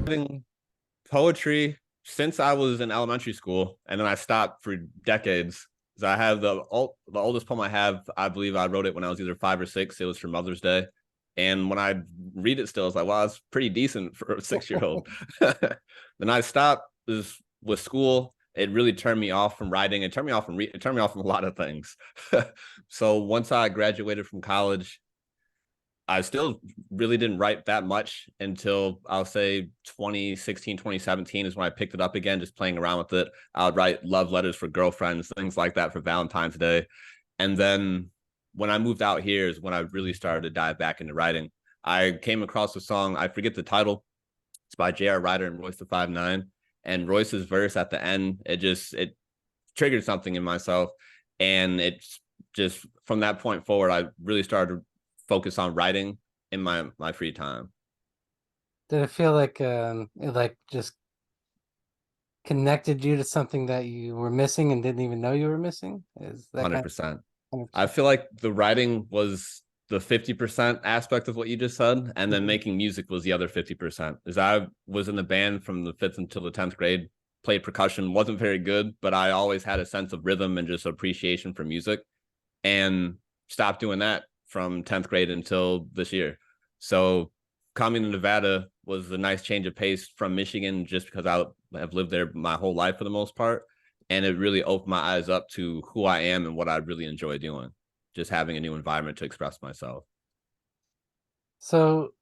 writing poetry since I was in elementary school, and then I stopped for decades. So I have the oldest poem I have. I believe I wrote it when I was either 5 or 6. It was for Mother's Day, and when I read it, still, it's like, wow, it's pretty decent for a 6-year-old. Then I stopped with school. It really turned me off from writing. It turned me off from it turned me off from a lot of things. So once I graduated from college, I still really didn't write that much until I'll say 2016, 2017 is when I picked it up again, just playing around with it. I would write love letters for girlfriends, things like that for Valentine's Day. And then when I moved out here is when I really started to dive back into writing. I came across a song, I forget the title. It's by J.R. Ryder and Royce the 5'9". And Royce's verse at the end, it triggered something in myself. And it's just from that point forward, I really started to focus on writing in my free time. Did it feel like it like just connected you to something that you were missing and didn't even know you were missing? Is that kind 100%. of I 100%? feel like the writing was the 50% aspect of what you just said, and then Mhm. making music was the other 50%. As I was in the band from the 5th until the 10th grade, played percussion, wasn't very good, but I always had a sense of rhythm and just appreciation for music, and stopped doing that from 10th grade until this year. So coming to Nevada was a nice change of pace from Michigan, just because I have lived there my whole life for the most part. And it really opened my eyes up to who I am and what I really enjoy doing, just having a new environment to express myself. So,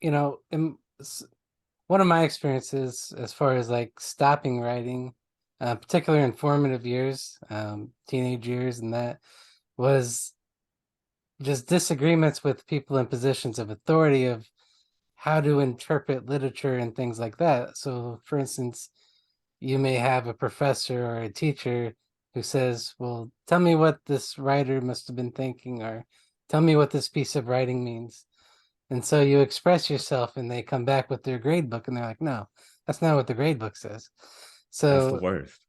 one of my experiences as far as like stopping writing, particularly in formative years, teenage years, and that was just disagreements with people in positions of authority of how to interpret literature and things like that. So, for instance, you may have a professor or a teacher who says, well, tell me what this writer must have been thinking, or tell me what this piece of writing means. And so you express yourself, and they come back with their grade book, and they're like, no, that's not what the grade book says. That's the So, worst.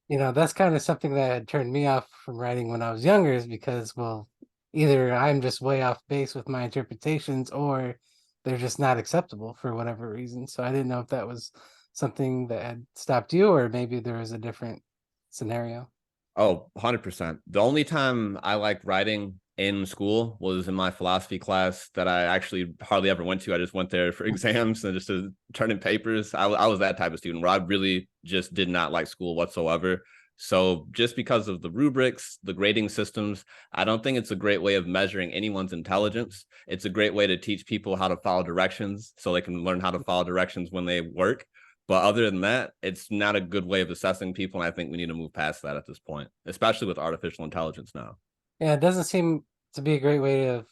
that's kind of something that had turned me off from writing when I was younger, is because, well, either I'm just way off base with my interpretations, or they're just not acceptable for whatever reason. So I didn't know if that was something that had stopped you, or maybe there was a different scenario. Oh, 100%. The only time I liked writing in school was in my philosophy class that I actually hardly ever went to. I just went there for exams and just to turn in papers. I was that type of student where I really just did not like school whatsoever. So just because of the rubrics, the grading systems, I don't think it's a great way of measuring anyone's intelligence. It's a great way to teach people how to follow directions so they can learn how to follow directions when they work. But other than that, it's not a good way of assessing people. And I think we need to move past that at this point, especially with artificial intelligence now. Yeah, it doesn't seem to be a great way of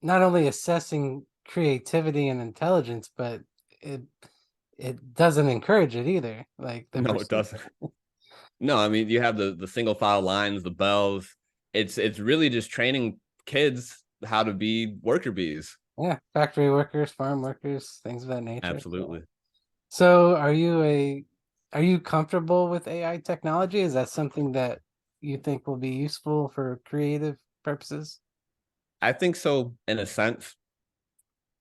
not only assessing creativity and intelligence, but it it doesn't encourage it either. Like the No, it pursuit. doesn't. No, I mean you have the single file lines, the bells. It's really just training kids how to be worker bees. Yeah, factory workers, farm workers, things of that nature. So, Absolutely. so are you comfortable with AI technology? Is that something that you think will be useful for creative purposes? I think so in a sense.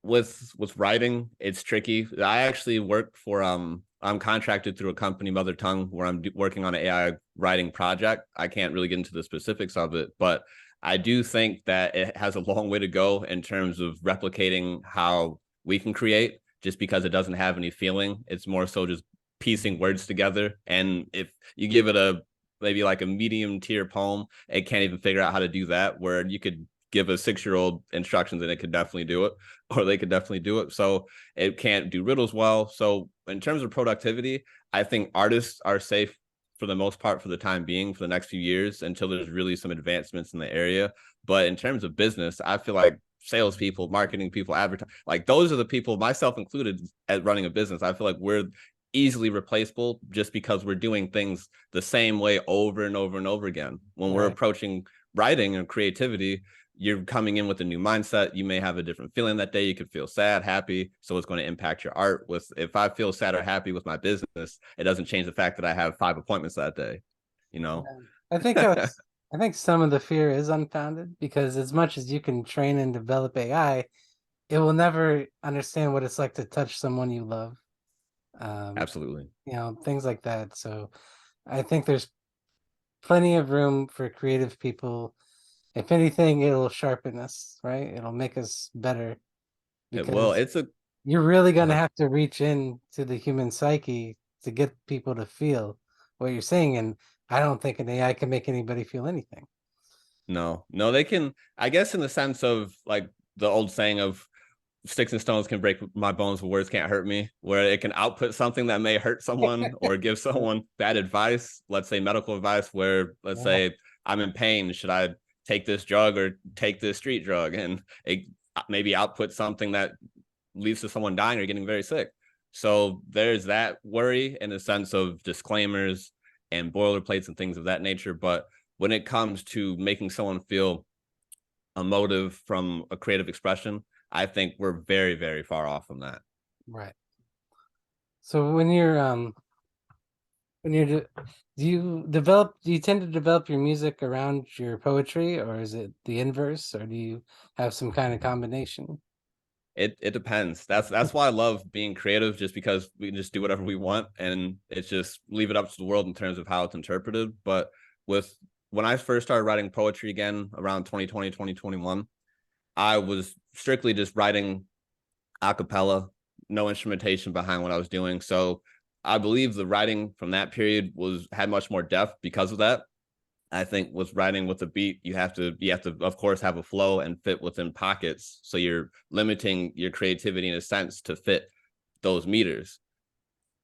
With writing, it's tricky. I actually work for I'm contracted through a company, Mother Tongue, where I'm working on an AI writing project. I can't really get into the specifics of it, but I do think that it has a long way to go in terms of replicating how we can create, just because it doesn't have any feeling. It's more so just piecing words together. And if you give it a maybe like a medium tier poem, it can't even figure out how to do that, where you could give a 6-year-old instructions and it could definitely do it, or they could definitely do it. So it can't do riddles well. So in terms of productivity, I think artists are safe for the most part for the time being for the next few years until there's really some advancements in the area. But in terms of business, I feel like salespeople, marketing people, advertise, like those are the people, myself included, at running a business. I feel like we're easily replaceable just because we're doing things the same way over and over and over again. When we're Right. approaching writing and creativity, you're coming in with a new mindset. You may have a different feeling that day. You could feel sad, happy. So it's going to impact your art. With if I feel sad or happy with my business, it doesn't change the fact that I have 5 appointments that day, you know? Yeah. I think that's I think some of the fear is unfounded, because as much as you can train and develop AI, it will never understand what it's like to touch someone you love. Um, Absolutely. things like that. So I think there's plenty of room for creative people. If anything, it'll sharpen us, right? It'll make us better Well, because it's a you're really go going to ahead. have to reach in to the human psyche to get people to feel what you're saying. And I don't think an AI can make anybody feel anything. No, they can, I guess, in the sense of like the old saying of sticks and stones can break my bones, but words can't hurt me, where it can output something that may hurt someone or give someone bad advice, let's say medical advice, where let's Yeah. say I'm in pain, should I take this drug or take this street drug? And it maybe output something that leads to someone dying or getting very sick. So there's that worry in the sense of disclaimers and boilerplates and things of that nature. But when it comes to making someone feel a motive from a creative expression, I think we're very, very far off from that. Right. So when you're do you tend to develop your music around your poetry, or is it the inverse, or do you have some kind of combination? It depends. That's why I love being creative, just because we can just do whatever we want and it's just leave it up to the world in terms of how it's interpreted. But with when I first started writing poetry again around 2020, 2021, I was strictly just writing a cappella, no instrumentation behind what I was doing. So I believe the writing from that period was had much more depth because of that. I think with writing with a beat, you have to of course have a flow and fit within pockets. So you're limiting your creativity in a sense to fit those meters.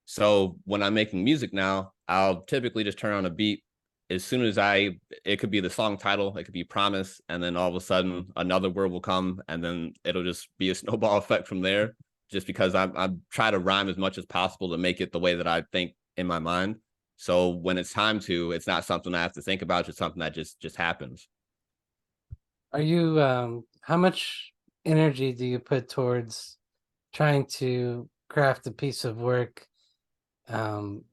So when I'm making music now, I'll typically just turn on a beat as soon as it could be the song title, it could be promise, and then all of a sudden another word will come, and then it'll just be a snowball effect from there. Just because I'm trying to rhyme as much as possible to make it the way that I think in my mind. So when it's time to, it's not something I have to think about, it's just something that just happens. Are you how much energy do you put towards trying to craft a piece of work um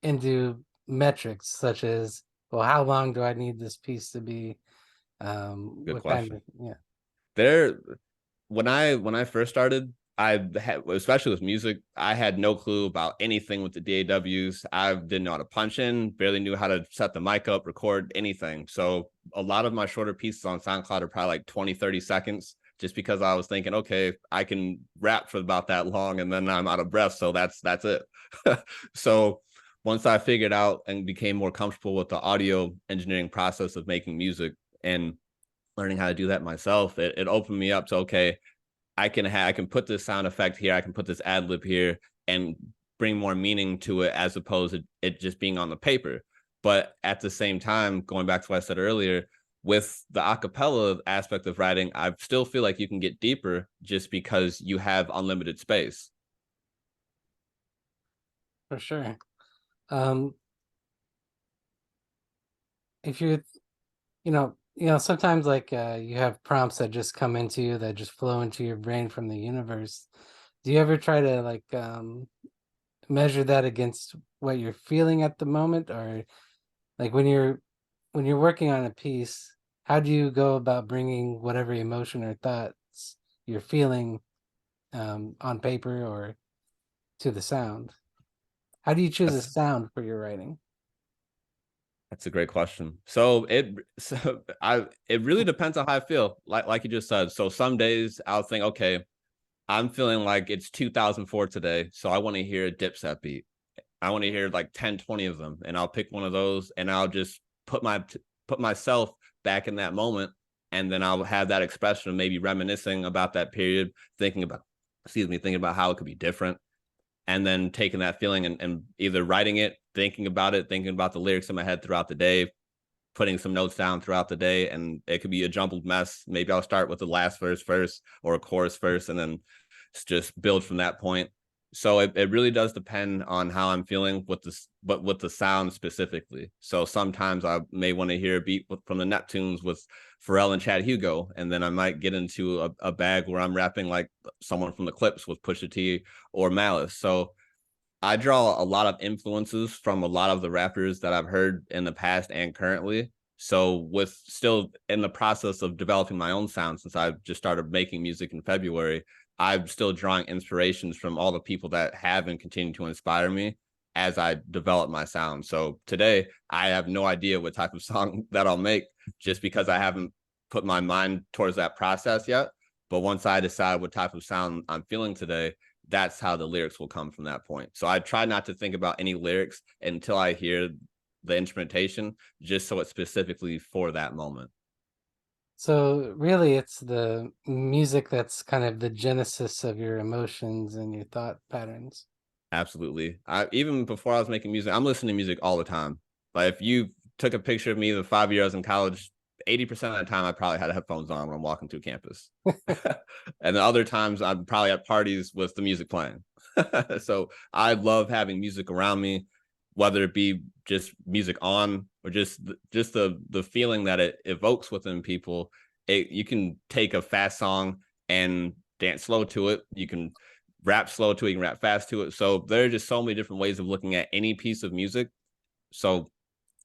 into metrics such as, well, how long do I need this piece to be? Good What kind question. of, yeah. There when I first started, I had, especially with music, I had no clue about anything with the DAWs. I didn't know how to punch in, barely knew how to set the mic up, record anything. So a lot of my shorter pieces on SoundCloud are probably like 20, 30 seconds, just because I was thinking, okay, I can rap for about that long and then I'm out of breath. So that's it. So once I figured out and became more comfortable with the audio engineering process of making music and learning how to do that myself, it opened me up to, okay, I can put this sound effect here, I can put this ad lib here and bring more meaning to it as opposed to it just being on the paper. But at the same time, going back to what I said earlier, with the acapella aspect of writing, I still feel like you can get deeper just because you have unlimited space. For sure. um if you're sometimes like you have prompts that just come into you, that just flow into your brain from the universe. Do you ever try to like measure that against what you're feeling at the moment, or like when you're working on a piece, how do you go about bringing whatever emotion or thoughts you're feeling on paper or to the sound? How do you choose a That's sound for your writing? That's a great question. It really depends on how I feel. Like you just said. So some days I'll think, okay, I'm feeling like it's 2004 today, so I want to hear a Dipset beat. I want to hear like 10, 20 of them, and I'll pick one of those, and I'll just put myself back in that moment, and then I'll have that expression of maybe reminiscing about that period, thinking about how it could be different, and then taking that feeling and either writing it, thinking about the lyrics in my head throughout the day, putting some notes down throughout the day, and it could be a jumbled mess. Maybe I'll start with the last verse first or a chorus first, and then just build from that point. So it really does depend on how I'm feeling with this, but with the sound specifically. So sometimes I may want to hear a beat from the Neptunes with Pharrell and Chad Hugo, and then I might get into a bag where I'm rapping like someone from the Clips with Pusha T or Malice. So I draw a lot of influences from a lot of the rappers that I've heard in the past and currently. So with still in the process of developing my own sound, since I just started making music in February, I'm still drawing inspirations from all the people that have and continue to inspire me as I develop my sound. So today I have no idea what type of song that I'll make, just because I haven't put my mind towards that process yet. But once I decide what type of sound I'm feeling today, that's how the lyrics will come from that point. So I try not to think about any lyrics until I hear the instrumentation, just so it's specifically for that moment. So really, it's the music that's kind of the genesis of your emotions and your thought patterns. Absolutely. Even before I was making music, I'm listening to music all the time. Like if you took a picture of me the 5 years in college, 80% of the time I probably had headphones on when I'm walking through campus. And the other times I'm probably at parties with the music playing. So I love having music around me, whether it be just music on or just the feeling that it evokes within people. You can take a fast song and dance slow to it. You can rap slow to it, you can rap fast to it. So there are just so many different ways of looking at any piece of music. So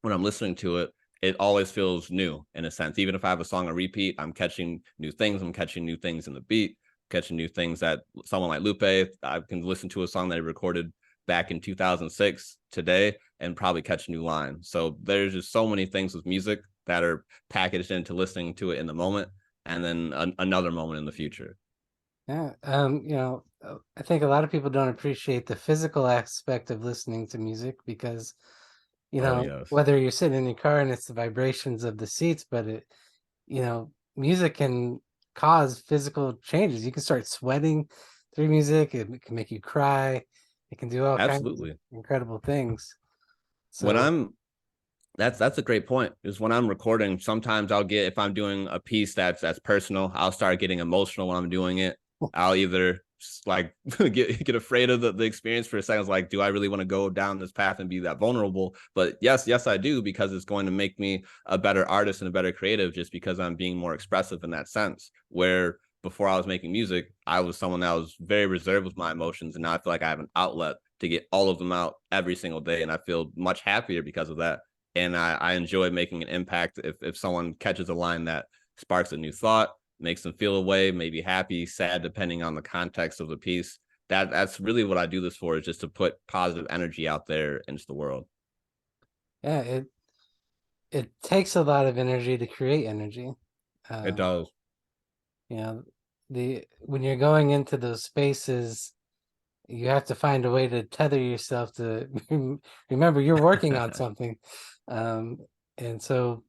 when I'm listening to it, it always feels new in a sense. Even if I have a song on repeat, I'm catching new things. I'm catching new things in the beat, catching new things that someone like Lupe, I can listen to a song that he recorded back in 2006 today and probably catch a new line. So there's just so many things with music that are packaged into listening to it in the moment and then another moment in the future. Yeah. I think a lot of people don't appreciate the physical aspect of listening to music because, Oh, yes. whether you're sitting in your car and it's the vibrations of the seats, but music can cause physical changes. You can start sweating through music. It can make you cry. It can do all kinds of Absolutely. incredible things. When So, I'm that's a great point. Is when I'm recording, sometimes I'll get, if I'm doing a piece that's personal, I'll start getting emotional when I'm doing it. I'll either like get afraid of the experience for a second. It's like, do I really want to go down this path and be that vulnerable? But yes, I do, because it's going to make me a better artist and a better creative, just because I'm being more expressive in that sense. Where before I was making music, I was someone that was very reserved with my emotions, and now I feel like I have an outlet to get all of them out every single day, and I feel much happier because of that. And I enjoy making an impact if someone catches a line that sparks a new thought, makes them feel a way, maybe happy, sad, depending on the context of the piece. That's really what I do this for, is just to put positive energy out there into the world. yeah, it takes a lot of energy to create energy. It Um, does. you know, the when you're going into those spaces, you have to find a way to tether yourself to remember you're working on something. Um, and so,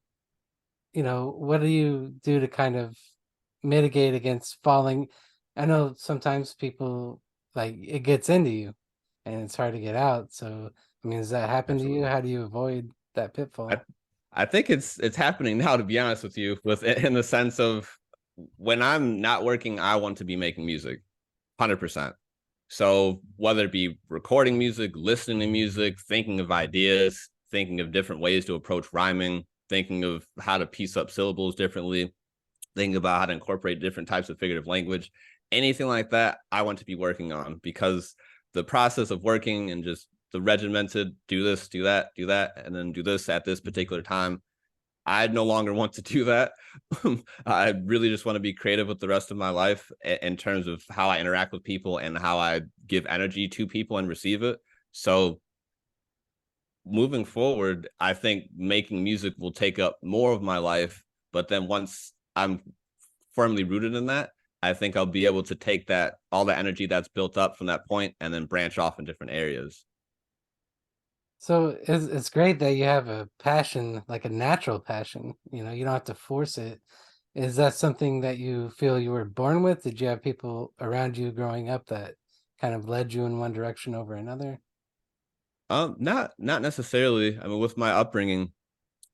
what do you do to kind of mitigate against falling? I know sometimes people, like, it gets into you and it's hard to get out. So, I mean, does that happen to you? Absolutely. How do you avoid that I pitfall? I think it's happening now, to be honest with you, with in the sense of when I'm not working, I want to be making music. 100%. So whether it be recording music, listening to music, thinking of ideas, thinking of different ways to approach rhyming, thinking of how to piece up syllables differently, thinking about how to incorporate different types of figurative language, anything like that, I want to be working on, because the process of working and just the regimented do this, do that, and then do this at this particular time, I no longer want to do that. I really just want to be creative with the rest of my life in terms of how I interact with people and how I give energy to people and receive it. So moving forward, I think making music will take up more of my life. But then once I'm firmly rooted in that, I think I'll be able to take that, all the energy that's built up from that point, and then branch off in different areas. So it's great that you have a passion, like a natural passion. You don't have to force it. Is that something that you feel you were born with? Did you have people around you growing up that kind of led you in one direction over another? Not necessarily. I mean, with my upbringing,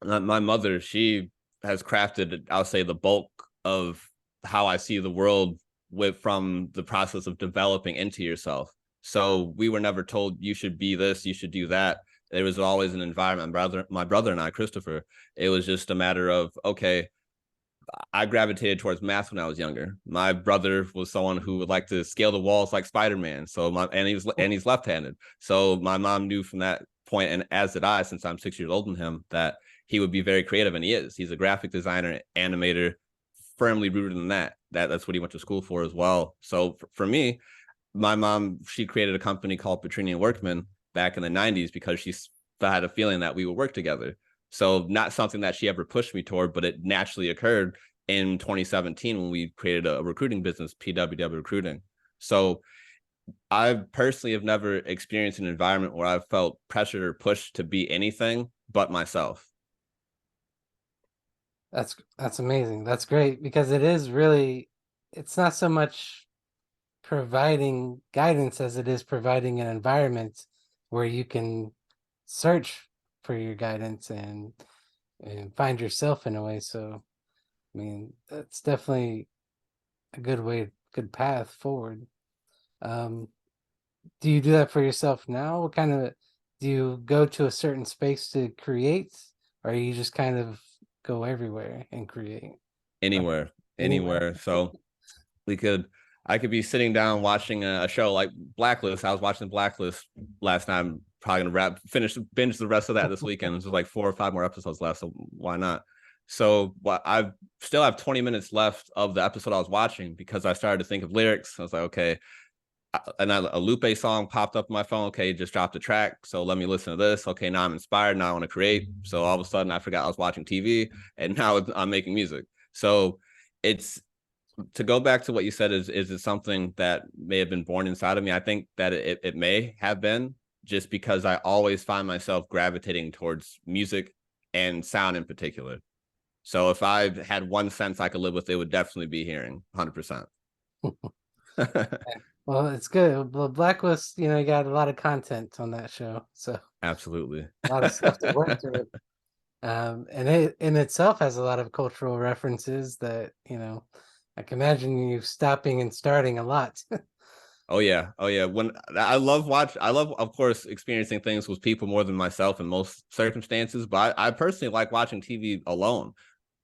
my mother, she has crafted, I'll say, the bulk of how I see the world, with from the process of developing into yourself. So we were never told you should be this, you should do that. There was always an environment. My brother and I, Christopher, it was just a matter of, okay, I gravitated towards math when I was younger. My brother was someone who would like to scale the walls like Spider-Man. So he's left-handed. So my mom knew from that point, and as did I, since I'm 6 years older than him, that he would be very creative, and he is. He's a graphic designer, animator, firmly rooted in that's what he went to school for as well. So for me, my mom, she created a company called Petrinian Workman back in the 90s because she had a feeling that we would work together. So not something that she ever pushed me toward, but it naturally occurred in 2017 when we created a recruiting business, PWW Recruiting. So I personally have never experienced an environment where I've felt pressured or pushed to be anything but myself. That's amazing. That's great because it is really, it's not so much providing guidance as it is providing an environment where you can search for your guidance and find yourself in a way. So, I mean, that's definitely a good path forward. Um, do you do that for yourself now? What kind of, do you go to a certain space to create, or you just kind of go everywhere and create? Anywhere, Anywhere? anywhere. So we could, I could be sitting down watching a show like Blacklist. I was watching Blacklist last night. I'm probably gonna binge the rest of that this weekend. There's like 4 or 5 more episodes left, so why not? So I still have 20 minutes left of the episode I was watching because I started to think of lyrics. I was like, okay, and a Lupe song popped up on my phone. Okay, just dropped a track, so let me listen to this. Okay, now I'm inspired. Now I want to create. So all of a sudden, I forgot I was watching TV, and now I'm making music. So it's, to go back to what you said, is it something that may have been born inside of me? I think that it may have been, just because I always find myself gravitating towards music and sound in particular. So if I had one sense I could live with, it would definitely be hearing 100%. Well, it's good. Well, Blacklist, you got a lot of content on that show, so Absolutely. a lot of stuff to work through. And it in itself has a lot of cultural references that, I can imagine you stopping and starting a lot. Oh yeah. Oh yeah. When I love, of course, experiencing things with people more than myself in most circumstances, but I personally like watching TV alone,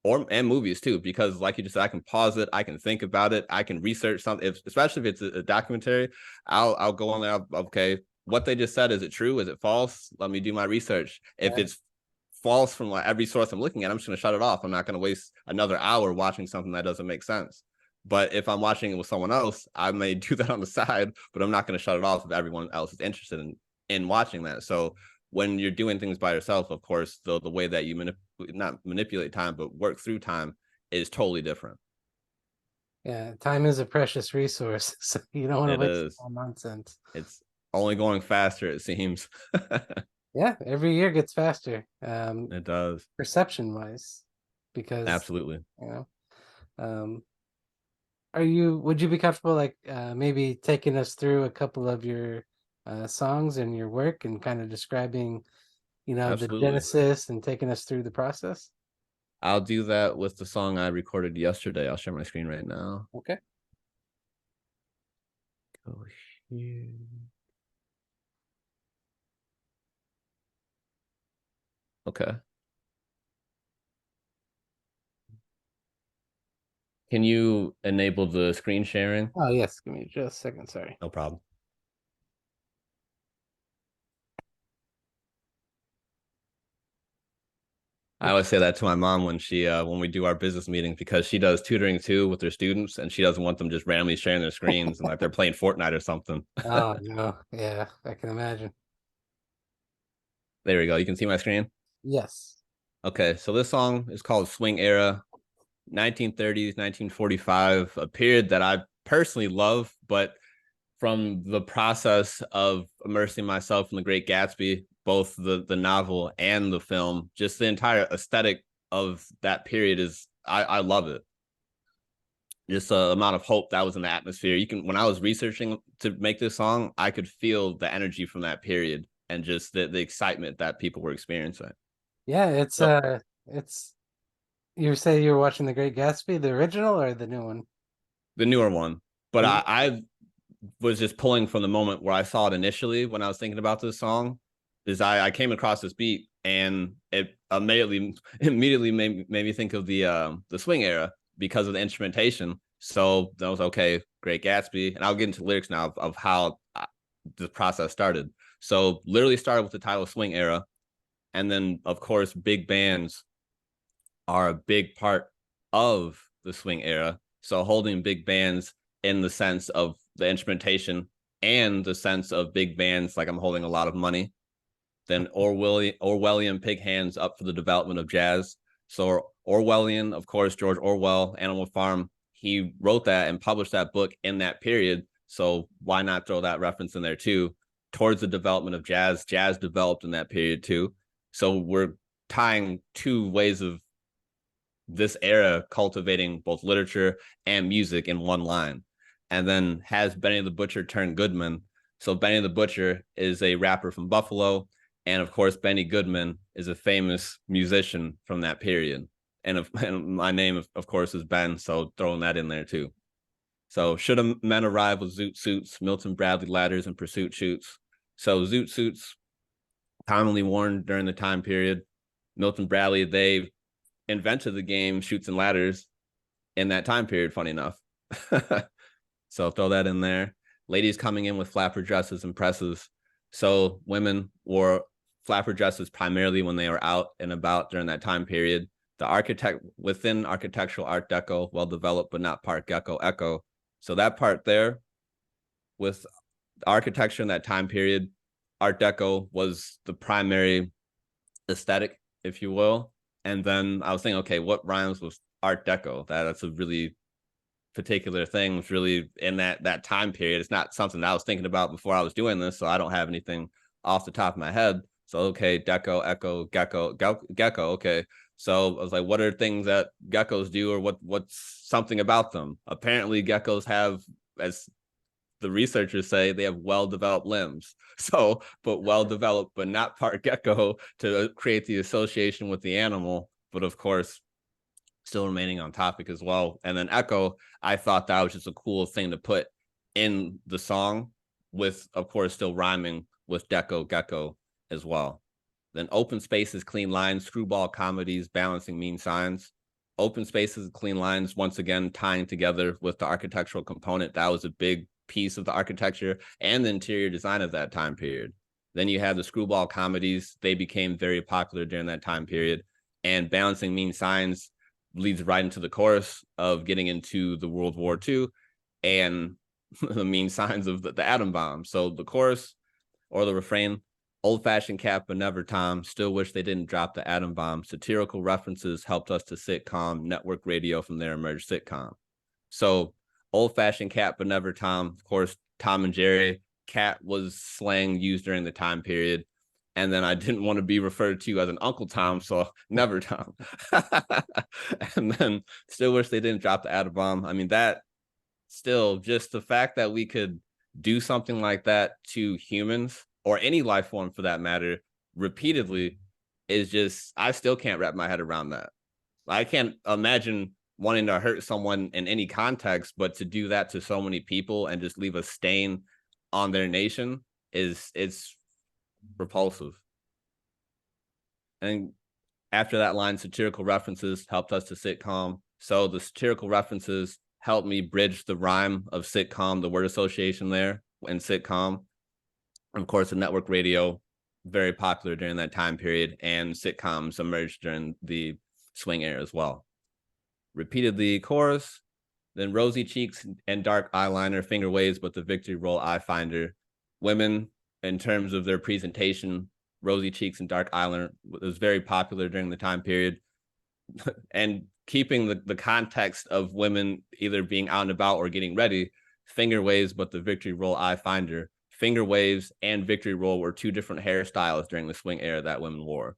and movies too, because like you just said, I can pause it, I can think about it, I can research something, especially if it's a documentary. I'll go on there. Okay, what they just said, is it true? Is it false? Let me do my research. If Yeah. it's false from like every source I'm looking at, I'm just going to shut it off. I'm not going to waste another hour watching something that doesn't make sense. But if I'm watching it with someone else, I may do that on the side, but I'm not going to shut it off if everyone else is interested in watching that. So when you're doing things by yourself, of course, the way that you not manipulate time, but work through time, is totally different. Yeah, time is a precious resource, so you don't want to It waste it is. on nonsense. It's only going faster, it seems. Yeah, every year gets faster, It does. perception wise, because Absolutely. you know, um, would you be comfortable like maybe taking us through a couple of your songs and your work and kind of describing, the Absolutely. genesis and taking us through the process? I'll do that with the song I recorded yesterday. I'll share my screen right now. Okay. Go here. Okay. Can you enable the screen sharing? Oh yes, give me just a second. Sorry. No problem. I Okay. always say that to my mom when we do our business meetings, because she does tutoring too with her students, and she doesn't want them just randomly sharing their screens and like they're playing Fortnite or something. Oh no, yeah, I can imagine. There we go. You can see my screen. Yes. Okay, so this song is called Swing Era, 1930s, 1945, a period that I personally love, but from the process of immersing myself in The Great Gatsby, both the novel and the film, just the entire aesthetic of that period is, I love it. Just the amount of hope that was in the atmosphere. When I was researching to make this song, I could feel the energy from that period and just the excitement that people were experiencing. Yeah, So it's you say you were watching The Great Gatsby, the original or the new one? the newer one, but The new- I was just pulling from the moment where I saw it initially when I was thinking about this song. Is I came across this beat, and it immediately made me think of the swing era because of the instrumentation. So that was okay, Great Gatsby, and I'll get into lyrics now of how the process started. So literally started with the title Swing Era. And then, of course, big bands are a big part of the swing era. So holding big bands in the sense of the instrumentation and the sense of big bands, like I'm holding a lot of money. Then Orwellian pig hands up for the development of jazz. So Orwellian, of course, George Orwell, Animal Farm, he wrote that and published that book in that period. So why not throw that reference in there too? Towards the development of jazz, jazz developed in that period too. So we're tying two ways of this era cultivating both literature and music in one line. And then has Benny the Butcher turned Goodman. So Benny the Butcher is a rapper from Buffalo. And of course, Benny Goodman is a famous musician from that period. And my name, of course, is Ben. So throwing that in there too. So should men arrive with zoot suits, Milton Bradley ladders, and pursuit shoots? So zoot suits, commonly worn during the time period. Milton Bradley, they invented the game Shoots and Ladders in that time period, funny enough. So throw that in there. Ladies coming in with flapper dresses and presses. So women wore flapper dresses primarily when they were out and about during that time period. The architect within architectural Art Deco, well developed, but not part Gecko Echo. So that part there with architecture in that time period, Art Deco was the primary aesthetic, if you will. And then I was thinking, okay, what rhymes with Art Deco? That's a really particular thing. It's really in that time period. It's not something that I was thinking about before I was doing this, so I don't have anything off the top of my head. So okay, Deco, Echo, Gecko. Okay, so I was like, what are things that geckos do, or what's something about them? Apparently, geckos have, as the researchers say, they have well-developed limbs. So, but well-developed, but not part gecko to create the association with the animal. But of course, still remaining on topic as well. And then echo, I thought that was just a cool thing to put in the song with, of course, still rhyming with deco, gecko as well. Then open spaces, clean lines, screwball comedies, balancing mean signs. Open spaces, clean lines, once again, tying together with the architectural component. That was a big piece of the architecture and the interior design of that time period. Then you have the screwball comedies. They became very popular during that time period. And balancing mean signs leads right into the chorus of getting into the World War II and the mean signs of the atom bomb. So the chorus or the refrain, old-fashioned cat but never Tom, still wish they didn't drop the atom bomb. Satirical references helped us to sit calm. Network radio, from there emerged sitcom. So old-fashioned cat but never Tom. Of course, Tom and Jerry. Cat was slang used during the time period. And then I didn't want to be referred to as an Uncle Tom, so never Tom. And then still wish they didn't drop the atom bomb. I mean, that still, just the fact that we could do something like that to humans or any life form for that matter repeatedly is just, I still can't wrap my head around that. I can't imagine wanting to hurt someone in any context, but to do that to so many people and just leave a stain on their nation it's repulsive. And after that line, satirical references helped us to sitcom. So the satirical references helped me bridge the rhyme of sitcom, the word association there in sitcom. And of course, the network radio, very popular during that time period, and sitcoms emerged during the swing era as well. Repeatedly chorus, then rosy cheeks and dark eyeliner, finger waves, but the victory roll eye finder. Women, in terms of their presentation, rosy cheeks and dark eyeliner was very popular during the time period. And keeping the context of women either being out and about or getting ready, finger waves, but the victory roll eye finder. Finger waves and victory roll were two different hairstyles during the swing era that women wore.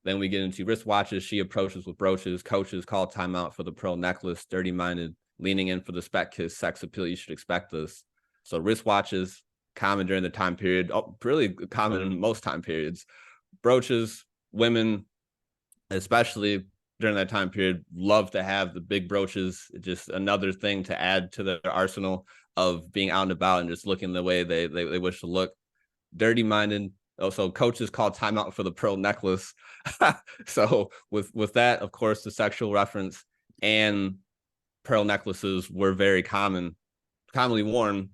Then we get into wristwatches. She approaches with brooches. Coaches call timeout for the pearl necklace. Dirty minded, leaning in for the spec kiss. Sex appeal, you should expect this. So wristwatches, common during the time period. Oh, really common in most time periods. Brooches, women, especially during that time period, love to have the big brooches. Just another thing to add to their arsenal of being out and about and just looking the way they wish to look. Dirty minded. Also, coaches call timeout for the pearl necklace. So with that, of course, the sexual reference and pearl necklaces were very commonly worn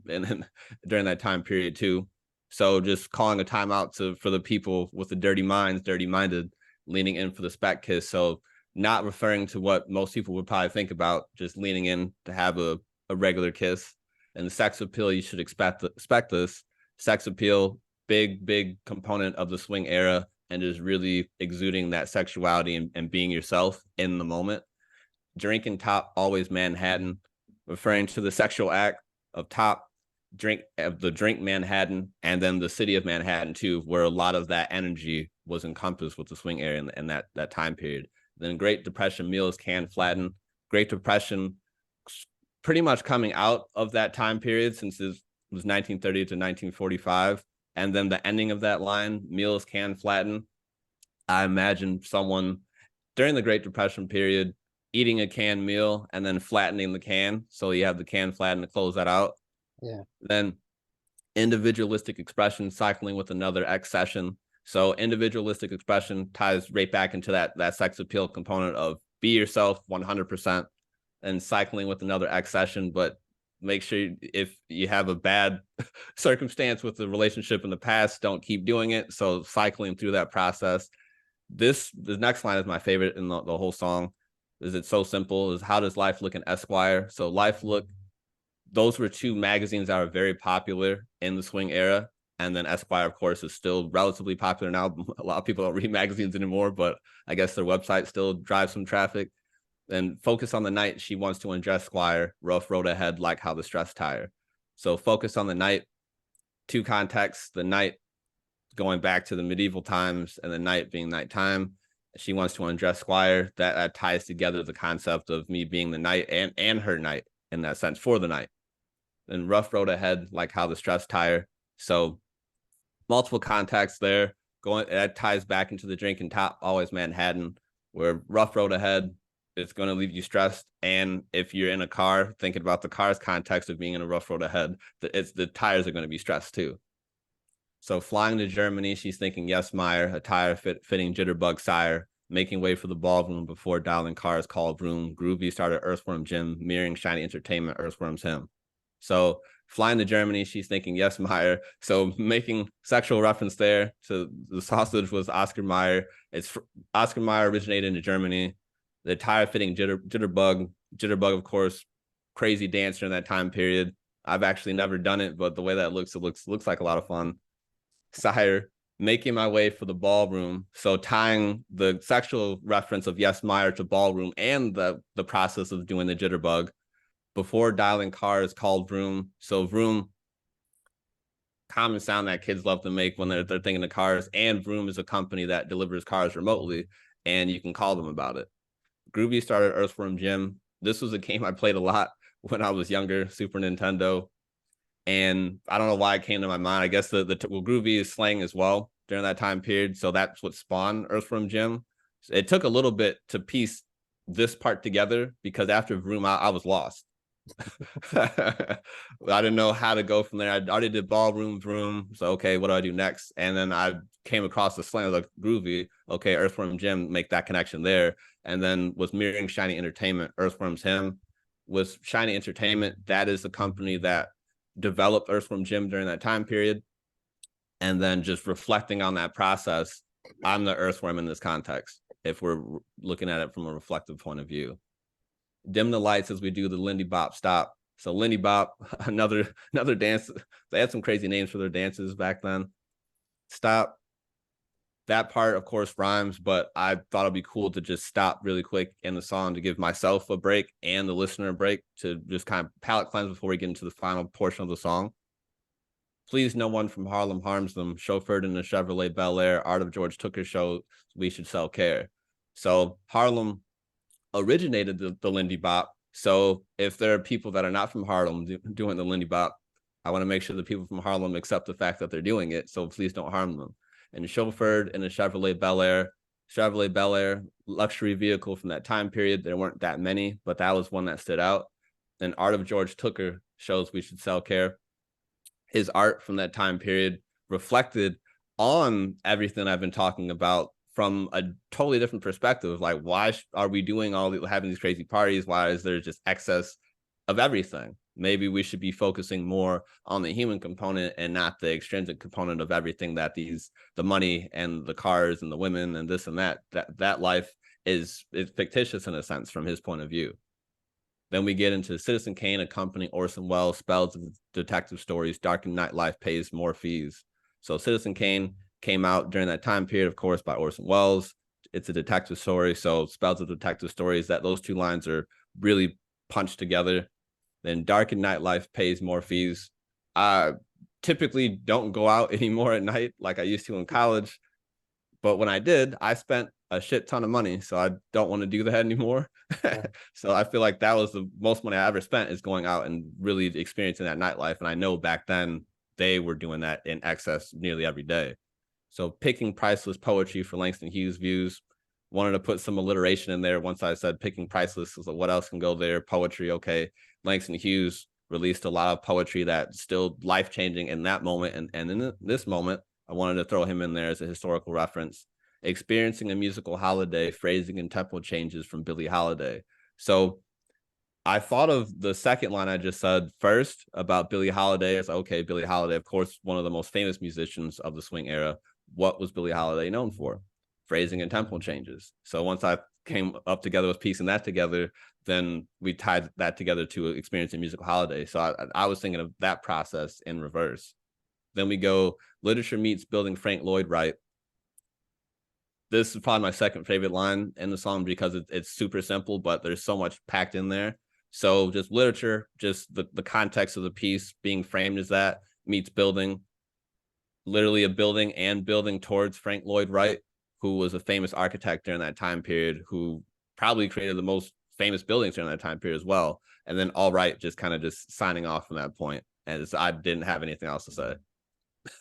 during that time period too. So just calling a timeout for the people with the dirty minds, dirty minded, leaning in for the spec kiss. So not referring to what most people would probably think about, just leaning in to have a regular kiss. And the sex appeal, you should expect this. Sex appeal, big component of the swing era, and just really exuding that sexuality and being yourself in the moment. Drinking top, always Manhattan, referring to the sexual act of top, the drink Manhattan, and then the city of Manhattan too, where a lot of that energy was encompassed with the swing area in that time period. Then Great Depression meals can flatten. Great Depression pretty much coming out of that time period, since it was 1930 to 1945. And then the ending of that line, meals can flatten. I imagine someone during the Great Depression period eating a canned meal and then flattening the can. So you have the can flatten to close that out. Yeah. Then individualistic expression cycling with another X session. So individualistic expression ties right back into that sex appeal component of be yourself 100%, and cycling with another X session. But make sure if you have a bad circumstance with the relationship in the past, don't keep doing it. So cycling through that process. The next line is my favorite in the whole song. Is it so simple? Is how does life look in Esquire? So Life Look, those were two magazines that were very popular in the swing era. And then Esquire, of course, is still relatively popular now. A lot of people don't read magazines anymore, but I guess their website still drives some traffic. And Focus on the Night, she wants to undress Squire, rough road ahead like how the stress tire. So Focus on the Night, two contexts, the night going back to the medieval times and the night being nighttime. She wants to undress Squire. That ties together the concept of me being the night and her night in that sense for the night. And rough road ahead like how the stress tire. So multiple contexts there. That ties back into the drinking top, always Manhattan, where rough road ahead, it's going to leave you stressed. And if you're in a car, thinking about the car's context of being in a rough road ahead, the tires are going to be stressed too. So flying to Germany, she's thinking, yes, Meyer, a tire fitting jitterbug sire, making way for the ballroom before dialing cars called room. Groovy started Earthworm Jim, mirroring shiny entertainment, Earthworm's him. So flying to Germany, she's thinking, yes, Meyer. So making sexual reference there to the sausage was Oscar Mayer. Oscar Mayer originated in Germany. The tire fitting jitterbug, of course, crazy dancer in that time period. I've actually never done it, but the way that looks, it looks like a lot of fun. Sire, making my way for the ballroom. So tying the sexual reference of yes, Meyer to ballroom and the process of doing the jitterbug before dialing cars called vroom. So vroom, common sound that kids love to make when they're thinking of cars, and vroom is a company that delivers cars remotely, and you can call them about it. Groovy started Earthworm Jim. This was a game I played a lot when I was younger, Super Nintendo. And I don't know why it came to my mind. I guess Groovy is slang as well during that time period. So that's what spawned Earthworm Jim. It took a little bit to piece this part together because after Vroom, I was lost. I didn't know how to go from there. I already did ballroom, Vroom. So, okay, what do I do next? And then I came across the slang like Groovy. Okay, Earthworm Jim, make that connection there. And then was mirroring Shiny Entertainment, Earthworm's him. Was Shiny Entertainment, that is the company that developed Earthworm Jim during that time period. And then just reflecting on that process, I'm the Earthworm in this context, if we're looking at it from a reflective point of view. Dim the lights as we do the Lindy Bop stop. So Lindy Bop, another dance. They had some crazy names for their dances back then. Stop. That part, of course, rhymes, but I thought it'd be cool to just stop really quick in the song to give myself a break and the listener a break to just kind of palate cleanse before we get into the final portion of the song. Please, no one from Harlem harms them. Chauffeured in a Chevrolet Bel Air. Art of George Tucker show. We should sell care. So Harlem originated the Lindy Bop. So if there are people that are not from Harlem doing the Lindy Bop, I want to make sure the people from Harlem accept the fact that they're doing it. So please don't harm them. And chauffeured in a Chevrolet Bel Air, luxury vehicle from that time period. There weren't that many, but that was one that stood out. And Art of George Tucker shows we should sell care. His art from that time period reflected on everything I've been talking about from a totally different perspective. Like, why are we doing having these crazy parties? Why is there just excess of everything? maybe we should be focusing more on the human component and not the extrinsic component of everything that the money and the cars and the women and this and that life is fictitious in a sense from his point of view. Then we get into Citizen Kane, accompanying Orson Welles, spells of detective stories, Darkened Nightlife pays more fees. So Citizen Kane came out during that time period, of course, by Orson Welles. It's a detective story, so spells of detective stories, that those two lines are really punched together. Then Darkened Nightlife pays more fees. I typically don't go out anymore at night like I used to in college, but when I did, I spent a shit ton of money, so I don't want to do that anymore. Yeah. So I feel like that was the most money I ever spent, is going out and really experiencing that nightlife. And I know back then they were doing that in excess nearly every day. So picking priceless poetry for Langston Hughes views. Wanted to put some alliteration in there. Once I said picking priceless, so what else can go there? Poetry, okay. Langston Hughes released a lot of poetry that's still life-changing in that moment. And in this moment, I wanted to throw him in there as a historical reference. Experiencing a musical holiday, phrasing and tempo changes from Billie Holiday. So I thought of the second line I just said first about Billie Holiday as, okay, Billie Holiday, of course, one of the most famous musicians of the swing era. What was Billie Holiday known for? Phrasing and tempo changes. So once I came up together with piecing that together, then we tied that together to experiencing musical holiday. So I was thinking of that process in reverse. Then we go literature meets building Frank Lloyd Wright. This is probably my second favorite line in the song because it's super simple, but there's so much packed in there. So just literature, just the context of the piece being framed as that, meets building, literally a building and building towards Frank Lloyd Wright, who was a famous architect during that time period, who probably created the most famous buildings during that time period as well. And then all right, just kind of just signing off from that point. And I didn't have anything else to say.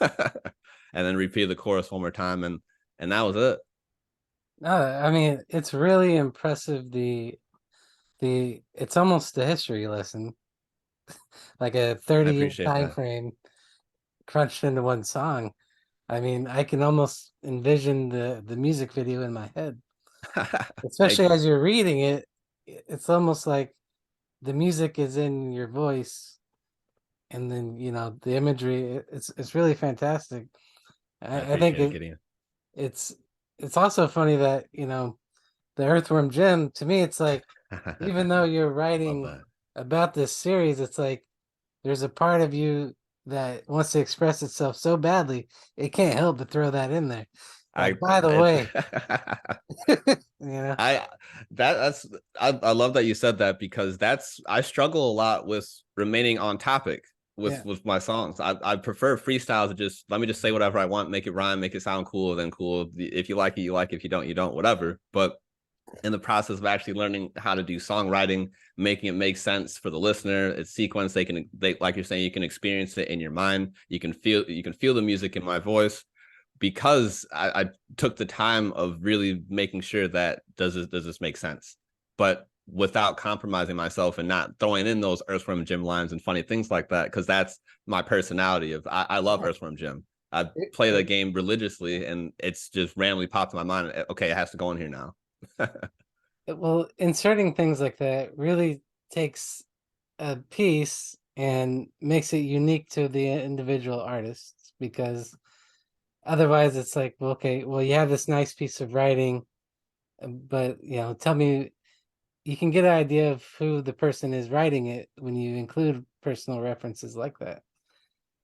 And then repeat the chorus one more time, and that was it. No, I mean it's really impressive. It's almost a history lesson, like a I 30-year appreciate time that. frame crunched into one song. I mean, I can almost envision the music video in my head, Thank especially you. as you're reading it. It's almost like the music is in your voice, and then the imagery. It's really fantastic. I I think appreciate it, Gideon. it's it's also funny that the Earthworm Jim. To me, it's like even though you're Love writing that. about this series, it's like there's a part of you that wants to express itself so badly, it can't help but throw that in there. I Like, by the it's way, you know, I that's I love that you said that, because I struggle a lot with remaining on topic yeah, with my songs. I prefer freestyle to just let me just say whatever I want, make it rhyme, make it sound cool, then cool. If you like it, you like it. If you don't, you don't, whatever. But in the process of actually learning how to do songwriting, making it make sense for the listener, it's sequence. They like you're saying, you can experience it in your mind. You can feel the music in my voice, because I took the time of really making sure that does this make sense, but without compromising myself and not throwing in those Earthworm Jim lines and funny things like that, because that's my personality. I love Earthworm Jim. I it, play the it, game religiously, and it's just randomly popped in my mind. Okay, it has to go in here now. well, inserting things like that really takes a piece and makes it unique to the individual artists, because otherwise it's like, well, okay, well, you have this nice piece of writing, but tell me. You can get an idea of who the person is writing it when you include personal references like that.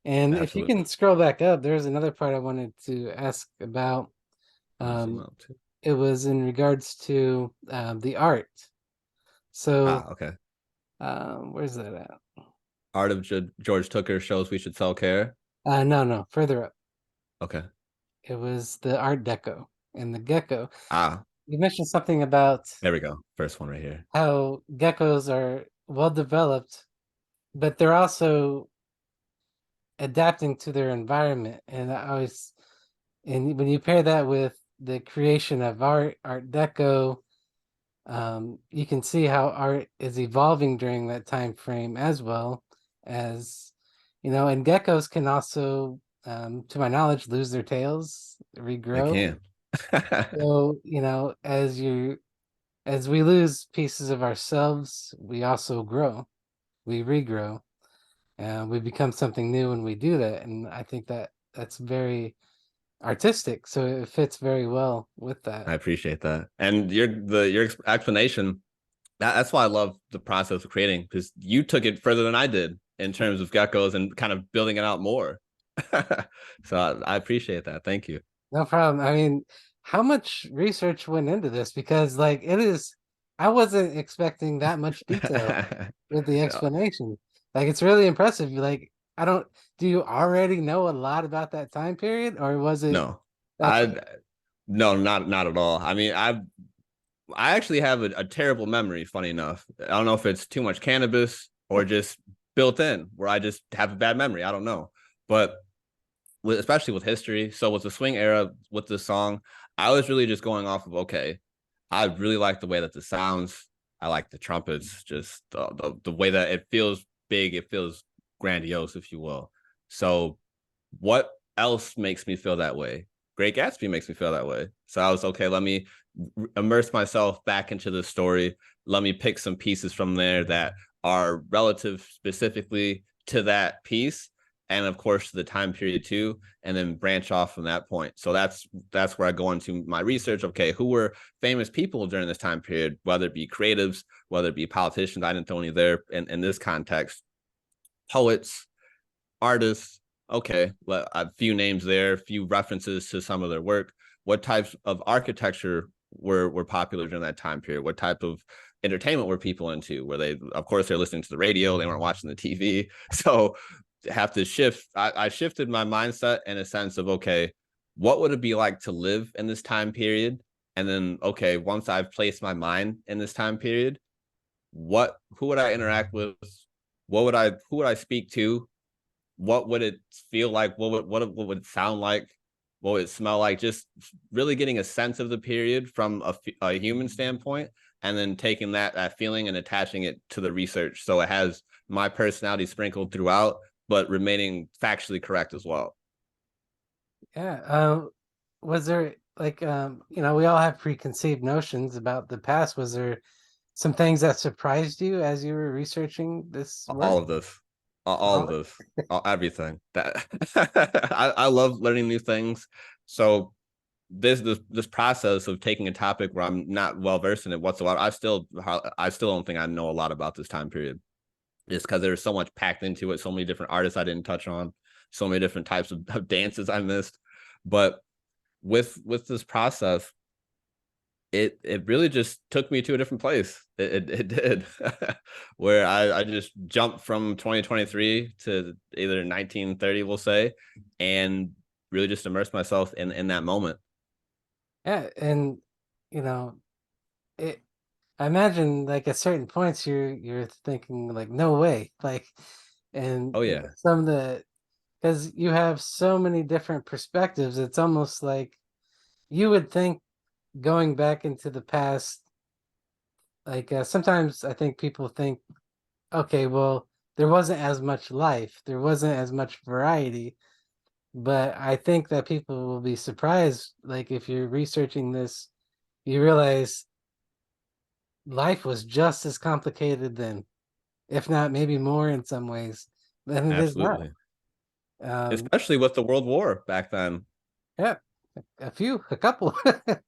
And if you Absolutely. can scroll back up, there's another part I wanted to ask about. Let me zoom Um, out too. it was in regards to the art. So, Okay. where's that at? Art of George Tucker shows we should sell care. No, no, further up. Okay. It was the Art Deco and the gecko. Ah, You mentioned something about there we go. First one right here. how geckos are well developed, but they're also adapting to their environment. And when you pair that with the creation of Art Deco, you can see how art is evolving during that time frame, as well as and geckos can also, to my knowledge, lose their tails, They regrow. can. So as we lose pieces of ourselves, we also grow. we regrow, and we become something new when we do that. And I think that that's very artistic, so it fits very well with that. I appreciate that. And your explanation, that's why I love the process of creating, because you took it further than I did in terms of geckos and kind of building it out more. So I appreciate that. Thank you. No problem. I mean, how much research went into this? Because like it is, I wasn't expecting that much detail with the Yeah. explanation. Like it's really impressive. Like I don't, do you already know a lot about that time period, or was it No, okay? I no, not at all. I mean, I actually have a terrible memory, funny enough. I don't know if it's too much cannabis or just built in where I just have a bad memory. I don't know. But especially with history, so with the swing era with the song, I was really just going off of, okay, I really like the way that the sounds. I like the trumpets, just the way that it feels big, it feels grandiose, if you will. So what else makes me feel that way? Great Gatsby makes me feel that way. So I was okay, let me immerse myself back into the story. Let me pick some pieces from there that are relative specifically to that piece, and of course the time period too, and then branch off from that point. So that's where I go into my research. Okay, who were famous people during this time period, whether it be creatives, whether it be politicians. I didn't throw any there in this context. Poets, artists. Okay, well, a few names there, a few references to some of their work. What types of architecture were popular during that time period? What type of entertainment were people into? Were they, of course, they're listening to the radio, they weren't watching the TV. So have to shift. I shifted my mindset in a sense of, okay, what would it be like to live in this time period? And then, okay, once I've placed my mind in this time period, who would I interact with? Who would I speak to? What would it feel like? What would it sound like? What would it smell like? Just really getting a sense of the period from a human standpoint, and then taking that feeling and attaching it to the research, so it has my personality sprinkled throughout, but remaining factually correct as well. Yeah. Was there like we all have preconceived notions about the past. Was there some things that surprised you as you were researching this work? All of this, all of All this, everything. That I love learning new things. So this process of taking a topic where I'm not well versed in it whatsoever, I still don't think I know a lot about this time period. Just because there's so much packed into it, so many different artists I didn't touch on, so many different types of dances I missed. But with this process, it really just took me to a different place. It did, where I just jumped from 2023 to either 1930, we'll say, and really just immersed myself in that moment. yeah, and you know, it I imagine like at certain points you're thinking like no way. Like and Oh yeah, some of the because you have so many different perspectives, it's almost like you would think going back into the past, like sometimes I think people think, okay, well, there wasn't as much life, there wasn't as much variety, but I think that people will be surprised, like if you're researching this, you realize life was just as complicated then, if not maybe more in some ways than it is now. absolutely. Um, Especially with the World War back then. yeah, a couple.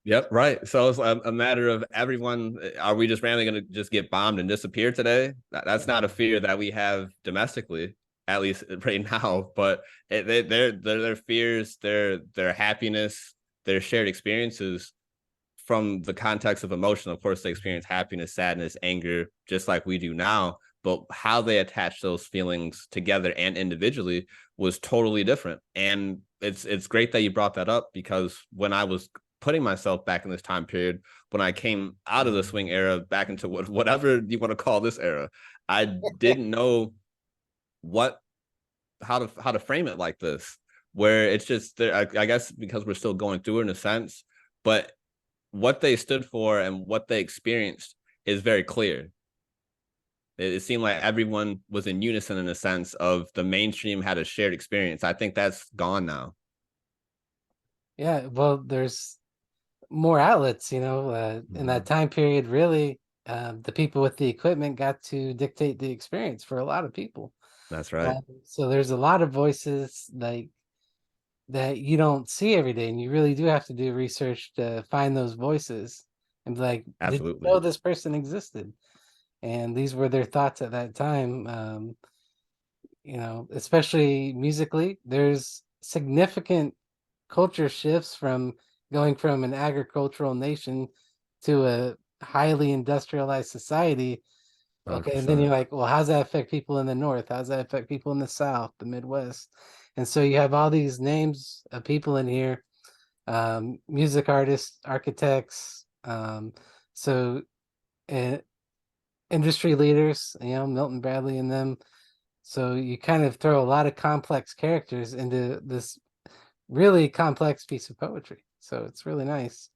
Yep, right. So it's a matter of everyone. Are we just randomly going to just get bombed and disappear today? That's not a fear that we have domestically, at least right now. But their fears, their happiness, their shared experiences from the context of emotion. Of course, they experience happiness, sadness, anger, just like we do now. But how they attach those feelings together and individually was totally different. And it's great that you brought that up, because when I was putting myself back in this time period, when I came out of the swing era back into whatever you want to call this era, I didn't know what how to frame it like this, where it's just there. I guess because we're still going through it in a sense, but what they stood for and what they experienced is very clear. It seemed like everyone was in unison in a sense of the mainstream had a shared experience. I think that's gone now. Yeah, well, there's more outlets, in that Mhm. time period, really. the people with the equipment got to dictate the experience for a lot of people. That's right. So there's a lot of voices like that you don't see every day, and you really do have to do research to find those voices and be like, did you Absolutely. know this person existed? And these were their thoughts at that time. Especially musically, there's significant culture shifts from going from an agricultural nation to a highly industrialized society. Okay, and then 100%. you're like, well, how's that affect people in the north? How's that affect people in the south, the Midwest? And so you have all these names of people in here, music artists, architects, so uh, industry leaders, Milton Bradley and them. So you kind of throw a lot of complex characters into this really complex piece of poetry. So it's really nice.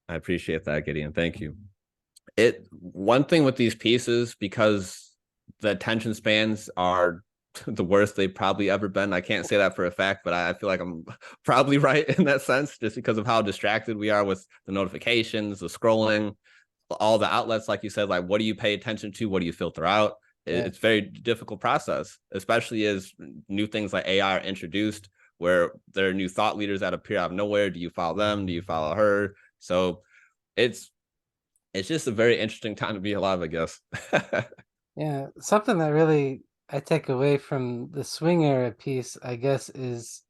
I appreciate that, Gideon. Thank you. It one thing with these pieces, because the attention spans are the worst they've probably ever been. I can't say that for a fact, but I feel like I'm probably right in that sense, just because of how distracted we are with the notifications, the scrolling, all the outlets, like you said. Like, what do you pay attention to? What do you filter out? Yeah. It's a very difficult process, especially as new things like AI are introduced, where there are new thought leaders that appear out of nowhere. Do you follow them? Do you follow her? So it's it's just a very interesting time to be alive, I guess. Yeah. Something that really I take away from the swing era piece, I guess, is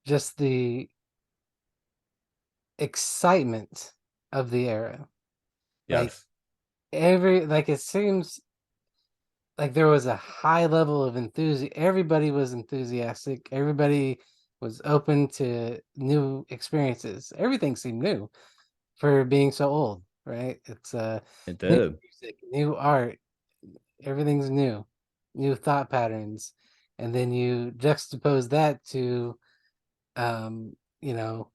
just the excitement of the era. Like Yes, like it seems like there was a high level of enthusiasm. Everybody was enthusiastic. Everybody was open to new experiences. Everything seemed new for being so old, right? It's it new did. music, new art, everything's new thought patterns. And then you juxtapose that to um, you know,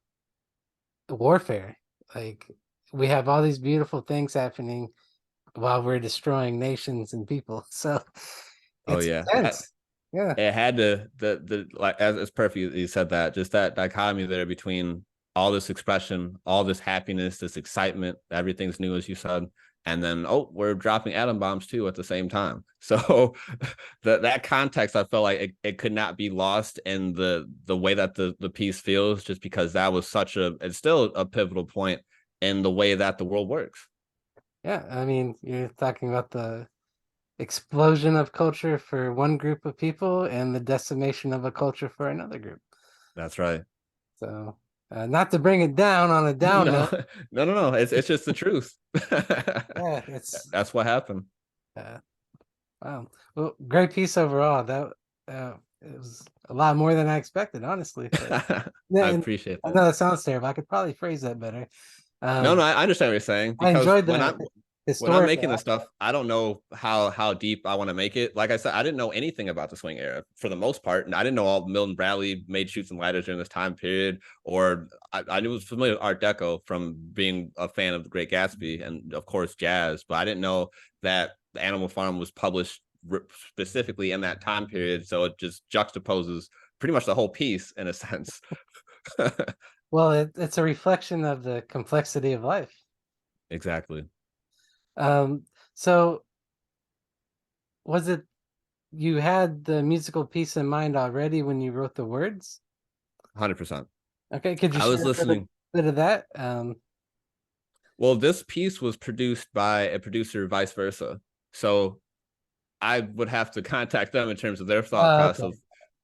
warfare. Like we have all these beautiful things happening while we're destroying nations and people. So Oh it's yeah, intense. Yeah. it had to the like as perfect you said that, just that dichotomy there between all this expression, all this happiness, this excitement, everything's new as you said, and then oh, we're dropping atom bombs too at the same time. So that context, I felt like it could not be lost in the way that the piece feels, just because that was such a it's still a pivotal point in the way that the world works. Yeah. I mean, you're talking about the explosion of culture for one group of people and the decimation of a culture for another group. That's right. So, not to bring it down on a down No, note. no. It's just the truth. Yeah, it's That's what happened. uh, wow. Well, great piece overall. That it was a lot more than I expected, honestly. But yeah, I and appreciate I that. know that sounds terrible. I could probably phrase that better. No, Um, I understand what you're saying, I because enjoyed the when I'm historical making this stuff, aspect. I don't know how deep I want to make it. Like I said, I didn't know anything about the swing era for the most part, and I didn't know all Milton Bradley made Shoots and Lighters during this time period, or I was familiar with Art Deco from being a fan of The Great Gatsby and of course jazz, but I didn't know that the Animal Farm was published specifically in that time period. So it just juxtaposes pretty much the whole piece in a sense. Well, it's a reflection of the complexity of life. Exactly. Um, so was it you had the musical piece in mind already when you wrote the words? 100%. Okay, could you I was share a listening. bit of that? Well, this piece was produced by a producer, vice versa. So I would have to contact them in terms of their thought process Okay.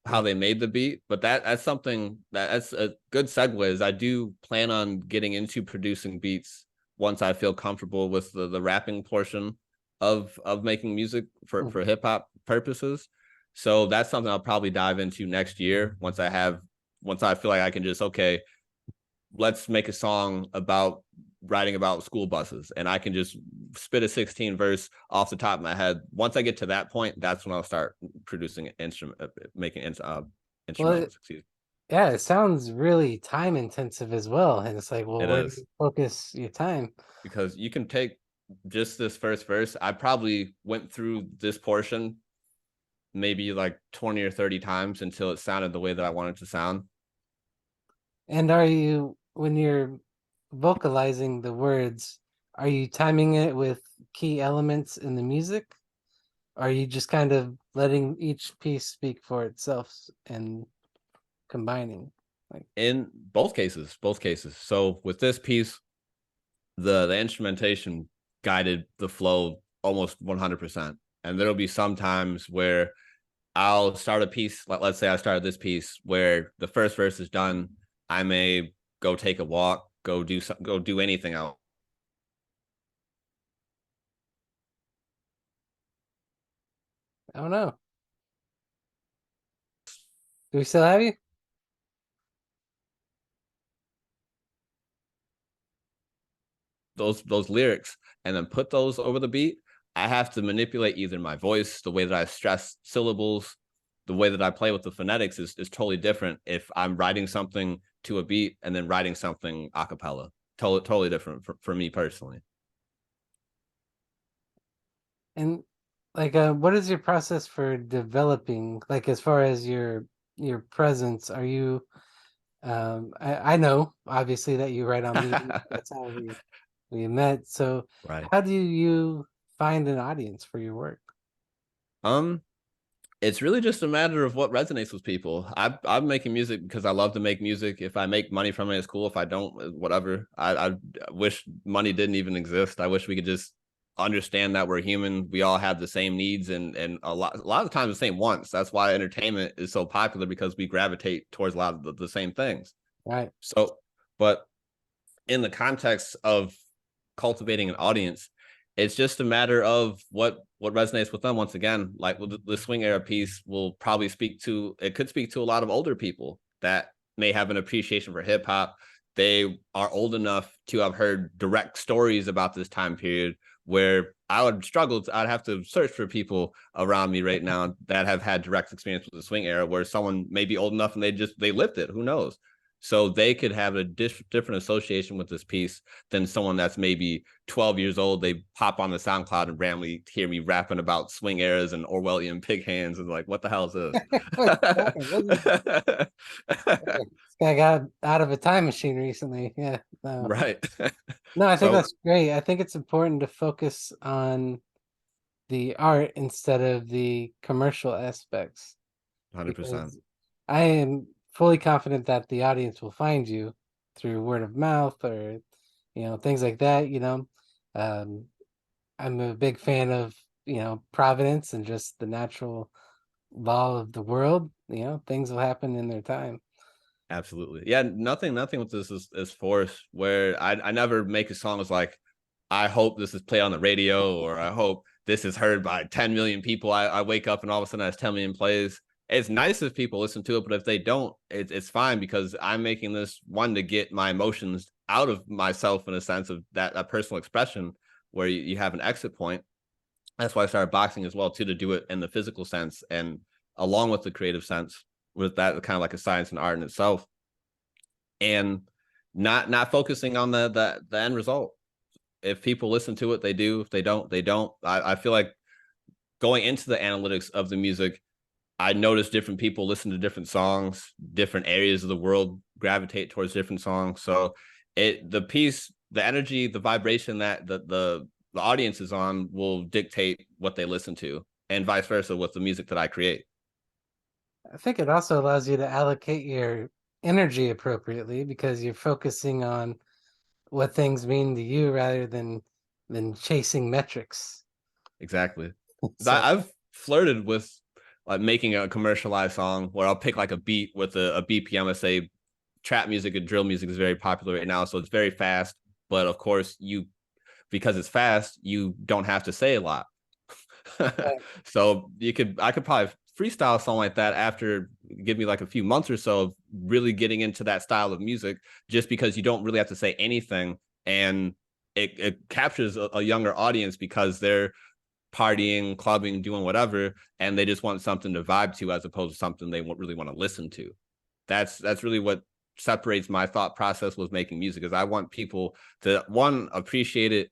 of how they made the beat. But that's something that's a good segue. Is I do plan on getting into producing beats once I feel comfortable with the rapping portion of making music Hmm. for hip hop purposes. So that's something I'll probably dive into next year once I feel like I can just okay, let's make a song about writing about school buses, and I can just spit a 16 verse off the top of my head. Once I get to that point, that's when I'll start producing instrument making Well, instrumentals. Excuse yeah, it sounds really time intensive as well. And it's like, me. well, It where do is, you focus your time? because you can take just this first verse. I probably went through this portion maybe like 20 or 30 times until it sounded the way that I wanted to sound. And are you, when you're vocalizing the words, are you timing it with key elements in the music? Or are you just kind of letting each piece speak for itself and combining? Like, In both cases, both cases. So with this piece, the instrumentation guided the flow almost 100%. And there'll be some times where I'll start a piece. Let's say I started this piece where the first verse is done. I may go take a walk, go do anything else. I don't know. Do we still have you? Those lyrics and then put those over the beat. I have to manipulate either my voice, the way that I stress syllables, the way that I play with the phonetics is totally different if I'm writing something to a beat and then writing something a cappella. Totally different for me personally. And like, what is your process for developing? Like, as far as your presence, are you? I know obviously that you write on Medium. That's how we met. So, Right. how do you find an audience for your work? Um, it's really just a matter of what resonates with people. I'm making music because I love to make music. If I make money from it, it's cool. If I don't, whatever. I wish money didn't even exist. I wish we could just understand that we're human. We all have the same needs and a lot of times the same wants. That's why entertainment is so popular because we gravitate towards a lot of the same things. Right. So, but in the context of cultivating an audience, it's just a matter of what resonates with them. Once again, like the swing era piece will probably could speak to a lot of older people that may have an appreciation for hip hop. They are old enough to have heard direct stories about this time period where I would struggle I'd have to search for people around me right now that have had direct experience with the swing era, where someone may be old enough and they lived it. Who knows? So they could have a different association with this piece than someone that's maybe 12 years old. They pop on the SoundCloud and randomly hear me rapping about swing eras and Orwellian pig hands and like, what the hell is this? This guy got out of a time machine recently. Yeah. No. Right. No, I think So that's great. I think it's important to focus on the art instead of the commercial aspects, 100%. because I am fully confident that the audience will find you through word of mouth or things like that. Um, I'm a big fan of providence and just the natural law of the world. Things will happen in their time. Absolutely. Yeah, nothing with this is forced, where I never make a song as like, I hope this is played on the radio or I hope this is heard by 10 million people. I wake up and all of a sudden it has 10 million plays. It's nice if people listen to it, but if they don't, it's fine because I'm making this one to get my emotions out of myself in a sense of that personal expression where you have an exit point. That's why I started boxing as well too, to do it in the physical sense and along with the creative sense, with that kind of like a science and art in itself, and not focusing on the end result. If people listen to it, they do. If they don't, they don't. I feel like going into the analytics of the music, I noticed different people listen to different songs, different areas of the world gravitate towards different songs. So the piece, the energy, the vibration that the audience is on will dictate what they listen to, and vice versa with the music that I create. I think it also allows you to allocate your energy appropriately because you're focusing on what things mean to you rather than chasing metrics. Exactly. So I've flirted with like making a commercialized song where I'll pick like a beat with a BPM. Let's say trap music and drill music is very popular right now, so it's very fast. But of course, because it's fast, you don't have to say a lot. So I could probably freestyle something like that after give me like a few months or so of really getting into that style of music, just because you don't really have to say anything, and it captures a younger audience because they're partying, clubbing, doing whatever, and they just want something to vibe to as opposed to something they really want to listen to. That's really what separates my thought process with making music, is I want people to, one, appreciate it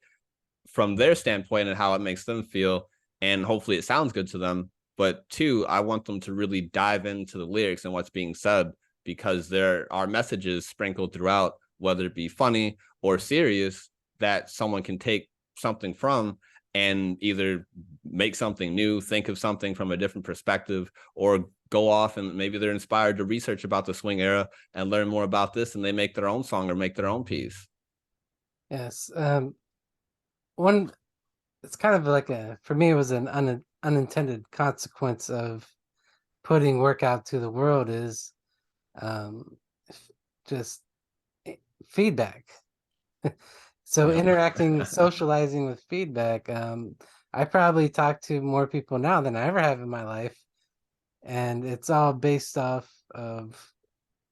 from their standpoint and how it makes them feel, and hopefully it sounds good to them. But two, I want them to really dive into the lyrics and what's being said, because there are messages sprinkled throughout, whether it be funny or serious, that someone can take something from and either make something new, think of something from a different perspective, or go off and maybe they're inspired to research about the swing era and learn more about this, and they make their own song or make their own piece. Yes. One, it's kind of like for me, it was an unintended consequence of putting work out to the world is um, just feedback. So Yep. interacting, socializing with feedback. I probably talk to more people now than I ever have in my life, and it's all based off of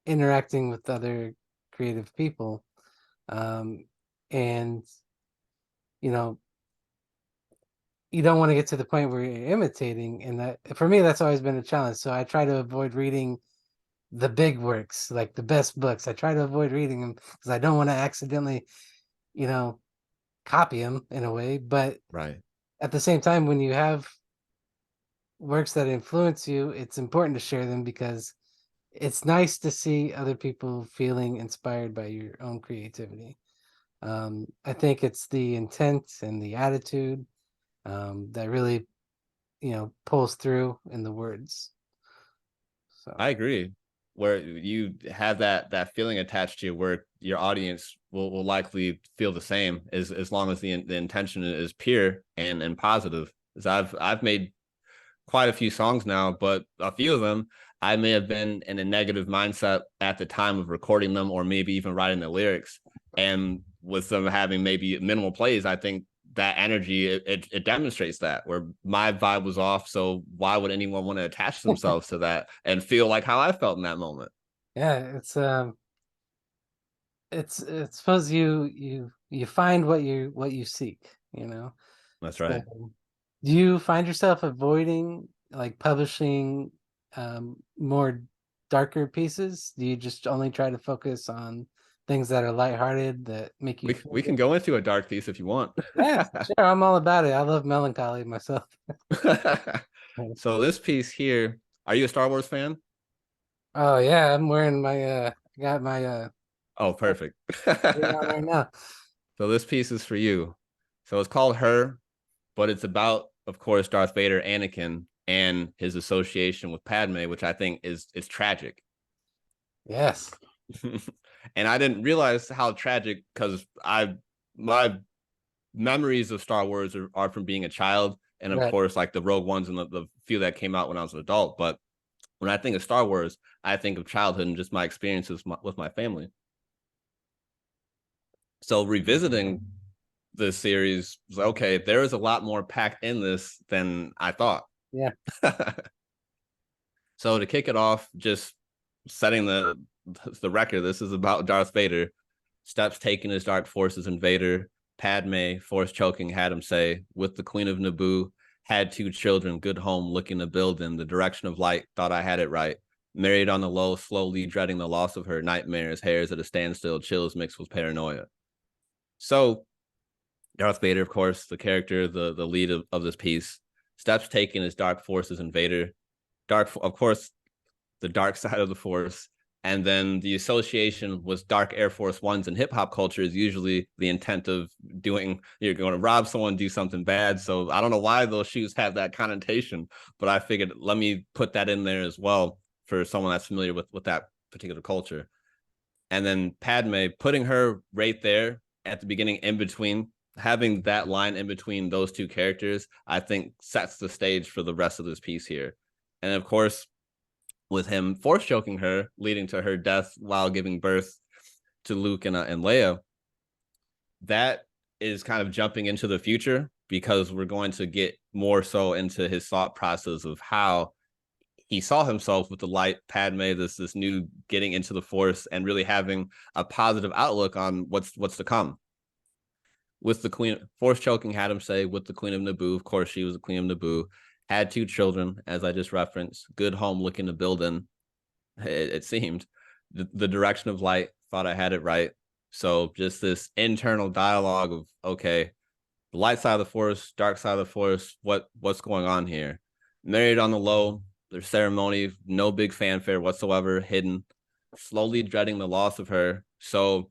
interacting with other creative people. And you know, you don't want to get to the point where you're imitating, and that for me that's always been a challenge. So I try to avoid reading the big works, like the best books. I try to avoid reading them because I don't want to accidentally, you know, copy them in a way. But Right. at the same time, when you have works that influence you, it's important to share them because it's nice to see other people feeling inspired by your own creativity. I think it's the intent and the attitude that really, pulls through in the words. So I agree. Where you have that feeling attached to your work, your audience will likely feel the same as long as the intention is pure and positive. As I've made quite a few songs now, but a few of them I may have been in a negative mindset at the time of recording them, or maybe even writing the lyrics. And with them having maybe minimal plays, I think that energy it demonstrates that where my vibe was off. So why would anyone want to attach themselves to that and feel like how I felt in that moment? yeah, it's suppose you find what you seek, you know. That's So right. do you find yourself avoiding like publishing more darker pieces? Do you just only try to focus on things that are lighthearted that make you feel We can good? go into a dark piece if you want. Yeah, sure. I'm all about it. I love melancholy myself. So this piece here, are you a Star Wars fan? Oh yeah, I'm wearing my I got my Oh, perfect. shirt on right now. So this piece is for you. So it's called Her, but it's about, of course, Darth Vader, Anakin, and his association with Padme, which I think is tragic. Yes. And I didn't realize how tragic because my memories of Star Wars are from being a child, and of Right. course, like the Rogue Ones and the few that came out when I was an adult. But when I think of Star Wars, I think of childhood and just my experiences with my family. So revisiting the series was like, okay, there is a lot more packed in this than I thought. Yeah. So to kick it off, just setting the record, this is about Darth Vader. Steps taken as dark forces invader. Padme, force choking, had him say, with the Queen of Naboo, had two children, good home, looking to build in the direction of light, thought I had it right. Married on the low, slowly dreading the loss of her, nightmares, hairs at a standstill, chills mixed with paranoia. So Darth Vader, of course, the character, the lead of this piece, steps taken as dark forces invader. Dark, of course, the dark side of the force. And then the association with dark Air Force Ones in hip hop culture is usually the intent of doing, you're going to rob someone, do something bad. So I don't know why those shoes have that connotation, but I figured let me put that in there as well for someone that's familiar with that particular culture. And then Padme, putting her right there at the beginning in between, having that line in between those two characters, I think sets the stage for the rest of this piece here. And of course, with him force choking her, leading to her death while giving birth to Luke and Leia, that is kind of jumping into the future because we're going to get more so into his thought process of how he saw himself with the light Padme, this new getting into the force and really having a positive outlook on what's to come. With the Queen, force choking had him say, with the Queen of Naboo, of course she was the Queen of Naboo, had two children, as I just referenced, good home looking to build in, it seemed. The direction of light, thought I had it right. So just this internal dialogue of, okay, the light side of the force, dark side of the force, what's going on here? Married on the low, their ceremony, no big fanfare whatsoever, hidden, slowly dreading the loss of her. So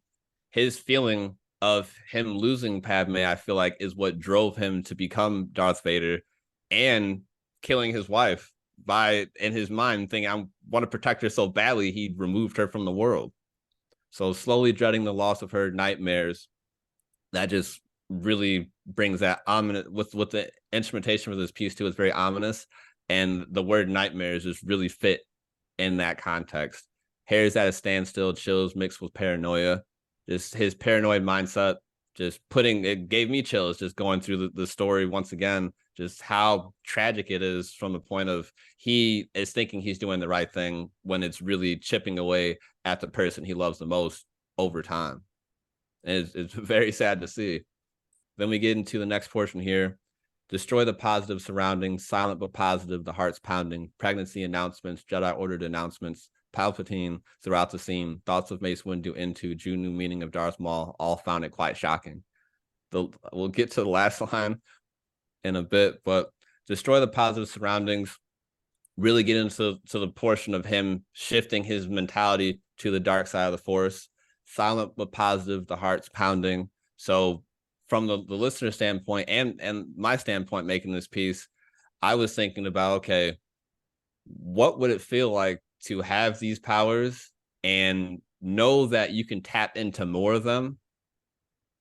his feeling of him losing Padme, I feel like, is what drove him to become Darth Vader and killing his wife by, in his mind, thinking, I want to protect her so badly, he removed her from the world. So slowly dreading the loss of her, nightmares, that just really brings that ominous, with the instrumentation for this piece too, it's very ominous. And the word nightmares just really fit in that context. Hair's at a standstill, chills mixed with paranoia. Just his paranoid mindset, just putting it gave me chills just going through the story once again, just how tragic it is from the point of he is thinking he's doing the right thing when it's really chipping away at the person he loves the most over time. And it's very sad to see. Then we get into the next portion here. Destroy the positive surroundings, silent but positive, the heart's pounding, pregnancy announcements, Jedi ordered announcements, Palpatine throughout the scene, thoughts of Mace Windu into, June new meaning of Darth Maul, all found it quite shocking. We'll get to the last line in a bit, but destroy the positive surroundings, really get into the portion of him shifting his mentality to the dark side of the Force, silent but positive, the heart's pounding. So from the listener standpoint and my standpoint making this piece, I was thinking about, okay, what would it feel like to have these powers and know that you can tap into more of them?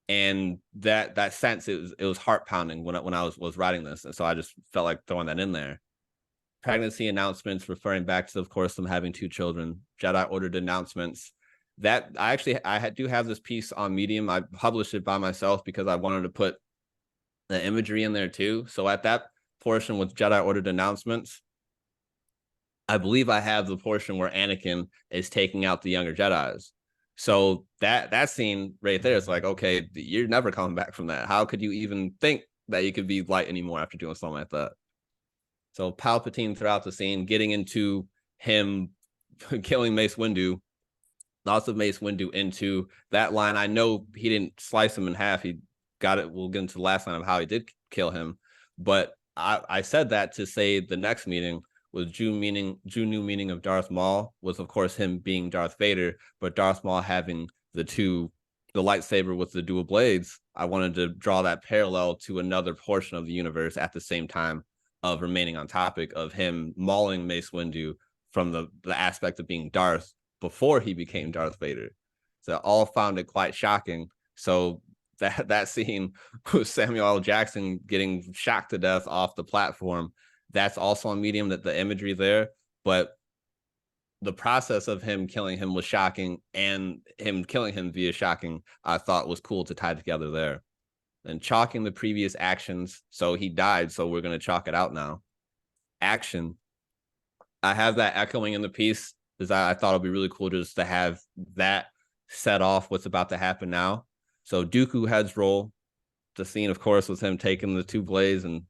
And that sense, it was heart pounding when I was writing this, and so I just felt like throwing that in there. Pregnancy announcements, referring back to, of course, them having 2 children. Jedi ordered announcements. That I do have this piece on Medium. I published it by myself because I wanted to put the imagery in there too. So at that portion with Jedi ordered announcements, I believe I have the portion where Anakin is taking out the younger Jedis. So that scene right there is like, okay, you're never coming back from that. How could you even think that you could be light anymore after doing something like that? So Palpatine throughout the scene, getting into him killing Mace Windu, lots of Mace Windu into that line. I know he didn't slice him in half. He got it. We'll get into the last line of how he did kill him. But I said that to say the next meeting was June new meaning of Darth Maul was, of course, him being Darth Vader, but Darth Maul having the lightsaber with the dual blades. I wanted to draw that parallel to another portion of the universe at the same time of remaining on topic of him mauling Mace Windu from the aspect of being Darth before he became Darth Vader. So all found it quite shocking. So that scene with Samuel L. Jackson getting shocked to death off the platform, that's also on Medium, that the imagery there, but the process of him killing him was shocking, and him killing him via shocking, I thought was cool to tie together there. And chalking the previous actions. So he died, so we're going to chalk it out now. Action. I have that echoing in the piece because I thought it'd be really cool just to have that set off what's about to happen now. So Dooku heads roll. The scene, of course, was him taking the 2 blades and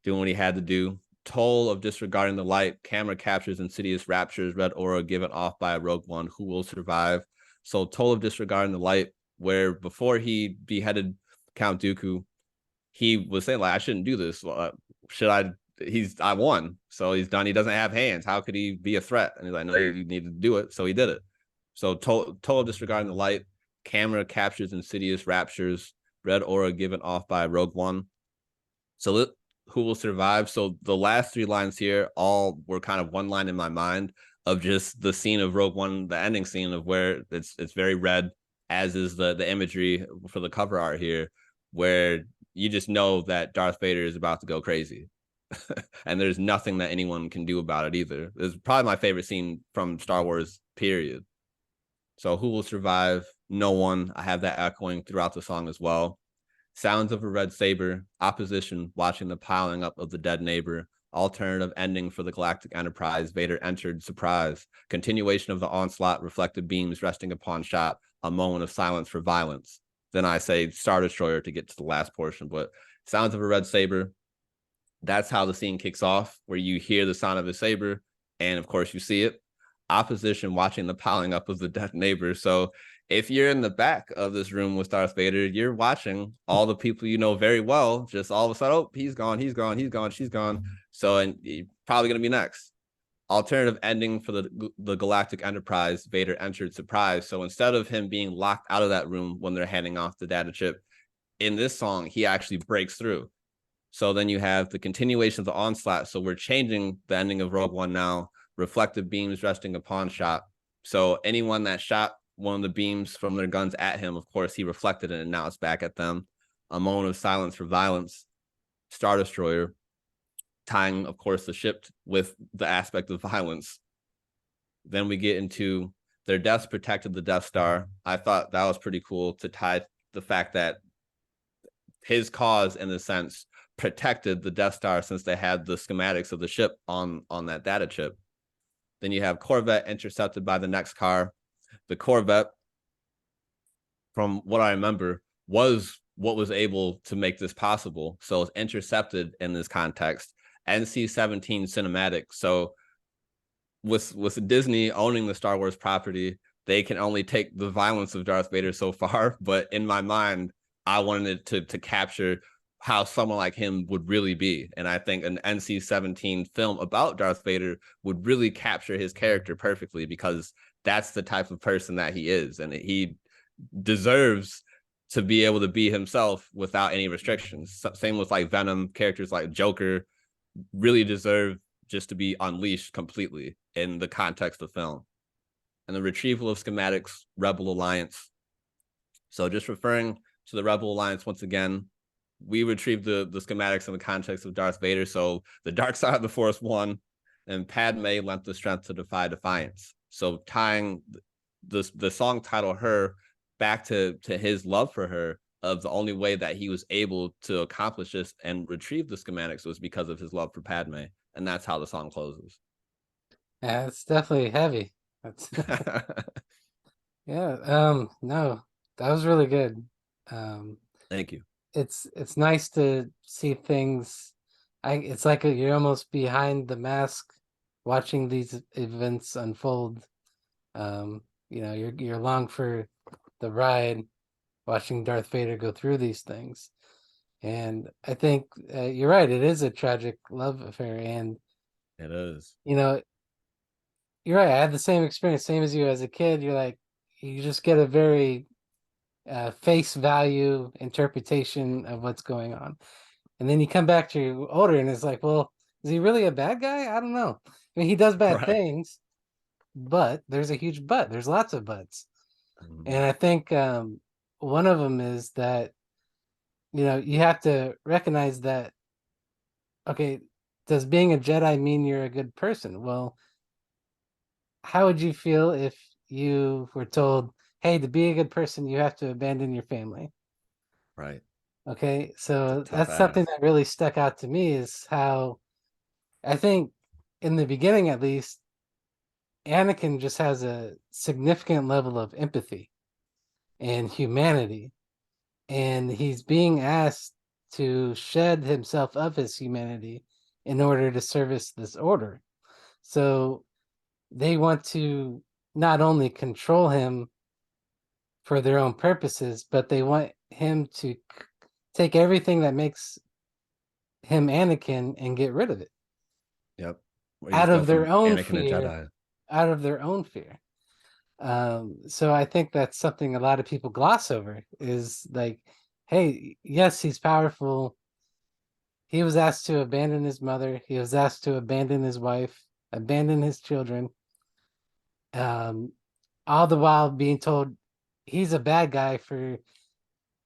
doing what he had to do. Toll of disregarding the light. Camera captures insidious raptures. Red aura given off by a Rogue One. Who will survive? So Toll of disregarding the light, where before he beheaded Count Dooku, he was saying, like, I shouldn't do this. Should I? I won, so he's done. He doesn't have hands. How could he be a threat? And he's like, no, you need to do it. So he did it. So total disregarding the light. Camera captures insidious raptures. Red aura given off by Rogue One. So who will survive? So the last 3 lines here all were kind of one line in my mind of just the scene of Rogue One, the ending scene of where it's very red, as is the imagery for the cover art here, where you just know that Darth Vader is about to go crazy. And there's nothing that anyone can do about it either. It's probably my favorite scene from Star Wars, period. So who will survive? No one. I have that echoing throughout the song as well. Sounds of a red saber, opposition watching the piling up of the dead neighbor, alternative ending for the Galactic Enterprise, Vader entered, surprise, continuation of the onslaught, reflected beams resting upon shot, a moment of silence for violence. Then I say Star Destroyer to get to the last portion, but sounds of a red saber, that's how the scene kicks off, where you hear the sound of a saber, and of course you see it. Opposition watching the piling up of the dead neighbor. So if you're in the back of this room with Darth Vader, you're watching all the people you know very well, just all of a sudden, oh, he's gone, she's gone. So, and you're probably going to be next. alternative ending for the Galactic Enterprise, Vader entered surprise. So instead of him being locked out of that room when they're handing off the data chip, in this song, he actually breaks through. So then you have the continuation of the onslaught. So we're changing the ending of Rogue One now. Reflective beams resting upon shot. So anyone that shot one of the beams from their guns at him, of course, he reflected it, and now it's back at them. A moment of silence for violence. Star Destroyer, tying, of course, the ship with the aspect of violence. Then we get into their deaths protected the Death Star. I thought that was pretty cool to tie the fact that his cause, in a sense, protected the Death Star since they had the schematics of the ship on that data chip. Then you have Corvette intercepted by the next car. The Corvette, from what I remember, was what was able to make this possible. So it's intercepted in this context. NC-17 cinematic. So with Disney owning the Star Wars property, they can only take the violence of Darth Vader so far. But in my mind, I wanted it to capture how someone like him would really be. And I think an NC-17 film about Darth Vader would really capture his character perfectly, because that's the type of person that he is. And he deserves to be able to be himself without any restrictions. Same with like Venom, characters like Joker really deserve just to be unleashed completely in the context of film. And the retrieval of schematics, Rebel Alliance. So just referring to the Rebel Alliance once again, we retrieved the schematics in the context of Darth Vader. So the dark side of the Force won, and Padme lent the strength to defy defiance. So tying the song title "Her" back to his love for her, of the only way that he was able to accomplish this and retrieve the schematics was because of his love for Padme, and that's how the song closes. Yeah, it's definitely heavy. That's yeah. No, that was really good. Um, Thank you. it's nice to see things. It's like you're almost behind the mask, watching these events unfold. You're along for the ride, watching Darth Vader go through these things. And I think you're right. It is a tragic love affair, and It is. you know, you're right. I had the same experience, same as you as a kid. You're like, you just get a very face value interpretation of what's going on, and then you come back to older, and it's like, well, is he really a bad guy? I don't know. I mean, he does bad Right. things, but there's a huge but. There's lots of buts, Mm, and I think one of them is that you have to recognize that. Okay, does being a Jedi mean you're a good person? Well, how would you feel if you were told, hey, to be a good person, you have to abandon your family? right. Okay, It's a so tough that's something ask. that really stuck out to me is how I think in the beginning, at least, Anakin just has a significant level of empathy and humanity, and he's being asked to shed himself of his humanity in order to service this order. So they want to not only control him for their own purposes, but they want him to take everything that makes him Anakin and get rid of it Yep. Where you out just go of their from own Anakin to fear, Jedi. out of their own fear. So I think that's something a lot of people gloss over is like, hey, yes, he's powerful. He was asked to abandon his mother. He was asked to abandon his wife, abandon his children. Um, all the while being told he's a bad guy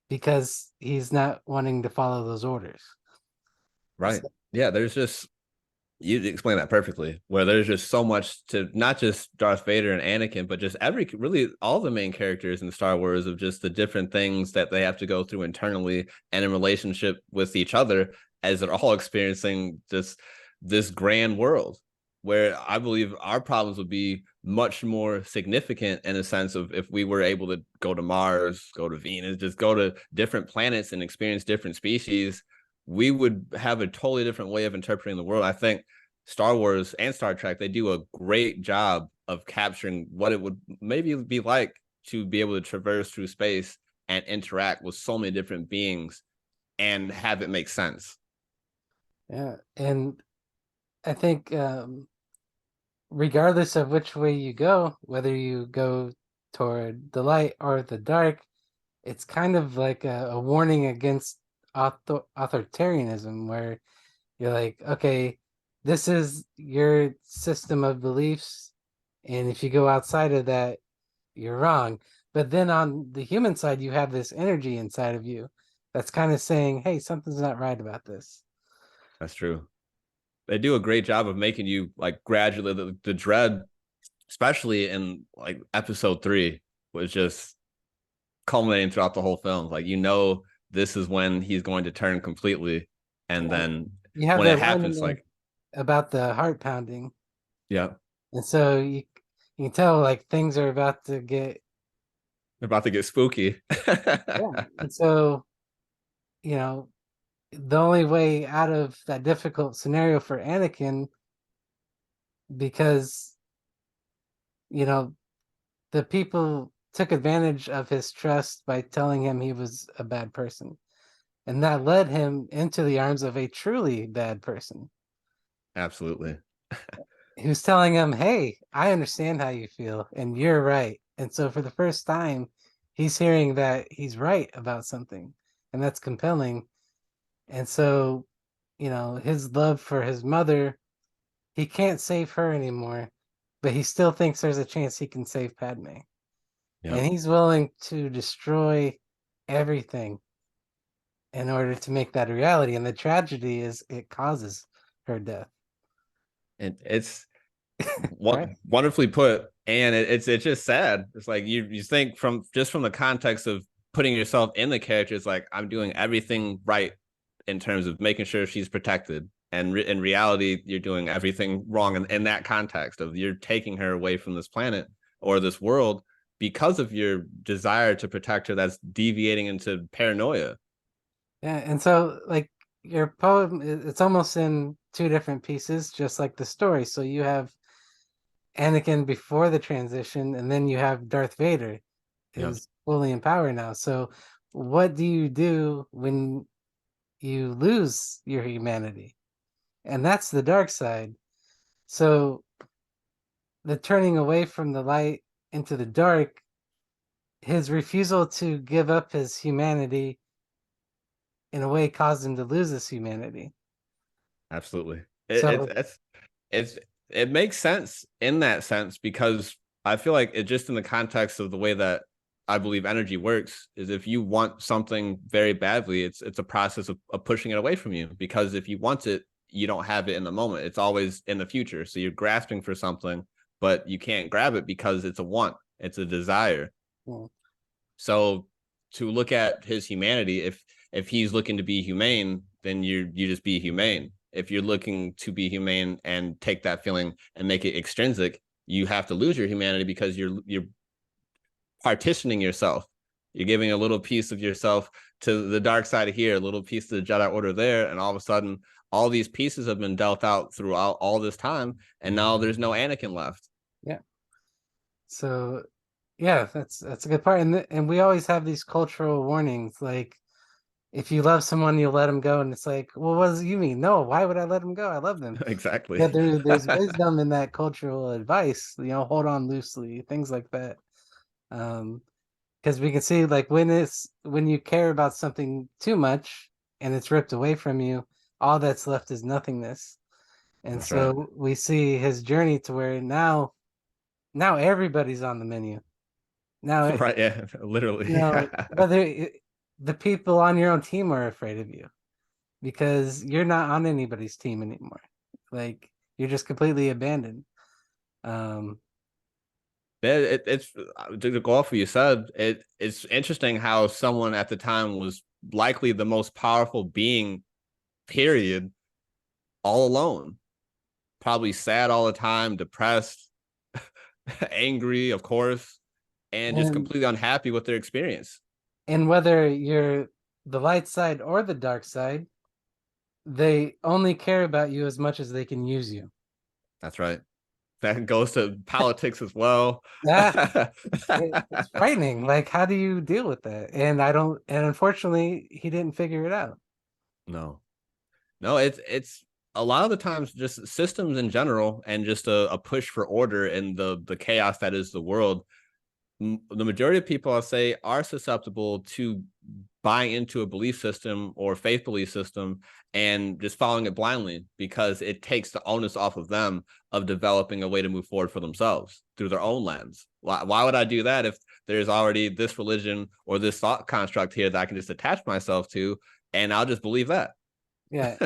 because he's not wanting to follow those orders. Right. So, Yeah, there's just, you explain that perfectly, where there's just so much to not just Darth Vader and Anakin, but just really all the main characters in Star Wars, of just the different things that they have to go through internally and in relationship with each other, as they're all experiencing this grand world, where I believe our problems would be much more significant, in a sense of if we were able to go to Mars, go to Venus, just go to different planets and experience different species. We would have a totally different way of interpreting the world. I think Star Wars and Star Trek, they do a great job of capturing what it would maybe be like to be able to traverse through space and interact with so many different beings and have it make sense. yeah, and I think regardless of which way you go, whether you go toward the light or the dark, it's kind of like a warning against authoritarianism, where you're like, okay, this is your system of beliefs, and if you go outside of that, you're wrong. But then on the human side, you have this energy inside of you that's kind of saying, hey, something's not right about this. That's true. They do a great job of making you like gradually the dread, especially in like episode 3, was just culminating throughout the whole film. Like, this is when he's going to turn completely, and Yeah. then You have when it that line in happens, there like, about the heart pounding. yeah, And so you can tell like things are about to get, they're about to get spooky. yeah. And so, you know, the only way out of that difficult scenario for Anakin, because, you know, the people took advantage of his trust by telling him he was a bad person. And that led him into the arms of a truly bad person Absolutely. who's telling him, hey, I understand how you feel and you're right. And so for the first time, he's hearing that he's right about something, and that's compelling. And so, his love for his mother, he can't save her anymore, but he still thinks there's a chance he can save Padme. Yeah. And he's willing to destroy everything in order to make that a reality. And the tragedy is it causes her death. And it's Right. wonderfully put, and it's just sad. It's like you think from the context of putting yourself in the character, it's like, I'm doing everything right in terms of making sure she's protected, and in reality you're doing everything wrong in that context of you're taking her away from this planet or this world because of your desire to protect her, that's deviating into paranoia. Yeah. And so, like, your poem, it's almost in two different pieces, just like the story. So you have Anakin before the transition, and then you have Darth Vader, Yeah, who's fully in power now. So, what do you do when you lose your humanity? And that's the dark side. So, the turning away from the light into the dark, his refusal to give up his humanity in a way caused him to lose his humanity. absolutely. So, It's it makes sense in that sense, because I feel like it, just in the context of the way that I believe energy works, is if you want something very badly, it's a process of pushing it away from you, because if you want it, you don't have it in the moment. It's always in the future. So you're grasping for something, but you can't grab it because it's a want, it's a desire. yeah. So to look at his humanity, if he's looking to be humane, then you just be humane. If you're looking to be humane and take that feeling and make it extrinsic, you have to lose your humanity, because you're partitioning yourself. You're giving a little piece of yourself to the dark side of here, a little piece to the Jedi Order there, and all of a sudden, all these pieces have been dealt out throughout all this time, and now there's no Anakin left. Yeah. So, yeah, that's a good part. And we always have these cultural warnings, like if you love someone, you'll let them go, and it's like, well, what does you mean? No, why would I let them go? I love them. Exactly. But there's wisdom in that cultural advice, hold on loosely, things like that. Um, because we can see, like, when you care about something too much and it's ripped away from you, all that's left is nothingness. And That's right. so we see his journey to where now everybody's on the menu. Now, Right. Yeah. Literally. whether the people on your own team are afraid of you because you're not on anybody's team anymore. Like, you're just completely abandoned. Um, It's to go off what you said. It's interesting how someone at the time was likely the most powerful being, period, all alone, probably sad all the time, depressed, angry, of course, and just and completely unhappy with their experience. and whether you're the light side or the dark side, they only care about you as much as they can use you. That's right. That goes to politics as well. Yeah, it's frightening. Like, how do you deal with that? And I don't. And unfortunately, he didn't figure it out. No, no, it's a lot of the times just systems in general and just a push for order and the chaos that is the world, the majority of people, I'll say, are susceptible to buying into a belief system or faith belief system and just following it blindly because it takes the onus off of them of developing a way to move forward for themselves through their own lens. Why would I do that if there's already this religion or this thought construct here that I can just attach myself to and I'll just believe that? Yeah,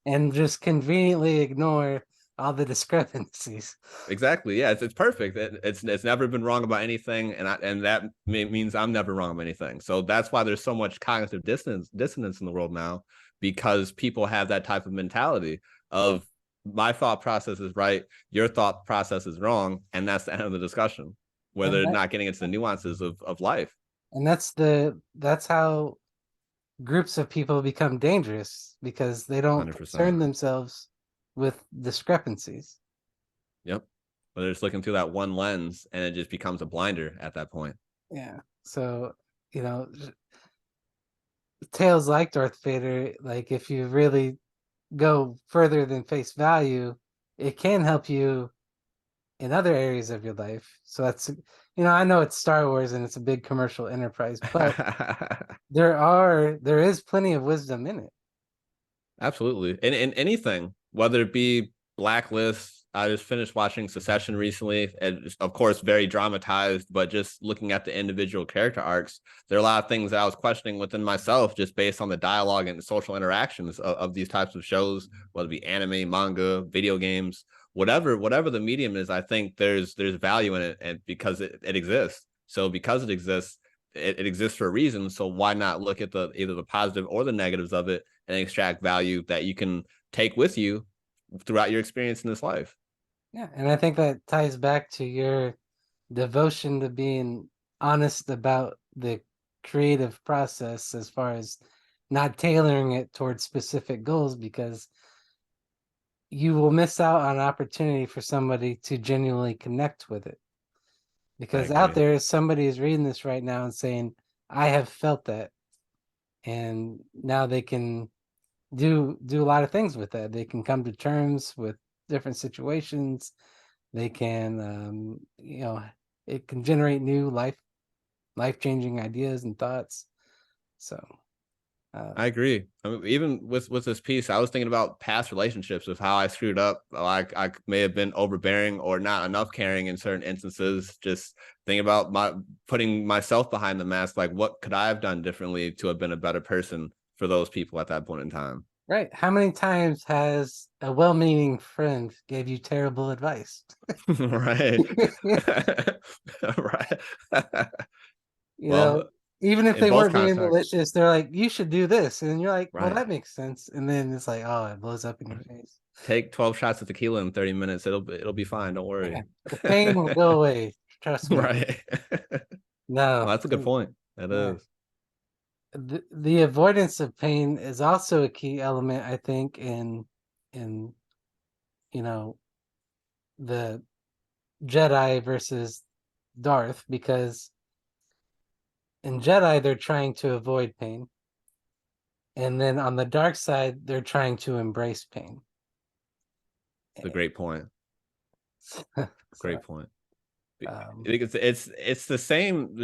and just conveniently ignore all the discrepancies. Exactly. Yeah, it's perfect. It's never been wrong about anything, and that means I'm never wrong about anything. So that's why there's so much cognitive dissonance in the world now, because people have that type of mentality of my thought process is right, your thought process is wrong, and that's the end of the discussion. Where And they're that, not getting into the nuances of life. and that's how groups of people become dangerous because they don't 100%. concern themselves with discrepancies. Yep. But they're just looking through that one lens, and it just becomes a blinder at that point. Yeah. So, you know, tales like Darth Vader, like if you really go further than face value, it can help you in other areas of your life. So that's, I know it's Star Wars and it's a big commercial enterprise, but there is plenty of wisdom in it. Absolutely. In anything, whether it be Blacklist, I just finished watching Succession recently, and of course, very dramatized, but just looking at the individual character arcs, there are a lot of things that I was questioning within myself just based on the dialogue and social interactions of these types of shows, whether it be anime, manga, video games, whatever the medium is. I think there's value in it, and because it exists. So because it exists, it exists for a reason. So why not look at the either the positive or the negatives of it and extract value that you can take with you throughout your experience in this life? Yeah, and I think that ties back to your devotion to being honest about the creative process as far as not tailoring it towards specific goals because you will miss out on an opportunity for somebody to genuinely connect with it. I Because out agree. there, somebody is reading this right now and saying, I have felt that. And now they can do a lot of things with that. They can come to terms with different situations. They can, it can generate new life changing ideas and thoughts. So, uh, I agree. I mean, even with this piece, I was thinking about past relationships with how I screwed up. Like I may have been overbearing or not enough caring in certain instances. Just thinking about my putting myself behind the mask. Like, what could I have done differently to have been a better person for those people at that point in time? right. How many times has a well meaning friend gave you terrible advice? Right. Right. you know, Well, even if in they both weren't being contexts, malicious, they're like, you should do this. And you're like, well, right. that makes sense. And then it's like, oh, it blows up in your face. Take 12 shots of tequila in 30 minutes. It'll be fine. Don't Yeah. worry. The pain will go away. Trust me. Right. No. Well, that's a good point. That Yeah. is. The avoidance of pain is also a key element, I think, in you know the Jedi versus Darth, because in Jedi they're trying to avoid pain, and then on the dark side they're trying to embrace pain. It's a great point. So, Great point. um, It's the same.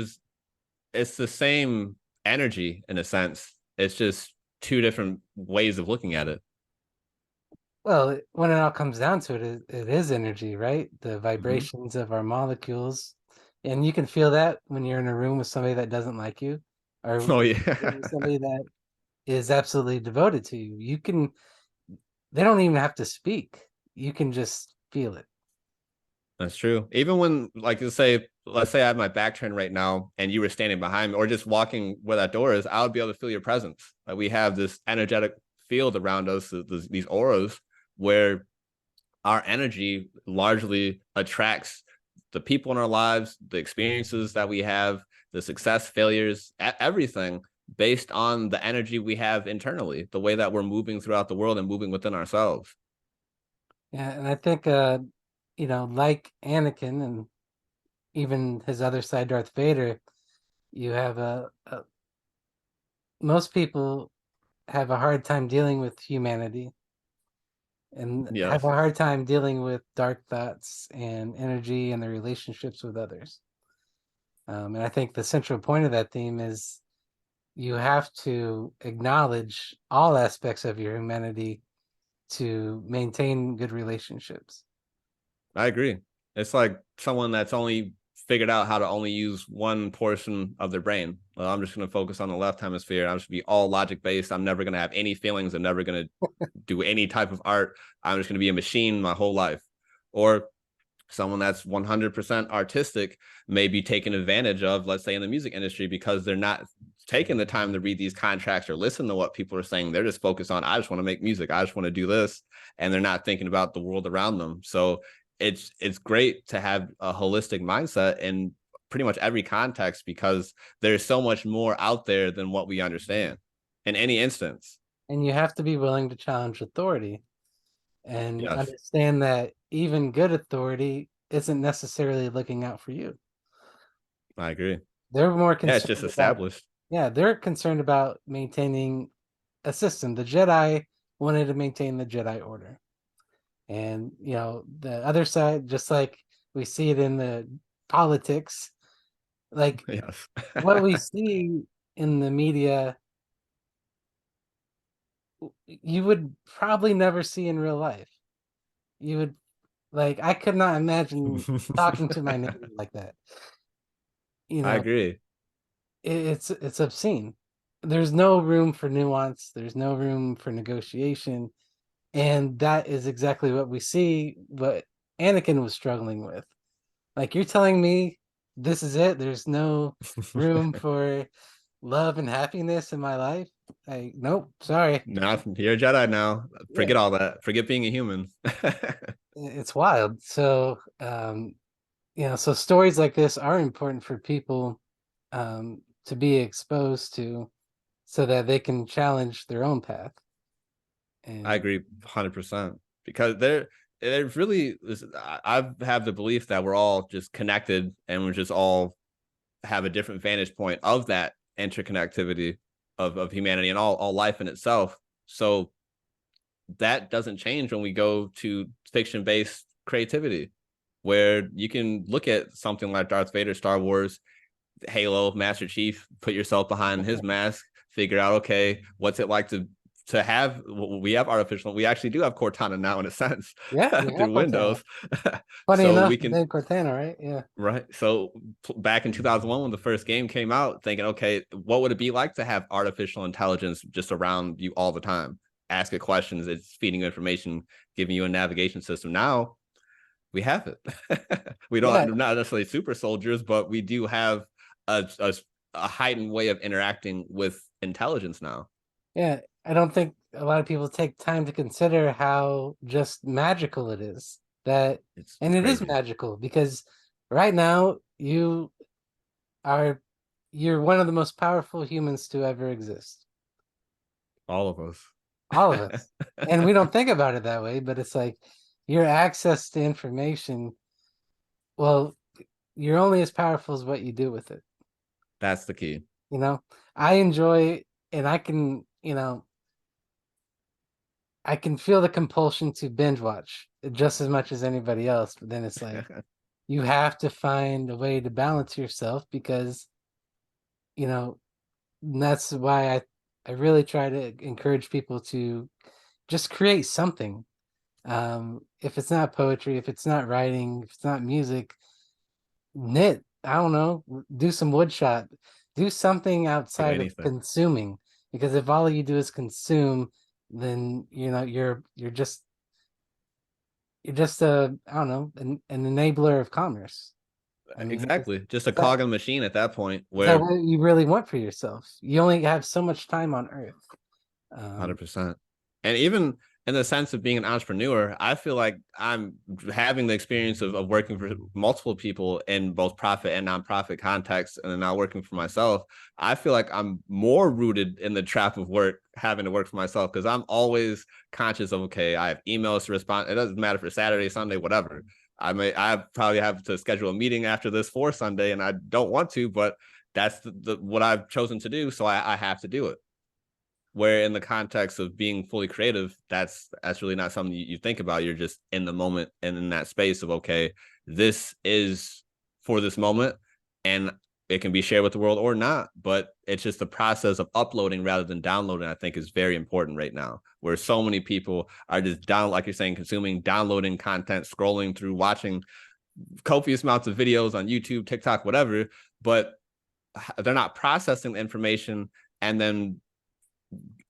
It's the same energy in a sense. It's just two different ways of looking at it. well, when it all comes down to it, it is energy, right? The Hmm. vibrations of our molecules, and you can feel that when you're in a room with somebody that doesn't like you, or Oh yeah, somebody that is absolutely devoted to you. They don't even have to speak. You can just feel it. that's true. Even when, like, let's say I have my back turned right now, and you were standing behind me, or just walking where that door is, I would be able to feel your presence. Like we have this energetic field around us, these auras, where our energy largely attracts the people in our lives, the experiences that we have, the success, failures, everything based on the energy we have internally, the way that we're moving throughout the world and moving within ourselves. Yeah, and I think like Anakin and even his other side, Darth Vader, you have most people have a hard time dealing with humanity and have Yes, a hard time dealing with dark thoughts and energy and the relationships with others. And I think the central point of that theme is you have to acknowledge all aspects of your humanity to maintain good relationships. I agree. It's like someone that's only figured out how to only use one portion of their brain. Well, I'm just going to focus on the left hemisphere. I'm just going to be all logic based. I'm never going to have any feelings. I'm never going to do any type of art. I'm just going to be a machine my whole life. Or someone that's 100% artistic may be taken advantage of, let's say in the music industry, because they're not taking the time to read these contracts or listen to what people are saying. They're just focused on, I just want to make music, I just want to do this, and they're not thinking about the world around them. So it's great to have a holistic mindset in pretty much every context, because there's so much more out there than what we understand in any instance. And you have to be willing to challenge authority and Yes, understand that even good authority isn't necessarily looking out for you. I agree. They're more Yeah, it's just concerned about, established. yeah, they're concerned about maintaining a system. The Jedi wanted to maintain the Jedi Order. And, the other side, just like we see it in the politics, like Yes. what we see in the media, you would probably never see in real life. You would, like, I could not imagine talking to my neighbor like that. You I know, agree. it's obscene. There's no room for nuance. There's no room for negotiation, and that is exactly what we see. What Anakin was struggling with. Like, you're telling me this is it. There's no room for love and happiness in my life. Like, nope. Sorry. Now you're a Jedi now. Yeah, Forget all that. Forget being a human. it's wild. So, so stories like this are important for people to be exposed to, so that they can challenge their own path. I And agree 100%, because there's really I have the belief that we're all just connected, and we're just all have a different vantage point of that interconnectivity of humanity and all life in itself. So that doesn't change when we go to fiction based creativity, where you can look at something like Darth Vader, Star Wars, Halo, Master Chief, put yourself behind his mask, figure out, okay, what's it like to have, we have artificial, we actually do have Cortana now in a sense yeah, we have through Cortana. Windows. Funny So enough, we the can, name Cortana, right? Yeah. right. So back in 2001, when the first game came out, thinking, okay, what would it be like to have artificial intelligence just around you all the time? Ask it questions, it's feeding you information, giving you a navigation system. Now we have it. We Yeah, don't, not necessarily super soldiers, but we do have a heightened way of interacting with intelligence now. yeah. I don't think a lot of people take time to consider how just magical it is. That, It's and it is crazy. magical because right now are you're one of the most powerful humans to ever exist. All of us. All of us. And we don't think about it that way, but it's like your access to information, well, you're only as powerful as what you do with it. That's the key. You know, I enjoy, and I can feel the compulsion to binge watch just as much as anybody else. But then it's like you have to find a way to balance yourself because, you know, that's why I really try to encourage people to just create something. If it's not poetry, if it's not writing, if it's not music, knit. I don't know, do some wood shop, do something Do outside of anything. consuming. Because if all you do is consume, then you're just a, I don't know, an enabler of commerce. I mean, Exactly. Just a is that cog in the machine at that point, is that where what you really want for yourself? You only have so much time on Earth. Um, 100%. And even in the sense of being an entrepreneur, I feel like I'm having the experience of working for multiple people in both profit and nonprofit contexts, and then now working for myself. I feel like I'm more rooted in the trap of work, having to work for myself, because I'm always conscious of, okay, I have emails to respond. It doesn't matter for Saturday, Sunday, whatever. I probably have to schedule a meeting after this for Sunday, and I don't want to, but that's what I've chosen to do. So I have to do it. Where in the context of being fully creative, that's really not something you think about. You're just in the moment and in that space of, okay, this is for this moment, and it can be shared with the world or not, but it's just the process of uploading rather than downloading, I think, is very important right now, where so many people are just down, like you're saying, consuming, downloading content, scrolling through, watching copious amounts of videos on YouTube, TikTok, whatever, but they're not processing the information and then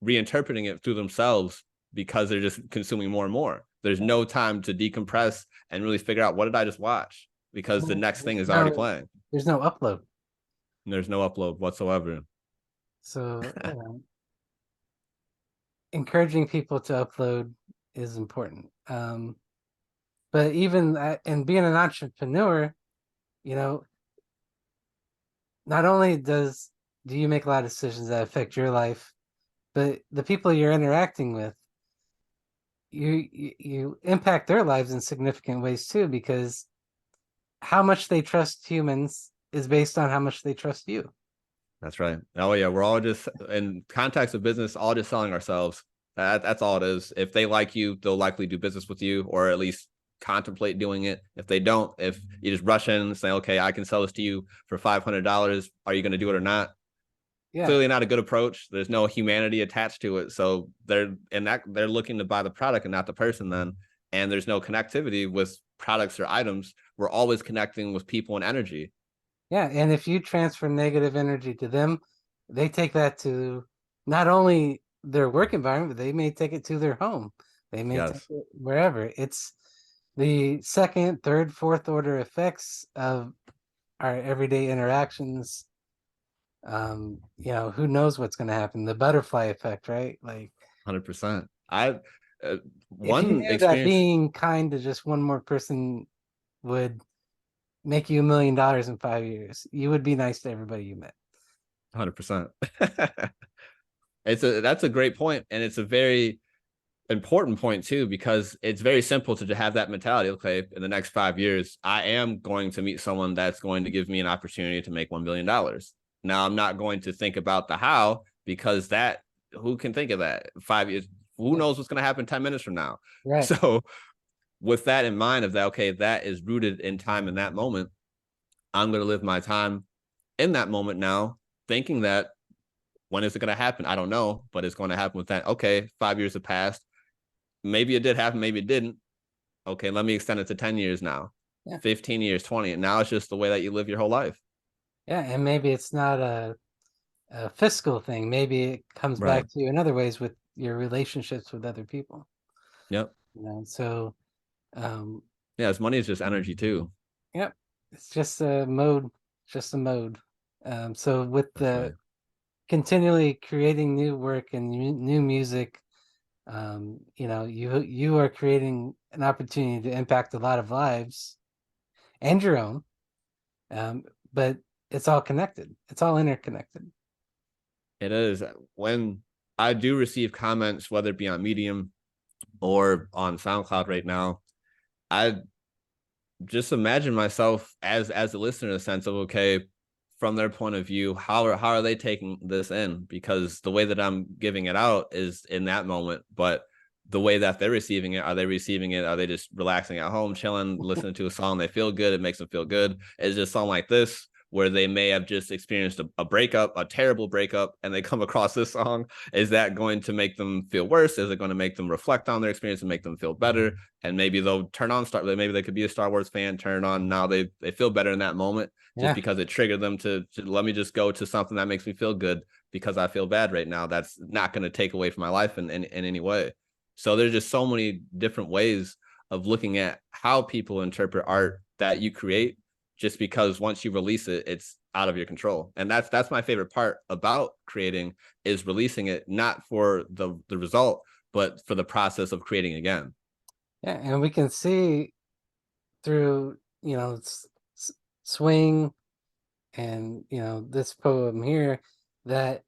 reinterpreting it through themselves because they're just consuming more and more. There's no time to decompress and really figure out, what did I just watch? Because the next thing is already playing. There's no upload. And there's no upload whatsoever. So encouraging people to upload is important. But even in being an entrepreneur, you know, not only do you make a lot of decisions that affect your life, but the people you're interacting with, you impact their lives in significant ways too, because how much they trust humans is based on how much they trust you. That's right. Oh yeah, we're all just in context of business, all just selling ourselves. That's all it is. If they like you, they'll likely do business with you, or at least contemplate doing it. If they don't, if you just rush in and say, okay, I can sell this to you for $500, are you going to do it or not? Yeah. Clearly not a good approach. There's no humanity attached to it. So they're looking to buy the product and not the person then. And there's no connectivity with products or items. We're always connecting with people and energy. Yeah, and if you transfer negative energy to them, they take that to not only their work environment, but they may take it to their home. They may take it wherever. It's the second, third, fourth order effects of our everyday interactions. You know, who knows what's going to happen? The butterfly effect, right? Like 100%. if you One knew that experience, being kind to just one more person would make you $1 million in 5 years, you would be nice to everybody you met. 100%. That's a great point, and it's a very important point too, because it's very simple to have that mentality. Okay, in the next 5 years, I am going to meet someone that's going to give me an opportunity to make $1 billion. Now, I'm not going to think about the how, because that, who can think of that? 5 years, who knows what's going to happen 10 minutes from now? Right. So, with that in mind, of that, okay, that is rooted in time in that moment. I'm going to live my time in that moment now, thinking that, when is it going to happen? I don't know, but it's going to happen with that. Okay, 5 years have passed. Maybe it did happen, maybe it didn't. Okay, let me extend it to 10 years now, 15 years, 20. And now it's just the way that you live your whole life. Yeah, and maybe it's not a fiscal thing. Maybe it comes back to you in other ways with your relationships with other people. Yep. You know, so yeah, money is just energy too. Yep. It's just a mode, so with the continually creating new work and new music, you know, you are creating an opportunity to impact a lot of lives and your own. But it's all connected. It's all interconnected. It is. When I do receive comments, whether it be on Medium or on SoundCloud right now, I just imagine myself as a listener, in a sense of, okay, from their point of view, how are they taking this in? Because the way that I'm giving it out is in that moment, but the way that they're receiving it, are they receiving it? Are they just relaxing at home, chilling, listening to a song? They feel good. It makes them feel good. Is it a song like this, where they may have just experienced a breakup, a terrible breakup, and they come across this song? Is that going to make them feel worse? Is it going to make them reflect on their experience and make them feel better? And maybe they'll turn on maybe they could be a Star Wars fan, turn on, now they feel better in that moment, just because it triggered them to let me just go to something that makes me feel good, because I feel bad right now. That's not going to take away from my life in any way. So there's just so many different ways of looking at how people interpret art that you create, just because once you release it, it's out of your control. And that's my favorite part about creating, is releasing it, not for the result, but for the process of creating again. Yeah, and we can see through, you know, Swing and, you know, this poem here, that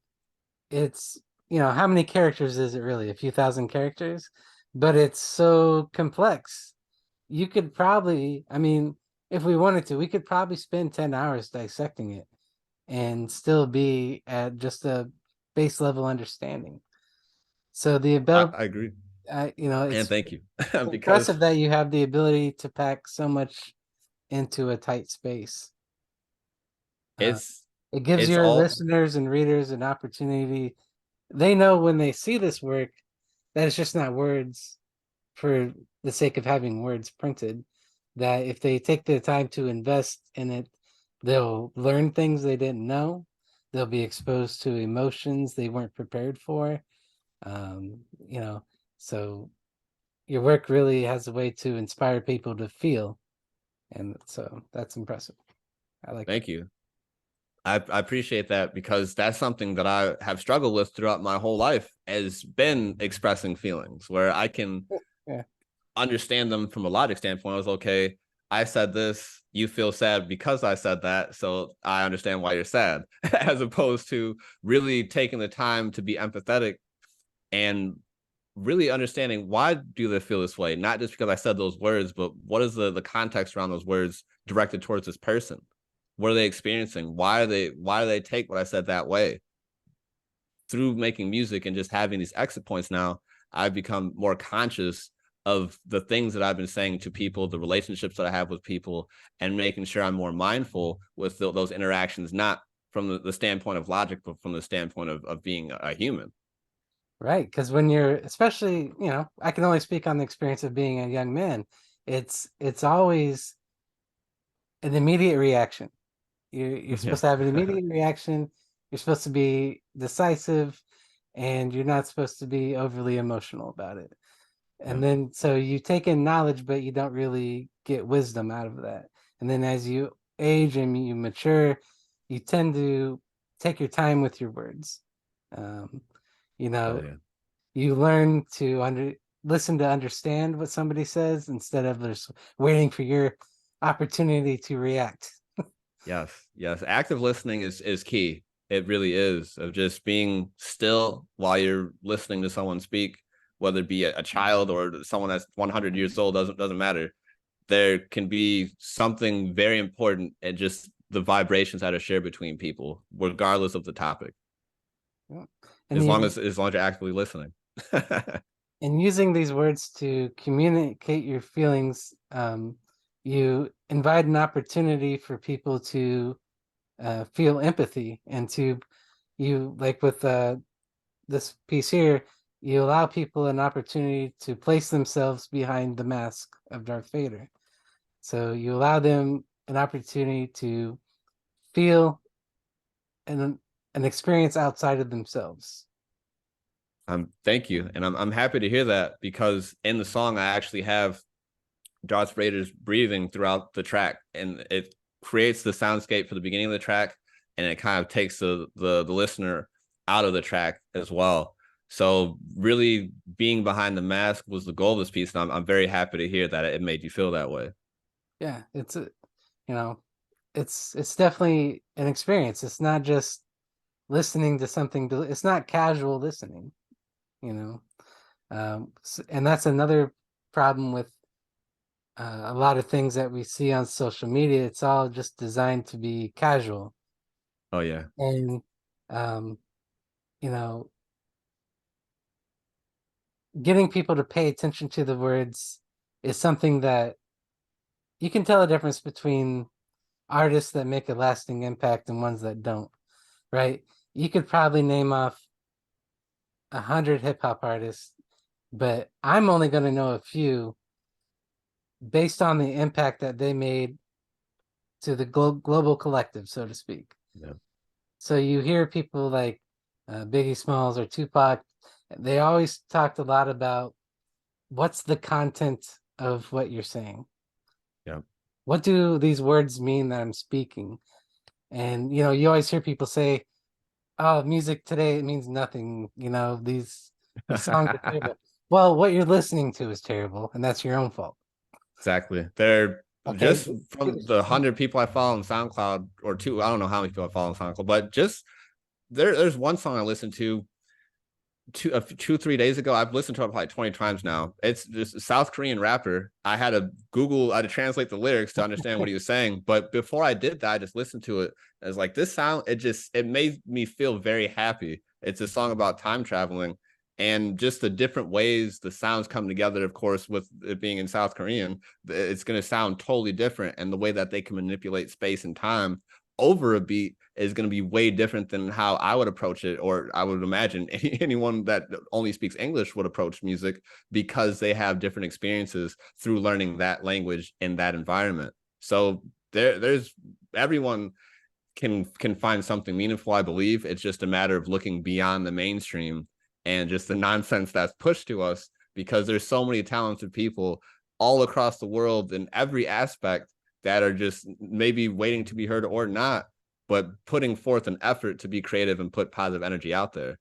it's, you know, how many characters is it really? A few thousand characters, but it's so complex. You could probably, I mean, if we wanted to, we could probably spend 10 hours dissecting it and still be at just a base level understanding. So the ability, I agree. And it's thank you. Because impressive that you have the ability to pack so much into a tight space. Uh, it's it gives it's your all listeners and readers an opportunity. They know when they see this work that it's just not words for the sake of having words printed. That if they take the time to invest in it, they'll learn things they didn't know. They'll be exposed to emotions they weren't prepared for. You know, so your work really has a way to inspire people to feel, and so that's impressive. I like it. thank you. I appreciate that because that's something that I have struggled with throughout my whole life has been expressing feelings where I can Yeah, understand them from a logic standpoint. I was okay. I said this, you feel sad because I said that, so I understand why you're sad, as opposed to really taking the time to be empathetic and really understanding why do they feel this way, not just because I said those words, but what is the context around those words directed towards this person. What are they experiencing? Why do they take what I said that way? Through making music and just having these exit points now, I've become more conscious of the things that I've been saying to people, the relationships that I have with people, and making sure I'm more mindful with those interactions, not from the standpoint of logic, but from the standpoint of being a human. right. Because when you're, especially, I can only speak on the experience of being a young man. It's always an immediate reaction. You're Yeah. supposed to have an immediate reaction. You're supposed to be decisive, and you're not supposed to be overly emotional about it. Yeah. And then so you take in knowledge, but you don't really get wisdom out of that. And then as you age and you mature, you tend to take your time with your words. Um, you Oh know, yeah. you learn to listen to understand what somebody says instead of just waiting for your opportunity to react. Yes, yes. Active listening is key. It really is, of just being still while you're listening to someone speak, whether it be a child or someone that's 100 years old, doesn't matter. There can be something very important and just the vibrations that are shared between people, regardless of the topic, Yeah. And you as long as you're actively listening. and using these words to communicate your feelings, you invite an opportunity for people to feel empathy and to you like with this piece here, you allow people an opportunity to place themselves behind the mask of Darth Vader. So you allow them an opportunity to feel an an experience outside of themselves. Thank you, and I'm happy to hear that because in the song I actually have Darth Vader's breathing throughout the track, and it creates the soundscape for the beginning of the track, and it kind of takes the listener out of the track as well. So really being behind the mask was the goal of this piece, and I'm very happy to hear that it made you feel that way. Yeah, it's a you know, it's definitely an experience. It's not just listening to something. It's not casual listening. You know, and that's another problem with a lot of things that we see on social media. It's all just designed to be casual, Oh yeah, and um, you know, getting people to pay attention to the words is something that you can tell a difference between artists that make a lasting impact and ones that don't. Right? You could probably name off 100 hip hop artists, but I'm only going to know a few based on the impact that they made to the global collective, so to speak. yeah. So you hear people like Biggie Smalls or Tupac, they always talked a lot about what's the content of what you're saying. Yeah. What do these words mean that I'm speaking? And you always hear people say, "Oh, music today it means nothing." These songs are terrible. Well, what you're listening to is terrible, and that's your own fault. Exactly. They're Okay. just from the 100 people I follow on SoundCloud or two. I don't know how many people I follow on SoundCloud, but just there's one song I listened to 3 days ago. I've listened to it probably 20 times now. It's just a South Korean rapper. I had to translate the lyrics to understand what he was saying. But before I did that, I just listened to it. I was like, this sound, it made me feel very happy. It's a song about time traveling. and just the different ways the sounds come together. Of course, with it being in South Korean, it's going to sound totally different, and the way that they can manipulate space and time over a beat is going to be way different than how I would approach it, or I would imagine anyone that only speaks English would approach music, because they have different experiences through learning that language in that environment. So there's everyone can find something meaningful. I believe it's just a matter of looking beyond the mainstream and just the nonsense that's pushed to us, because there's so many talented people all across the world in every aspect that are just maybe waiting to be heard or not, but putting forth an effort to be creative and put positive energy out there.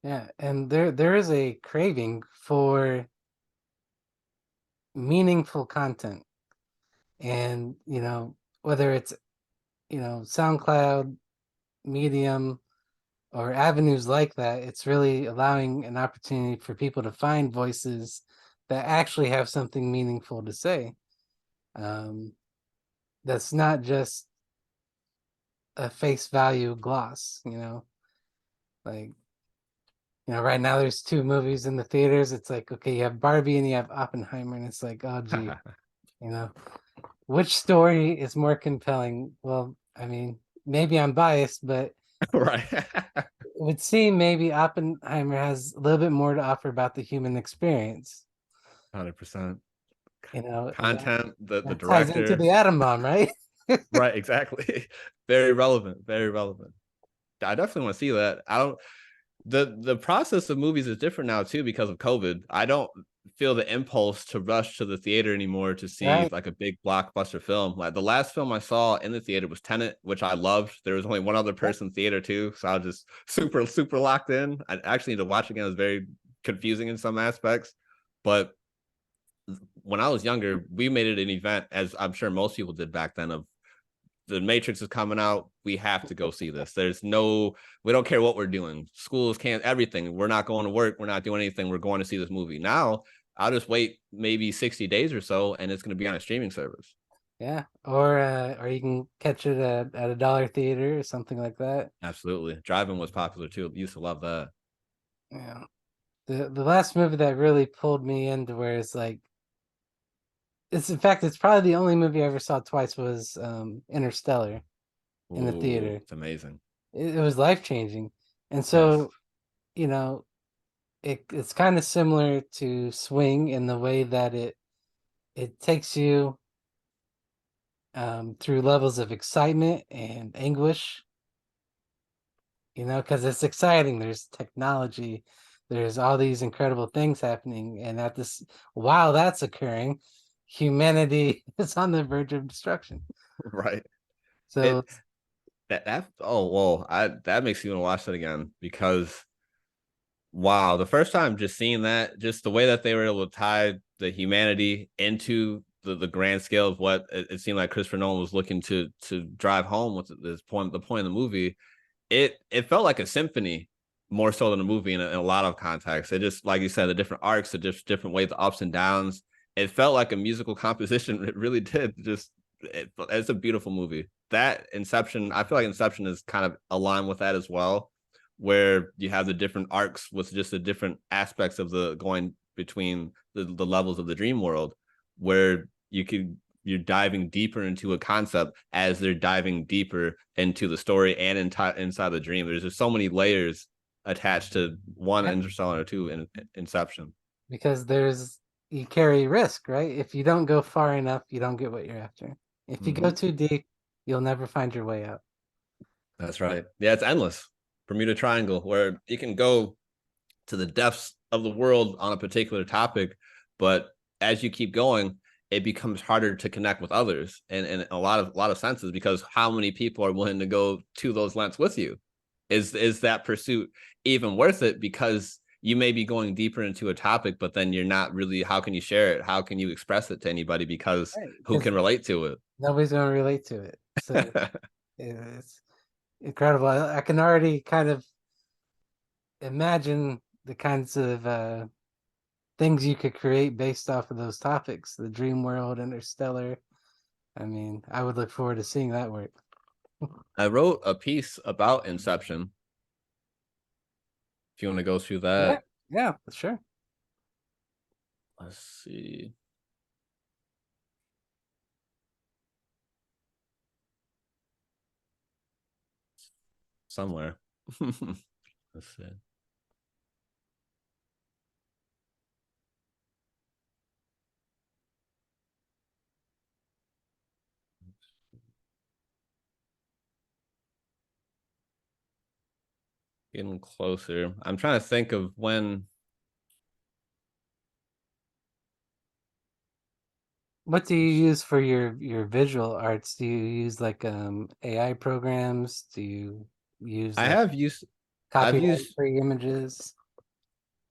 Yeah, and there is a craving for meaningful content. And, whether it's, SoundCloud, Medium, or avenues like that, it's really allowing an opportunity for people to find voices that actually have something meaningful to say. Um, that's not just a face value gloss, like, right now there's two movies in the theaters. It's like, okay, you have Barbie and you have Oppenheimer, and it's like, oh gee, you know, which story is more compelling? Well, I mean, maybe I'm biased, but Right. it would seem maybe Oppenheimer has a little bit more to offer about the human experience, 100%. and Content, the that ties into director. the atom bomb, right? Right, exactly. Very relevant, very relevant. I definitely want to see that. I don't the process of movies is different now too because of COVID. I don't feel the impulse to rush to the theater anymore to see Right. like a big blockbuster film. Like the last film I saw in the theater was Tenet, which I loved. There was only one other Yep. person in the theater too, so I was just super locked in. I actually need to watch again. It was very confusing in some aspects, but when I was younger, we made it an event, as I'm sure most people did back then, of the Matrix is coming out. We have to go see this. We don't care what we're doing. Schools can't, everything. We're not going to work. We're not doing anything. We're going to see this movie. Now, I'll just wait maybe 60 days or so, and it's going to be on a streaming service. Yeah, or you can catch it at a dollar theater or something like that. Absolutely. Driving was popular too. Used to love that. Yeah. The last movie that really pulled me into where it's like, it's in fact it's probably the only movie I ever saw twice was Interstellar in the Ooh, theater. it's amazing. It was life changing, and Yes. so you know it's kind of similar to Swing in the way that it takes you through levels of excitement and anguish, because it's exciting. There's technology, there's all these incredible things happening, and at this, while that's occurring, humanity is on the verge of destruction. Right. So It that oh well, I that makes me want to watch that again, because wow, the first time just seeing that, just the way that they were able to tie the humanity into the grand scale of what it seemed like Christopher Nolan was looking to drive home with this point, the point of the movie, it felt like a symphony more so than a movie in a lot of contexts. It just, like you said, the different arcs, the different ways, the ups and downs. It felt like a musical composition. It really did. It's a beautiful movie. That Inception, I feel like Inception is kind of aligned with that as well, where you have the different arcs with just the different aspects of the going between the levels of the dream world, where you're diving deeper into a concept as they're diving deeper into the story and inside the dream. There's just so many layers attached to one yeah, Interstellar or two in Inception. because you carry risk, right? If you don't go far enough, you don't get what you're after. If you go Mm-hmm. too deep, you'll never find your way out. That's right. Yeah, it's endless. Bermuda Triangle, where you can go to the depths of the world on a particular topic, but as you keep going, it becomes harder to connect with others in a lot of senses, because how many people are willing to go to those lengths with you? Is that pursuit even worth it? Because you may be going deeper into a topic, but then you're not really, how can you share it? How can you express it to anybody? Because Right, who because can relate to nobody's going to relate to it. So it? it's incredible. I can already kind of imagine the kinds of things you could create based off of those topics. The dream world, Interstellar. I mean, I would look forward to seeing that work. I wrote a piece about Inception, if you want to go through Yeah, that. Yeah, sure. Let's see. Somewhere. Let's see. Getting closer. I'm trying to think of when. What do you use for your visual arts? Do you use like AI programs? Do you use I like have used. I've copyright used. free images?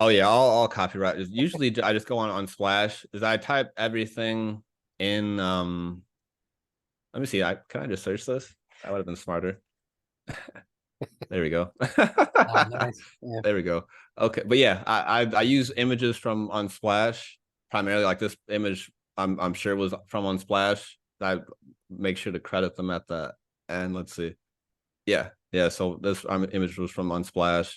Oh yeah, all copyright. Usually I just go on Splash. Is I type everything in. Let me see. Can I just search this? That would have been smarter. There we go. Oh, nice. Yeah. There we go. Okay, but yeah, I use images from Unsplash primarily. Like this image, I'm sure was from Unsplash. I make sure to credit them at the end. Let's see. Yeah, yeah. So this image was from Unsplash,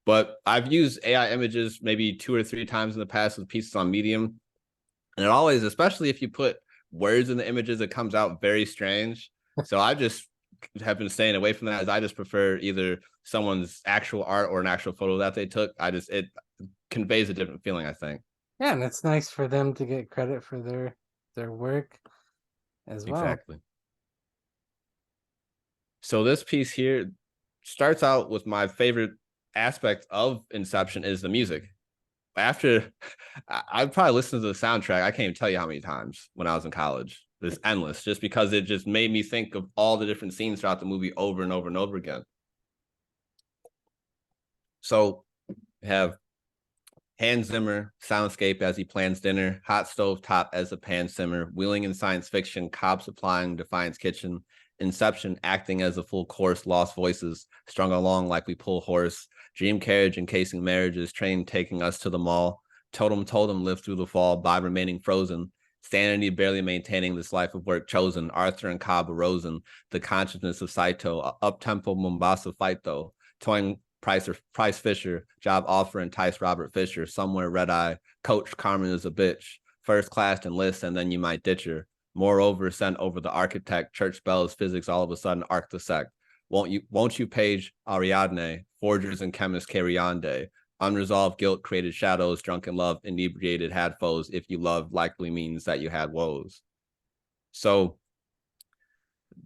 but I've used AI images maybe 2 or 3 times in the past with pieces on Medium, and it always, especially if you put words in the images, it comes out very strange. So I just have been staying away from that, as I just prefer either someone's actual art or an actual photo that they took. It conveys a different feeling, I think. Yeah, and it's nice for them to get credit for their work as well. Exactly. So this piece here starts out with my favorite aspect of Inception is the music. After I probably listened to the soundtrack, I can't even tell you how many times when I was in college. It's endless, just because it just made me think of all the different scenes throughout the movie over and over and over again. So we have Hans Zimmer, soundscape as he plans dinner, hot stove top as a pan simmer, wheeling in science fiction, Cobb supplying Defiance kitchen, Inception acting as a full course, lost voices, strung along like we pull horse, dream carriage encasing marriages, train taking us to the mall, totem live through the fall by remaining frozen, sanity barely maintaining this life of work chosen, Arthur and Cobb arosen, the consciousness of Saito, up-tempo Mombasa fight though, toying Price Fisher, job offer entice Robert Fisher, somewhere red eye, coach Carmen is a bitch, first class enlist, and then you might ditch her. Moreover, sent over the architect, church bells, physics all of a sudden arc the sect. Won't you page Ariadne, forgers and chemists carry on day. Unresolved guilt created shadows, drunken love, inebriated had foes. If you love, likely means that you had woes. So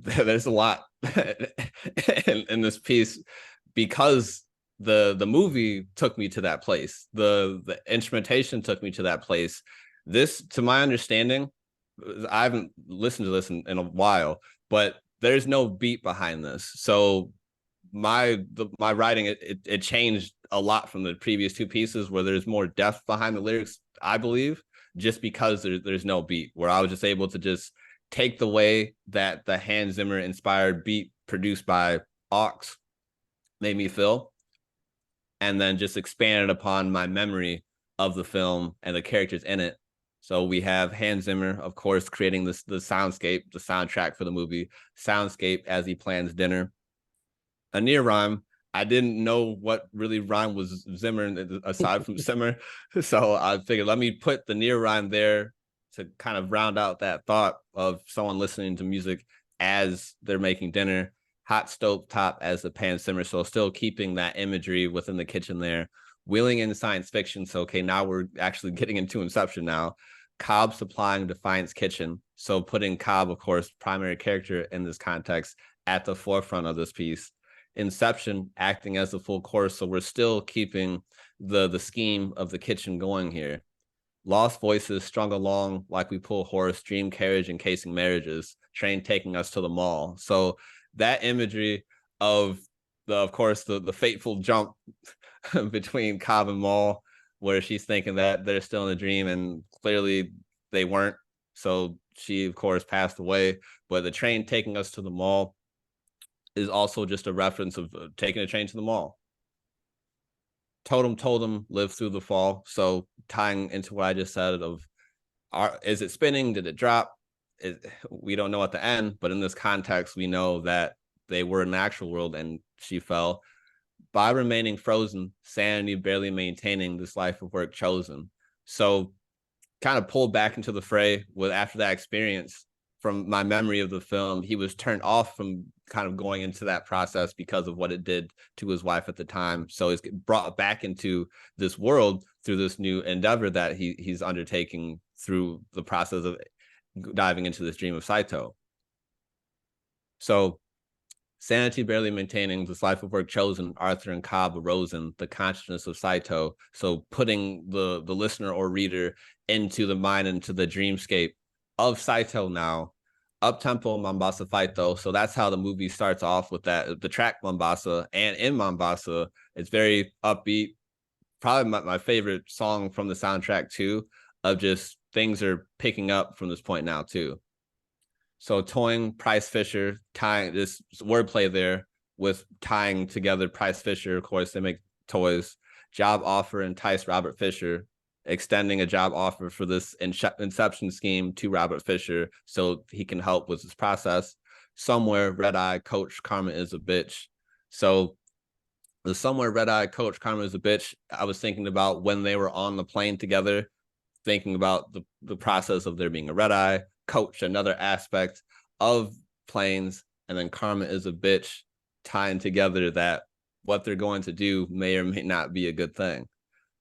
there's a lot in this piece because the movie took me to that place. The instrumentation took me to that place. This, to my understanding, I haven't listened to this in a while, but there's no beat behind this. So my writing it changed a lot from the previous two pieces where there's more depth behind the lyrics, I believe, just because there's no beat, where I was just able to just take the way that the Hans Zimmer inspired beat produced by Aux made me feel, and then just expanded upon my memory of the film and the characters in it. So we have Hans Zimmer, of course, creating the soundscape, the soundtrack for the movie, soundscape as he plans dinner. A near rhyme. I didn't know what really rhyme was Zimmer aside from Simmer. So I figured let me put the near rhyme there to kind of round out that thought of someone listening to music as they're making dinner. Hot stove top as the pan simmer. So still keeping that imagery within the kitchen there. Wheeling in science fiction. So, okay, now we're actually getting into Inception now. Cobb supplying Defiance kitchen. So putting Cobb, of course, primary character in this context, at the forefront of this piece. Inception acting as the full course, so we're still keeping the scheme of the kitchen going here. Lost voices strung along like we pull horse, dream carriage encasing marriages, train taking us to the mall. So that imagery of of course the fateful jump between Cobb and Mall, where she's thinking that they're still in a dream and clearly they weren't. So she of course passed away, but the train taking us to the mall is also just a reference of taking a train to the mall. Totem told him live through the fall. So tying into what I just said of is it spinning? Did it drop? We don't know at the end, but in this context, we know that they were in the actual world and she fell. by remaining frozen, sanity barely maintaining this life of work chosen. So kind of pulled back into the fray with after that experience. From my memory of the film, he was turned off from kind of going into that process because of what it did to his wife at the time. So he's brought back into this world through this new endeavor that he's undertaking through the process of diving into this dream of Saito. So sanity barely maintaining this life of work chosen, Arthur and Cobb arose in the consciousness of Saito. So putting the listener or reader into the mind, into the dreamscape of Saito now. Up-tempo Mombasa Faito. So that's how the movie starts off with that, the track Mombasa. And in Mombasa, it's very upbeat. Probably my favorite song from the soundtrack too, of just things are picking up from this point now too. So toying Price Fisher, tying this wordplay there with tying together Price Fisher. Of course, they make toys. Job offer entice Robert Fisher, extending a job offer for this Inception scheme to Robert Fisher so he can help with this process. Somewhere, red eye coach, Karma is a bitch. So the somewhere red eye coach, Karma is a bitch. I was thinking about when they were on the plane together, thinking about the process of there being a red eye coach, another aspect of planes, and then Karma is a bitch, tying together that what they're going to do may or may not be a good thing.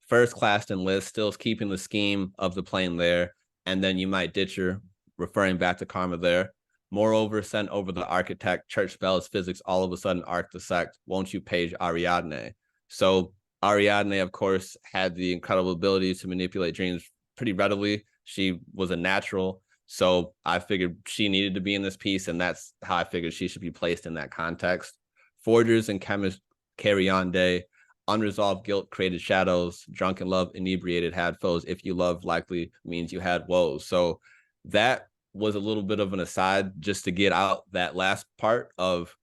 First class enlist, still keeping the scheme of the plane there, and then you might ditch her, referring back to Karma there. Moreover, sent over the architect, church bells, physics, all of a sudden arc the sect, won't you page Ariadne? So Ariadne, of course, had the incredible ability to manipulate dreams pretty readily. She was a natural. So I figured she needed to be in this piece, and that's how I figured she should be placed in that context. Forgers and chemists carry on day. Unresolved guilt created shadows. Drunken love inebriated had foes. If you love likely means you had woes. So that was a little bit of an aside just to get out that last part of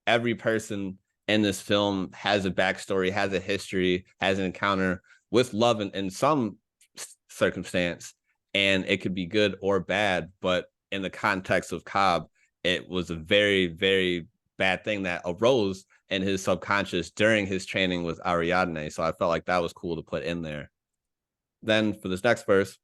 every person in this film has a backstory, has a history, has an encounter with love in some circumstance, and it could be good or bad. But in the context of Cobb, it was a very, very bad thing that arose in his subconscious during his training with Ariadne. So I felt like that was cool to put in there. Then for this next verse,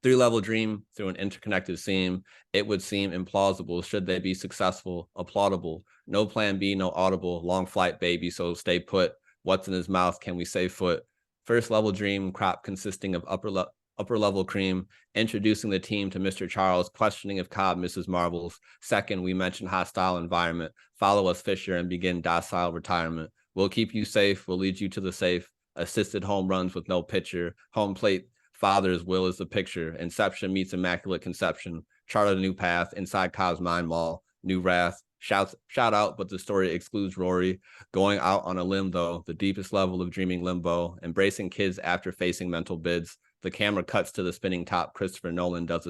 three-level dream through an interconnected seam, it would seem implausible should they be successful, applaudable. No plan B, no audible, long flight baby, so stay put. What's in his mouth? Can we say foot? First level dream crop consisting of upper level cream, introducing the team to Mr. Charles, questioning if Cobb misses marbles. Second, we mention hostile environment. Follow us, Fisher, and begin docile retirement. We'll keep you safe. We'll lead you to the safe. Assisted home runs with no pitcher. Home plate. Father's will is the picture. Inception meets immaculate conception. Chart a new path inside Cobb's mind mall. New wrath. Shout out, but the story excludes Rory. Going out on a limb, though, the deepest level of dreaming limbo. Embracing kids after facing mental bids. The camera cuts to the spinning top. Christopher Nolan does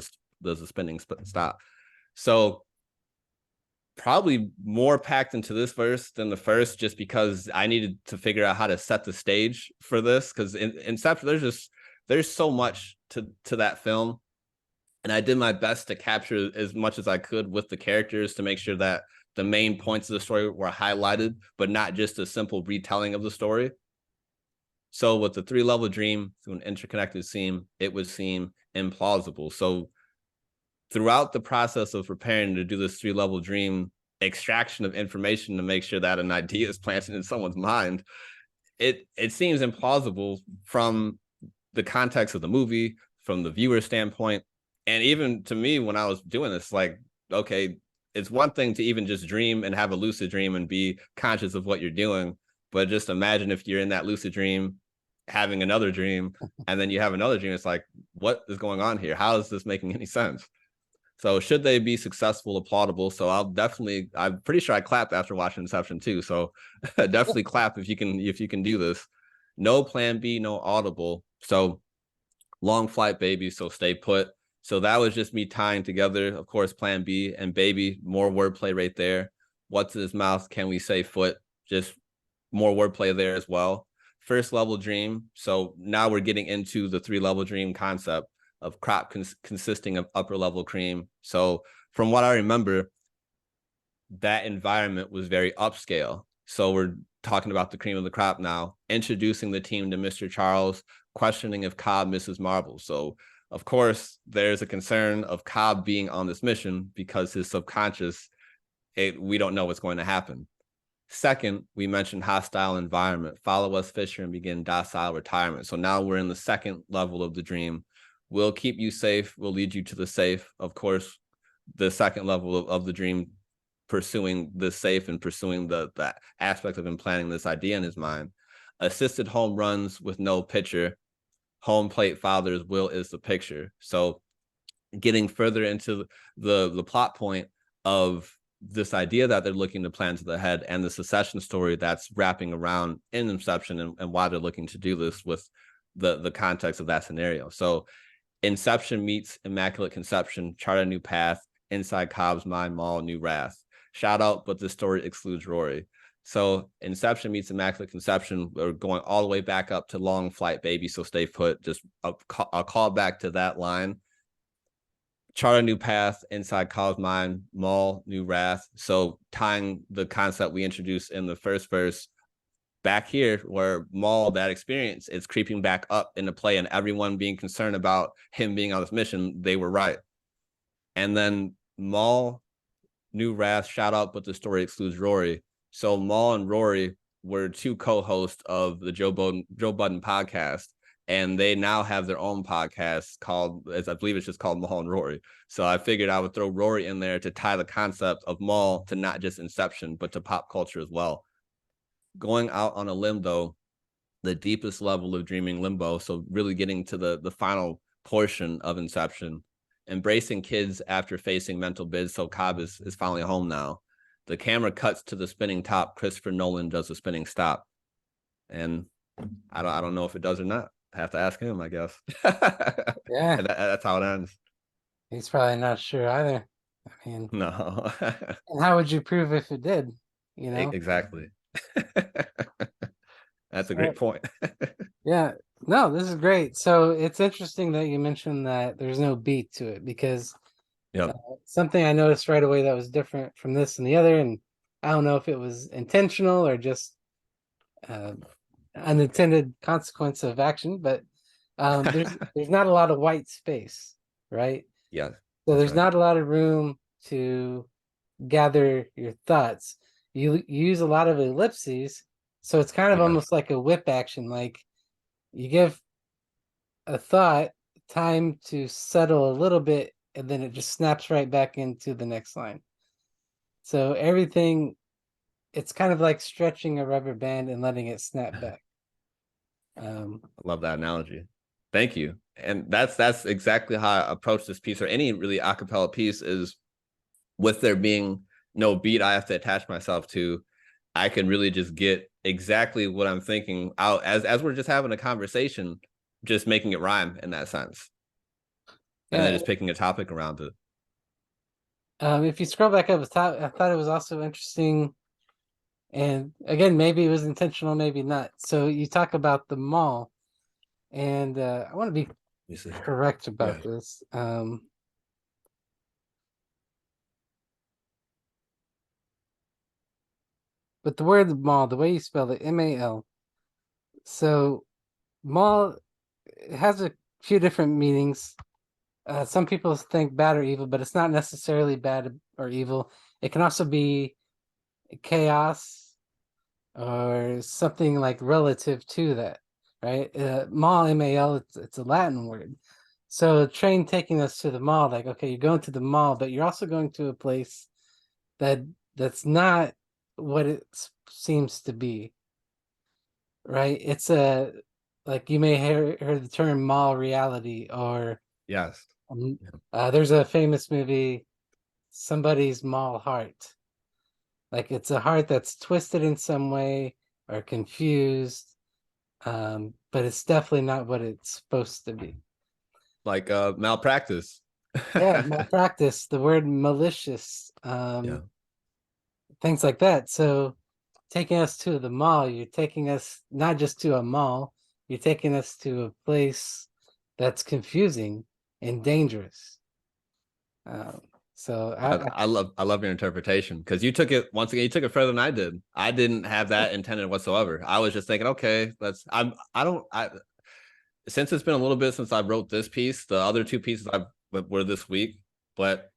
a spinning stop. So probably more packed into this verse than the first, just because I needed to figure out how to set the stage for this. Because in Inception, there's so much to that film, and I did my best to capture as much as I could with the characters to make sure that the main points of the story were highlighted, but not just a simple retelling of the story. So with the three-level dream through an interconnected seam, it would seem implausible. So throughout the process of preparing to do this three-level dream extraction of information to make sure that an idea is planted in someone's mind, it seems implausible from the context of the movie, from the viewer standpoint. And even to me, when I was doing this, like, okay, it's one thing to even just dream and have a lucid dream and be conscious of what you're doing. But just imagine if you're in that lucid dream, having another dream, and then you have another dream. It's like, what is going on here? How is this making any sense? So should they be successful, applaudable? So I'm pretty sure I clapped after watching Inception too. So definitely clap if you can do this. No plan B, no audible. So long flight baby, so stay put. So that was just me tying together, of course, plan B and baby, more wordplay right there. What's in his mouth? Can we say foot? Just more wordplay there as well. First level dream. So now we're getting into the three-level dream concept of crop consisting of upper level cream. So from what I remember, that environment was very upscale. So we're talking about the cream of the crop now, introducing the team to Mr. Charles, questioning if Cobb misses Marble. So, of course, there's a concern of Cobb being on this mission because his subconscious, we don't know what's going to happen. Second, we mentioned hostile environment. Follow us, Fisher, and begin docile retirement. So now we're in the second level of the dream. We'll keep you safe. We'll lead you to the safe. Of course, the second level of the dream, pursuing the safe and pursuing the aspect of implanting this idea in his mind. Assisted home runs with no pitcher. Home plate father's will is the picture. So getting further into the plot point of this idea that they're looking to plan to the head and the secession story that's wrapping around in Inception and why they're looking to do this with the context of that scenario. So Inception meets Immaculate Conception, chart a new path, inside Cobb's mind, Maul, new wrath. Shout out, but this story excludes Rory. So Inception meets Immaculate Conception. We're going all the way back up to Long Flight, Baby, so stay put. Just a call back to that line. Chart a new path, inside Cobb's mind, Maul, new wrath. So tying the concept we introduced in the first verse back here, where Maul, that experience, is creeping back up into play, and everyone being concerned about him being on this mission, they were right. And then Maul, new wrath, shout out, but the story excludes Rory. So Maul and Rory were two co-hosts of the Joe Budden podcast, and they now have their own podcast called, as I believe it's just called Maul and Rory. So I figured I would throw Rory in there to tie the concept of Maul to not just Inception, but to pop culture as well. Going out on a limb, though, the deepest level of dreaming limbo, so really getting to the final portion of Inception, embracing kids after facing mental bids, so Cobb is finally home now. The camera cuts to the spinning top. Christopher Nolan does the spinning stop. And I don't know if it does or not. I have to ask him, I guess. Yeah. That's how it ends. He's probably not sure either. I mean, No. and how would you prove if it did? You know? Exactly. That's a So, great point. yeah. No, this is great. So it's interesting that you mentioned that there's no beat to it, because Yep. something I noticed right away that was different from this and the other, and I don't know if it was intentional or just unintended consequence of action, but there's not a lot of white space, right? Yeah. So there's Right. not a lot of room to gather your thoughts. You use a lot of ellipses, so it's kind of Yeah. almost like a whip action. Like you give a thought time to settle a little bit, and then it just snaps right back into the next line. So everything, it's kind of like stretching a rubber band and letting it snap back. I love that analogy. Thank you. And that's exactly how I approach this piece, or any really a cappella piece, is with there being no beat I have to attach myself to. I can really just get exactly what I'm thinking out as we're just having a conversation, just making it rhyme in that sense. And Yeah. then just picking a topic around it. If you scroll back up the top, I thought it was also interesting. And again, maybe it was intentional, maybe not. So you talk about the mall, and I want to be correct about this. But the word mall, the way you spell it, M-A-L. So mall has a few different meanings. Some people think bad or evil, but it's not necessarily bad or evil. It can also be chaos or something like relative to that, right? Mall, M-A-L, it's a Latin word. So a train taking us to the mall, like, okay, you're going to the mall, but you're also going to a place that's not what it seems to be, right? It's a, like, you may hear the term mall reality, or Yes. there's a famous movie, Somebody's Mall Heart. Like, it's a heart that's twisted in some way or confused, but it's definitely not what it's supposed to be. Like malpractice. Yeah, malpractice, the word malicious, Yeah. things like that. So taking us to the mall, you're taking us not just to a mall, you're taking us to a place that's confusing and dangerous. So I love your interpretation because you took it once again. You took it further than I did. I didn't have that intended whatsoever. I was just thinking, okay, let's. I don't. I since it's been a little bit since I wrote this piece. The other two pieces I were this week, but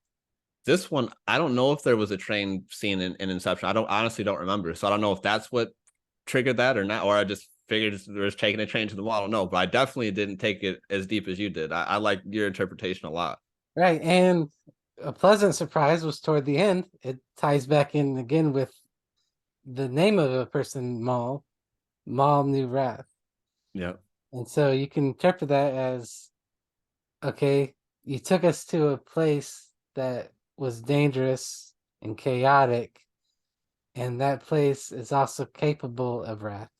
this one I don't know if there was a train scene in Inception. I don't honestly don't remember, so I don't know if that's what triggered that or not, or I just figured there was taking a train to the mall. I don't know, but I definitely didn't take it as deep as you did. I like your interpretation a lot. right, and a pleasant surprise was toward the end. It ties back in again with the name of a person, Maul New Wrath. Yeah. And so you can interpret that as, okay, you took us to a place that was dangerous and chaotic, and that place is also capable of wrath.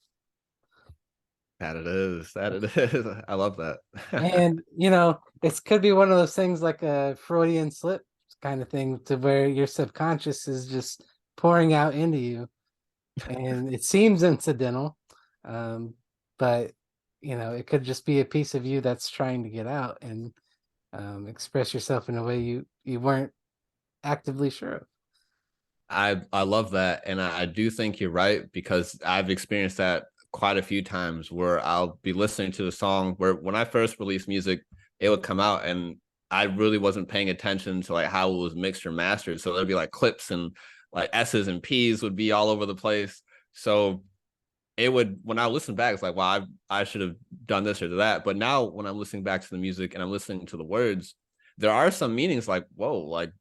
That it is. That it is. I love that. And it could be one of those things like a Freudian slip kind of thing, to where your subconscious is just pouring out into you, and it seems incidental, um, but it could just be a piece of you that's trying to get out and express yourself in a way you weren't actively sure of. I love that, and I do think you're right because I've experienced that quite a few times where I'll be listening to the song where when I first released music, it would come out and I really wasn't paying attention to like how it was mixed or mastered. So there'd be like clips and like S's and P's would be all over the place. So it would when I listen back, it's like, wow, I should have done this or that. But now when I'm listening back to the music and I'm listening to the words, there are some meanings like, whoa, like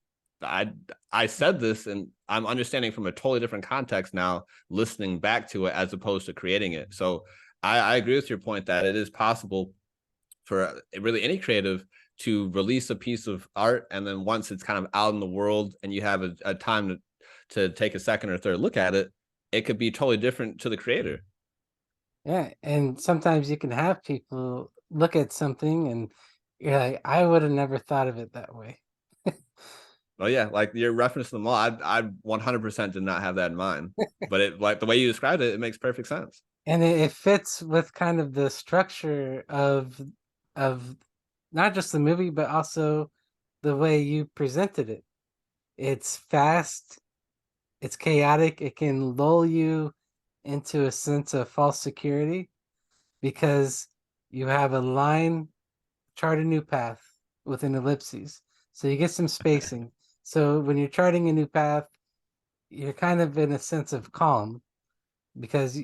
I I said this and I'm understanding from a totally different context now, listening back to it as opposed to creating it. So I agree with your point that it is possible for really any creative to release a piece of art and then once it's kind of out in the world and you have a time to take a second or third look at it, it could be totally different to the creator. Yeah, and sometimes you can have people look at something and you're like, I would have never thought of it that way. Oh yeah, like your reference to the mall, I 100% did not have that in mind, but it like the way you described it, it makes perfect sense. And it fits with kind of the structure of not just the movie, but also the way you presented it. It's fast, it's chaotic, it can lull you into a sense of false security because you have a line, chart a new path with an ellipses. So you get some spacing. So when you're charting a new path, you're kind of in a sense of calm because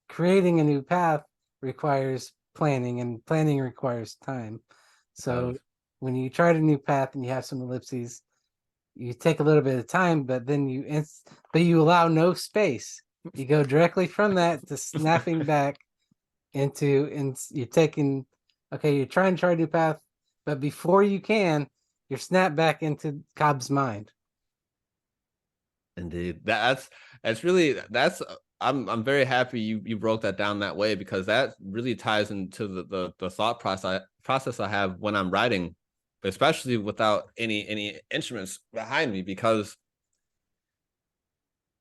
creating a new path requires planning, and planning requires time. So Of when you chart a new path and you have some ellipses, you take a little bit of time, but then but you allow no space. You go directly from that to snapping back and you're taking, okay, you're trying to chart a new path, but before you can, you're snapped back into Cobb's mind. Indeed, that's really that's I'm very happy you broke that down that way because that really ties into the thought process I have when I'm writing, especially without any instruments behind me because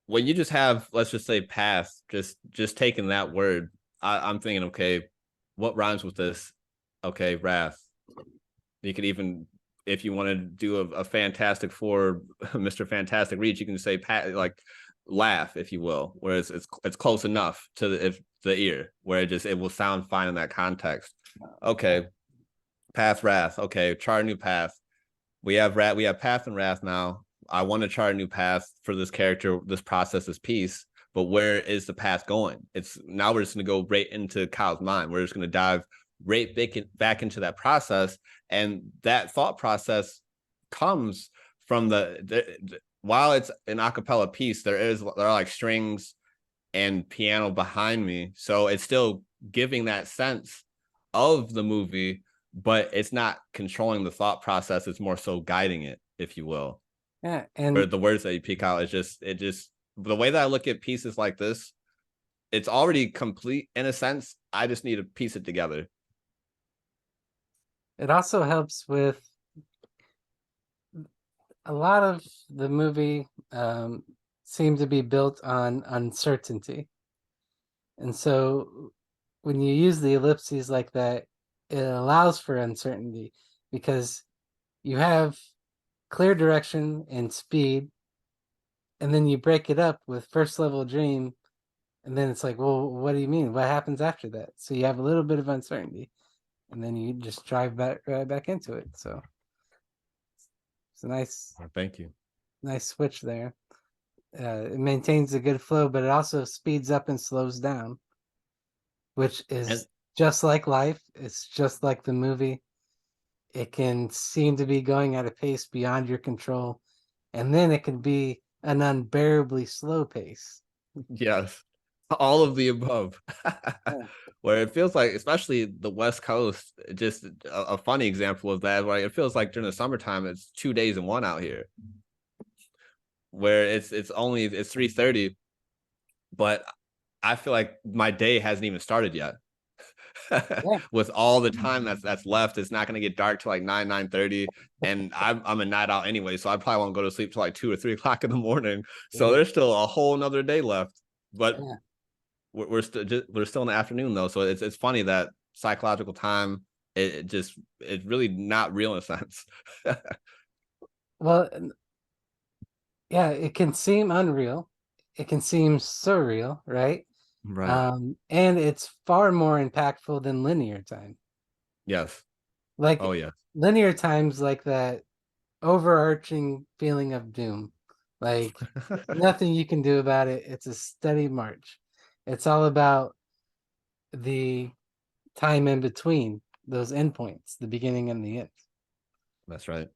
when you just have let's just say path just taking that word I'm thinking okay what rhymes with this okay wrath you could even if you want to do a Fantastic Four, Mr. Fantastic Reach, you can say like laugh, if you will, whereas it's close enough to the ear where it will sound fine in that context. Okay, path wrath. Okay, chart a new path. We have path and wrath now. I want to chart a new path for this character, this process, this piece. But where is the path going? It's now we're just going to go right into Kyle's mind. We're just going to dive right back into that process, and that thought process comes from while it's an acapella piece, there are like strings and piano behind me, so it's still giving that sense of the movie, but it's not controlling the thought process. It's more so guiding it, if you will. Yeah, Where and the words that you pick out is just the way that I look at pieces like this, it's already complete in a sense. I just need to piece it together. it also helps with a lot of the movie seemed to be built on uncertainty. And so when you use the ellipses like that, it allows for uncertainty because you have clear direction and speed, and then you break it up with first level dream, and then it's like, well, what do you mean? What happens after that? So you have a little bit of uncertainty, and then you just drive back right back into it. So it's a Thank you. nice switch there. It maintains a good flow, but it also speeds up and slows down, which And is just like life. It's just like the movie. It can seem to be going at a pace beyond your control, and then it can be an unbearably slow pace. yes, all of the above. Yeah. Where it feels like, especially the West Coast, just a funny example of that, where it feels like during the summertime, it's 2 days in one out here, where it's 3:30, but I feel like my day hasn't even started yet. Yeah. With all the time that's left, it's not going to get dark till like 9:30, and I'm a night out anyway, so I probably won't go to sleep till like 2 or 3 o'clock in the morning. So there's still a whole another day left, but Yeah. we're still in the afternoon though. So it's funny that psychological time, it's really not real in a sense. Well, yeah, it can seem unreal. It can seem surreal, right? Right. And it's far more impactful than linear time. Yes. Like Oh yeah. linear time's like that overarching feeling of doom. Like nothing you can do about it. It's a steady march. It's all about the time in between those endpoints, the beginning and the end. That's right.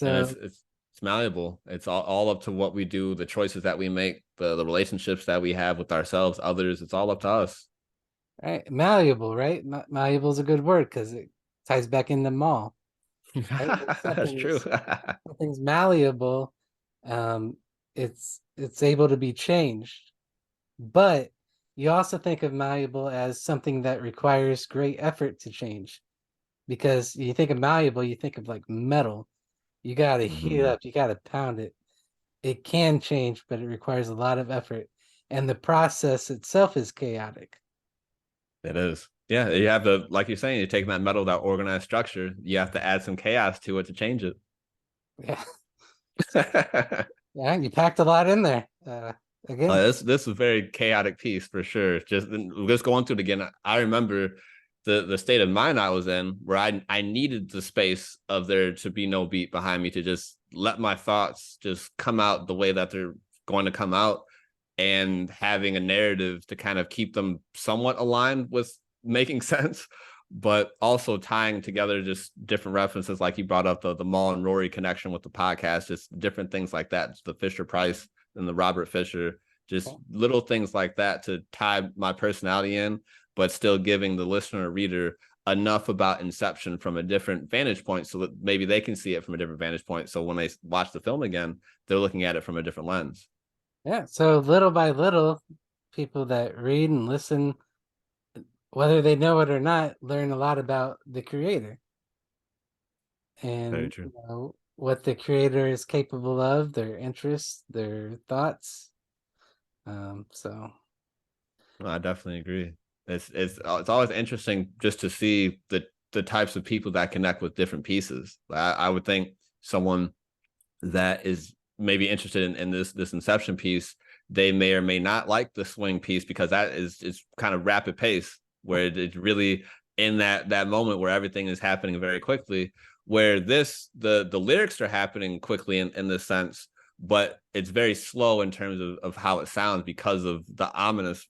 And So, it's malleable. It's all up to what we do, the choices that we make, the relationships that we have with ourselves, others. It's all up to us. right, malleable, right? Malleable is a good word because it ties back into mall, right? When That's true. something's malleable, um, it's able to be changed. But you also think of malleable as something that requires great effort to change. Because you think of malleable, you think of like metal. You got to heat it Mhm. up, you got to pound it. It can change, but it requires a lot of effort. And the process itself is chaotic. It is. Yeah, you have to, like you're saying, you're taking that metal, that organized structure. You have to add some chaos to it to change it. Yeah. Yeah, you packed a lot in there. Again. This is a very chaotic piece for sure. Just going through it again. I remember the state of mind I was in, where I needed the space of there to be no beat behind me, to just let my thoughts just come out the way that they're going to come out, and having a narrative to kind of keep them somewhat aligned with making sense, but also tying together just different references, like you brought up the Maul and Rory connection with the podcast, just different things like that, the Fisher Price and the Robert Fisher, just little things like that to tie my personality in, but still giving the listener or reader enough about Inception from a different vantage point, so that maybe they can see it from a different vantage point. So when they watch the film again, they're looking at it from a different lens. Yeah. So little by little, people that read and listen, whether they know it or not, learn a lot about the creator Very and true. what the creator is capable of, their interests, their thoughts. So No, I definitely agree. It's always interesting just to see the types of people that connect with different pieces. I would think someone that is maybe interested in this Inception piece, they may or may not like the swing piece, because that is kind of rapid pace, where it's really in that moment where everything is happening very quickly. Where the lyrics are happening quickly in this sense, but it's very slow in terms of how it sounds, because of the ominous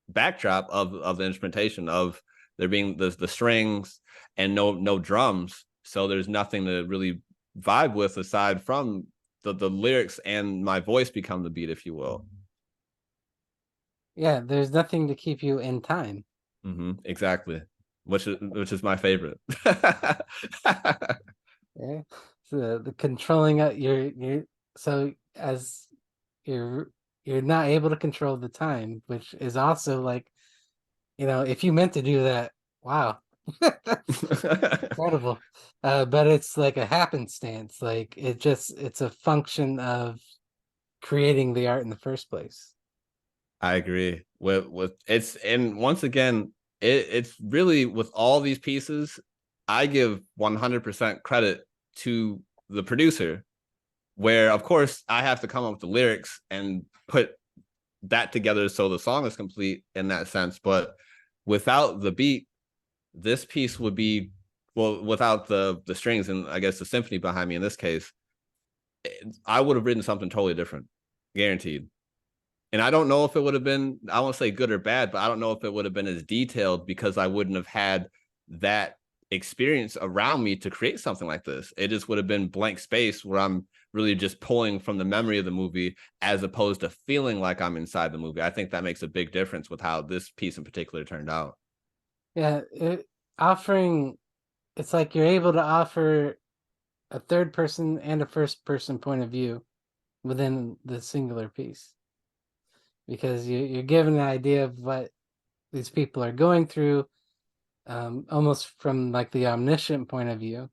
backdrop of the instrumentation, of there being the strings and no drums, so there's nothing to really vibe with aside from the lyrics, and my voice become the beat, if you will. yeah, there's nothing to keep you in time. Exactly, which is my favorite. Yeah. So the controlling your so as you're you're not able to control the time, which is also like, if you meant to do that, wow. That's incredible. But it's like a happenstance. Like it's a function of creating the art in the first place. I agree with it's, and once again, it's really, with all these pieces, I give 100% credit to the producer, where of course I have to come up with the lyrics and put that together so the song is complete in that sense. But without the beat, this piece would be, well, without the strings and I guess the symphony behind me in this case, I would have written something totally different, guaranteed. And I don't know if it would have been, I won't say good or bad, but I don't know if it would have been as detailed because I wouldn't have had that experience around me to create something like this. It just would have been blank space where I'm really just pulling from the memory of the movie as opposed to feeling like I'm inside the movie. I think that makes a big difference with how this piece in particular turned out. Yeah, offering, it's like you're able to offer a third person and a first person point of view within the singular piece, because you're given an idea of what these people are going through, almost from like the omniscient point of view,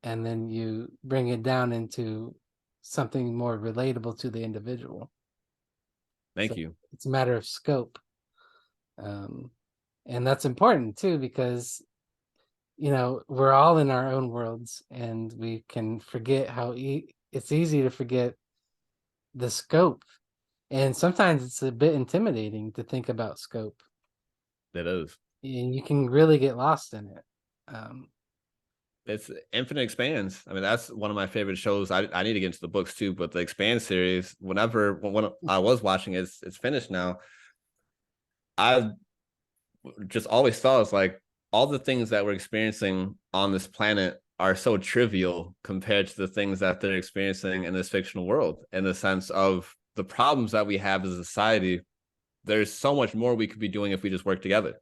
and then you bring it down into something more relatable to the individual. Thank So you. it's a matter of scope. Um, and that's important too, because we're all in our own worlds, and we can forget how it's easy to forget the scope, and sometimes it's a bit intimidating to think about scope, It is. and you can really get lost in it. um It's Infinite Expands. I mean, that's one of my favorite shows. I need to get into the books too, but the Expand series, when I was watching it, it's finished now. I just always thought it's like all the things that we're experiencing on this planet are so trivial compared to the things that they're experiencing in this fictional world, in the sense of the problems that we have as a society. There's so much more we could be doing if we just work together.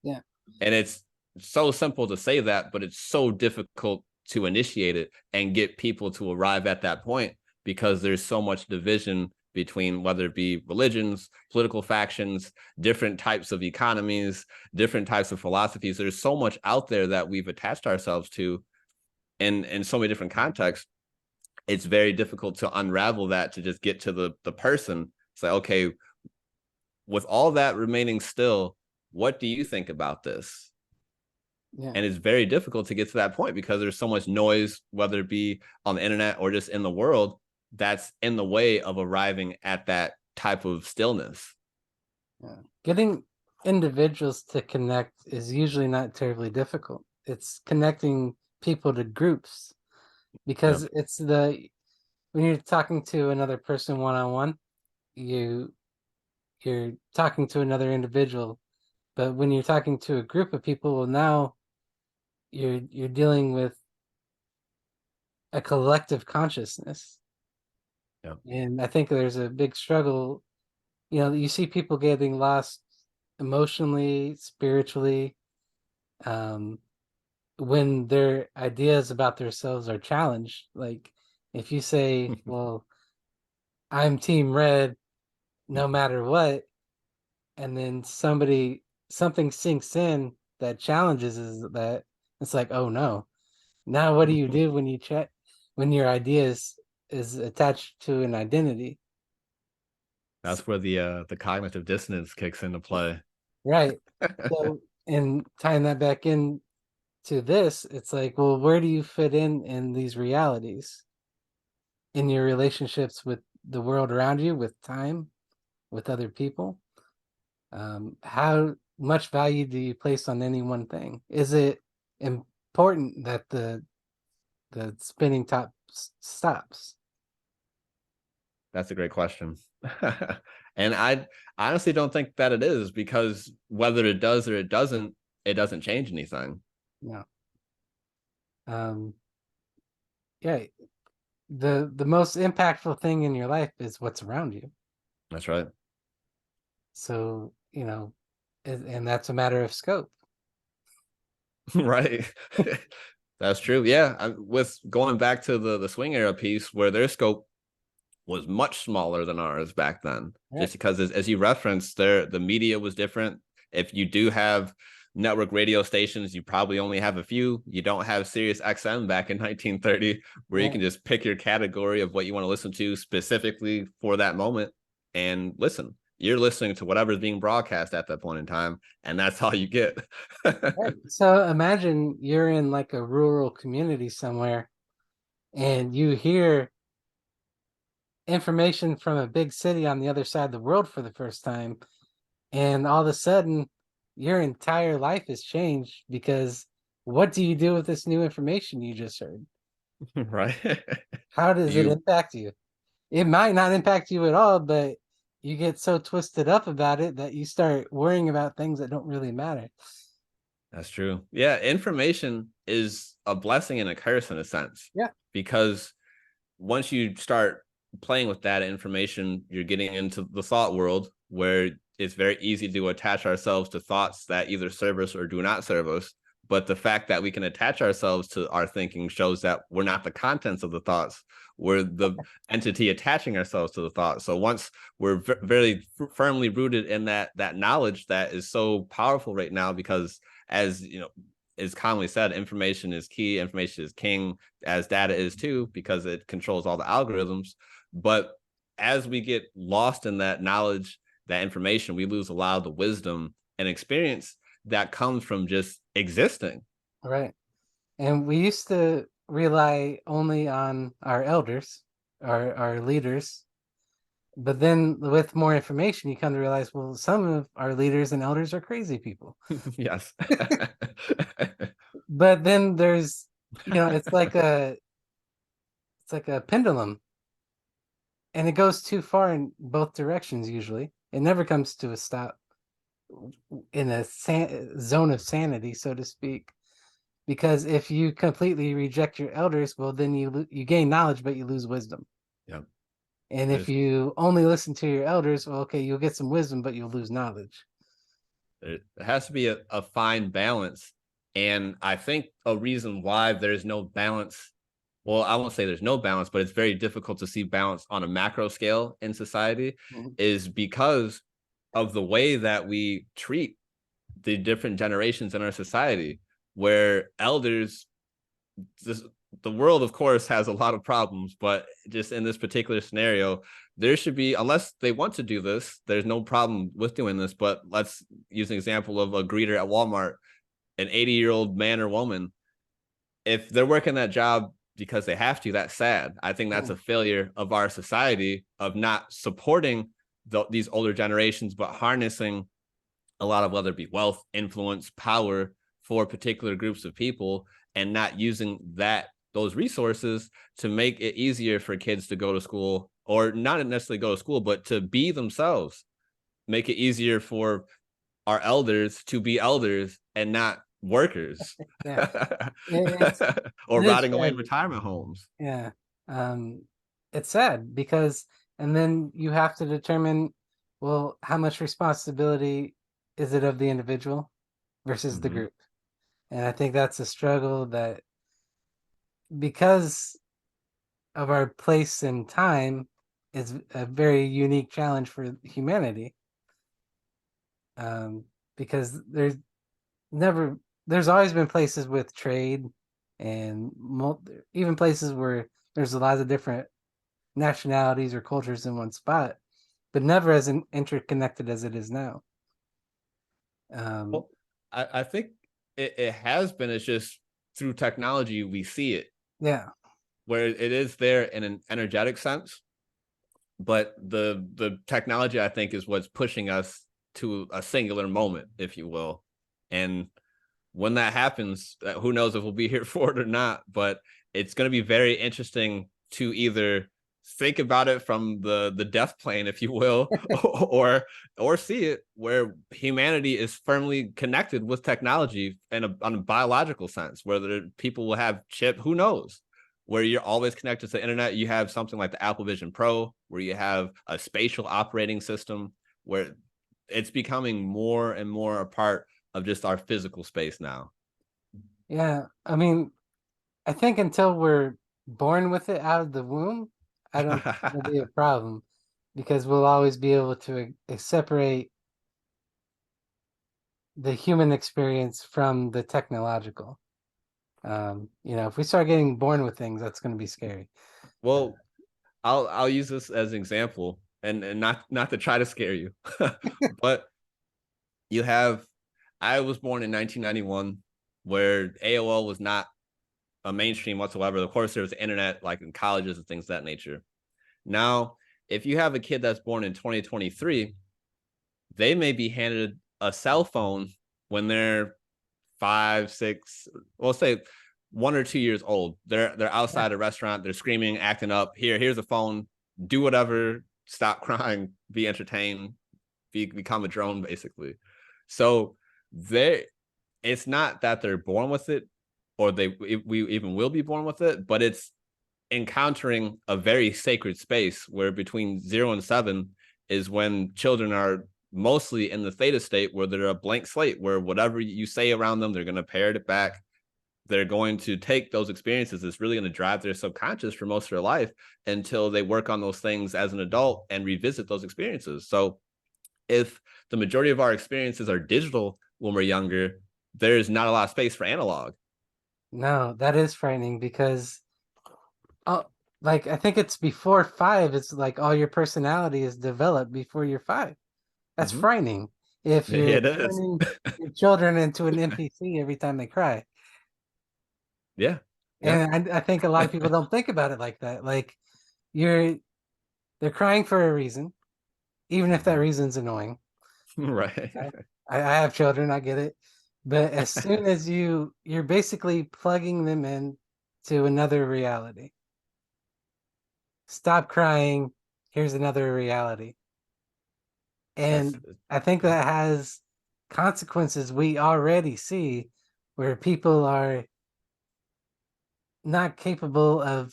yeah And it's so simple to say that, but it's so difficult to initiate it and get people to arrive at that point because there's so much division between whether it be religions, political factions, different types of economies, different types of philosophies. There's so much out there that we've attached ourselves to in so many different contexts. It's very difficult to unravel that to just get to the person. It's like, okay, with all that remaining still, what do you think about this? yeah And it's very difficult to get to that point because there's so much noise, whether it be on the internet or just in the world, that's in the way of arriving at that type of stillness. yeah Getting individuals to connect is usually not terribly difficult. It's connecting people to groups, Yeah. because it's the when you're talking to another person one on one, you you're talking to another individual. But when you're talking to a group of people, well, now you're dealing with a collective consciousness. Yeah. And I think there's a big struggle. You see people getting lost emotionally, spiritually, um, when their ideas about themselves are challenged. Like if you say, well, I'm team red no matter what, and then something sinks in that challenges is that, it's like, oh no. Now what do you do when you check when your is attached to an identity? That's where the cognitive dissonance kicks into play. Right. So, and tying that back in to this, it's like, well, where do you fit in these realities, in your relationships with the world around you, with time, with other people? How much value do you place on any one thing? Is it important that the spinning top stops? That's a great question. And I honestly don't think that it is, because whether it does or it doesn't change anything. No. Um, yeah, the most impactful thing in your life is what's around you. That's right. So, and that's a matter of scope. Right. That's true. Yeah. With going back to the swing era piece where their scope was much smaller than ours back then, Right. just because as you referenced there, the media was different. If you do have network radio stations, you probably only have a few. You don't have Sirius XM back in 1930 where you Right. can just pick your category of what you want to listen to specifically for that moment and listen. You're listening to whatever's being broadcast at that point in time, and that's all you get. Right. So imagine you're in like a rural community somewhere, and you hear information from a big city on the other side of the world for the first time, and all of a sudden your entire life has changed because what do you do with this new information you just heard? Right. How does it You impact you? It might not impact you at all, but you get so twisted up about it that you start worrying about things that don't really matter. That's true. Yeah, information is a blessing and a curse in a sense. Yeah. Because once you start playing with that information, you're getting into the thought world where it's very easy to attach ourselves to thoughts that either serve us or do not serve us. But the fact that we can attach ourselves to our thinking shows that we're not the contents of the thoughts. We're the entity attaching ourselves to the thought. So once we're very firmly rooted in that knowledge that is so powerful right now, because as you know, is commonly said, information is key, information is king, as data is too, because it controls all the algorithms. But as we get lost in that knowledge, that information, we lose a lot of the wisdom and experience that comes from just existing. Right. And we used to rely only on our elders, our leaders. But then with more information, you come to realize, well, some of our leaders and elders are crazy people. Yes. But then there's, it's like a pendulum, and it goes too far in both directions usually. It never comes to a stop in a zone of sanity, so to speak. Because if you completely reject your elders, well, then you gain knowledge, but you lose wisdom. Yep. And if There's you only listen to your elders, well, okay, you'll get some wisdom, but you'll lose knowledge. There has to be a fine balance. And I think a reason why there's no balance, well, I won't say there's no balance, but it's very difficult to see balance on a macro scale in society, Mhm. is because of the way that we treat the different generations in our society, where elders, this, the world, of course, has a lot of problems, but just in this particular scenario, there should be, unless they want to do this, there's no problem with doing this. But let's use an example of a greeter at Walmart, an 80-year-old man or woman. If they're working that job because they have to, that's sad. I think that's a failure of our society of not supporting these older generations, but harnessing a lot of, whether it be wealth, influence, power for particular groups of people, and not using those resources to make it easier for kids to go to school, or not necessarily go to school, but to be themselves. Make it easier for our elders to be elders and not workers. Yeah, it's Or it is rotting away in tragic. retirement homes. Yeah, um, it's sad because, and then you have to determine, well, how much responsibility is it of the individual versus the Mm-hmm. group? And I think that's a struggle that, because of our place and time, is a very unique challenge for humanity. Um, because never, there's always been places with trade and even places where there's a lot of different nationalities or cultures in one spot, but never as interconnected as it is now. Um, Well, I think it has been. It's just through technology we see it, yeah, where it is there in an energetic sense, but the technology, I think, is what's pushing us to a singular moment, if you will. And when that happens, who knows if we'll be here for it or not, but it's going to be very interesting to either think about it from the death plane, if you will, or see it where humanity is firmly connected with technology in on a biological sense, where people will have chip, who knows, where you're always connected to the internet. You have something like the Apple Vision Pro, where you have a spatial operating system, where it's becoming more and more a part of just our physical space now. yeah. I mean, I think until we're born with it out of the womb, I don't think it'll be a problem because we'll always be able to separate the human experience from the technological. If we start getting born with things, that's going to be scary. Well, I'll use this as an example, and not to try to scare you, but you have, I was born in 1991, where AOL was not a mainstream whatsoever. Of course, there was the internet, like in colleges and things of that nature. Now if you have a kid that's born in 2023, they may be handed a cell phone when they're 5, 6, we'll say 1 or 2 years old. They're outside a restaurant, they're screaming, acting up. Here's a phone. Do whatever. Stop crying. Be entertained. Become a drone, basically. So they, it's not that they're born with it, or we even will be born with it, but it's encountering a very sacred space where between 0 and 7 is when children are mostly in the theta state, where they're a blank slate, where whatever you say around them, they're going to parrot it back. They're going to take those experiences. It's really going to drive their subconscious for most of their life until they work on those things as an adult and revisit those experiences. So if the majority of our experiences are digital when we're younger, there's not a lot of space for analog. No, that is frightening because like I think it's before 5, it's like all your personality is developed before you're 5. That's frightening if Yeah, you're it is. turning your children into an NPC every time they cry. Yeah. Yeah. And I think a lot of people don't think about it like that. Like they're crying for a reason, even if that reason's annoying. Right. I have children, I get it. But as soon as you're basically plugging them in to another reality. Stop crying. Here's another reality. That's And I think that has consequences we already see where people are not capable of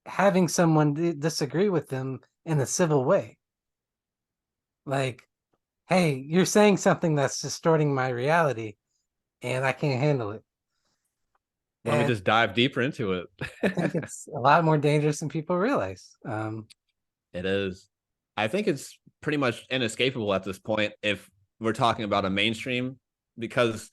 having someone disagree with them in a civil way. Like, hey, you're saying something that's distorting my reality and I can't handle it. let me And just dive deeper into it. I think it's a lot more dangerous than people realize. It is. I think it's pretty much inescapable at this point if we're talking about a mainstream, because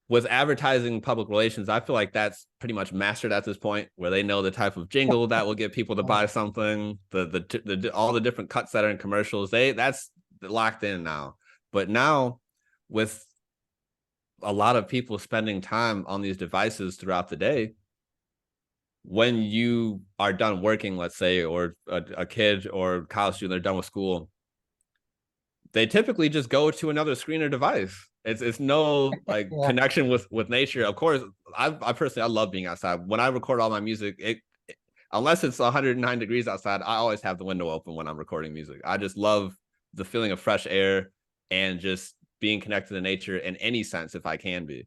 with advertising public relations, I feel like that's pretty much mastered at this point, where they know the type of jingle that will get people to buy something, the all the different cuts that are in commercials. That's locked in now. But now, with a lot of people spending time on these devices throughout the day, when you are done working, let's say, or a kid or college student, they're done with school, they typically just go to another screen or device. It's no like yeah, connection with nature. Of course, I personally, I love being outside. When I record all my music, unless it's 109 degrees outside, I always have the window open when I'm recording music. I just love the feeling of fresh air and just being connected to nature in any sense, if I can be.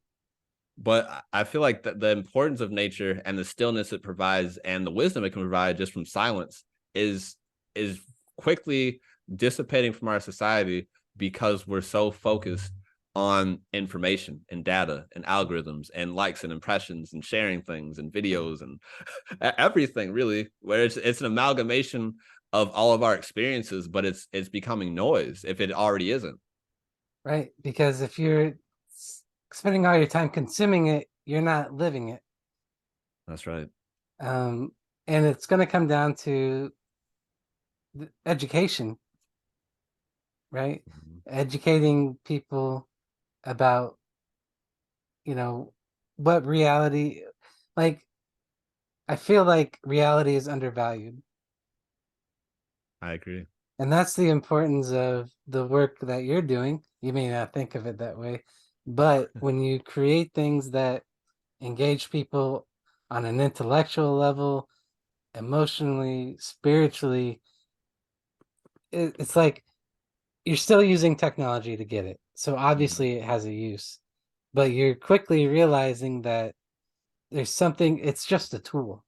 But I feel like the importance of nature and the stillness it provides and the wisdom it can provide just from silence is quickly dissipating from our society, because we're so focused on information and data and algorithms and likes and impressions and sharing things and videos and everything, really, where it's an amalgamation of all of our experiences, but it's becoming noise if it already isn't. right. Because if you're spending all your time consuming it, you're not living it. That's right. Um, and it's going to come down to education, right? Mhm. Educating people about, you know, what reality, like, I feel like reality is undervalued. I agree. And that's the importance of the work that you're doing. You may not think of it that way, but when you create things that engage people on an intellectual level, emotionally, spiritually, it's like you're still using technology to get it. So Mhm. obviously it has a use, but you're quickly realizing that there's something, it's just a tool.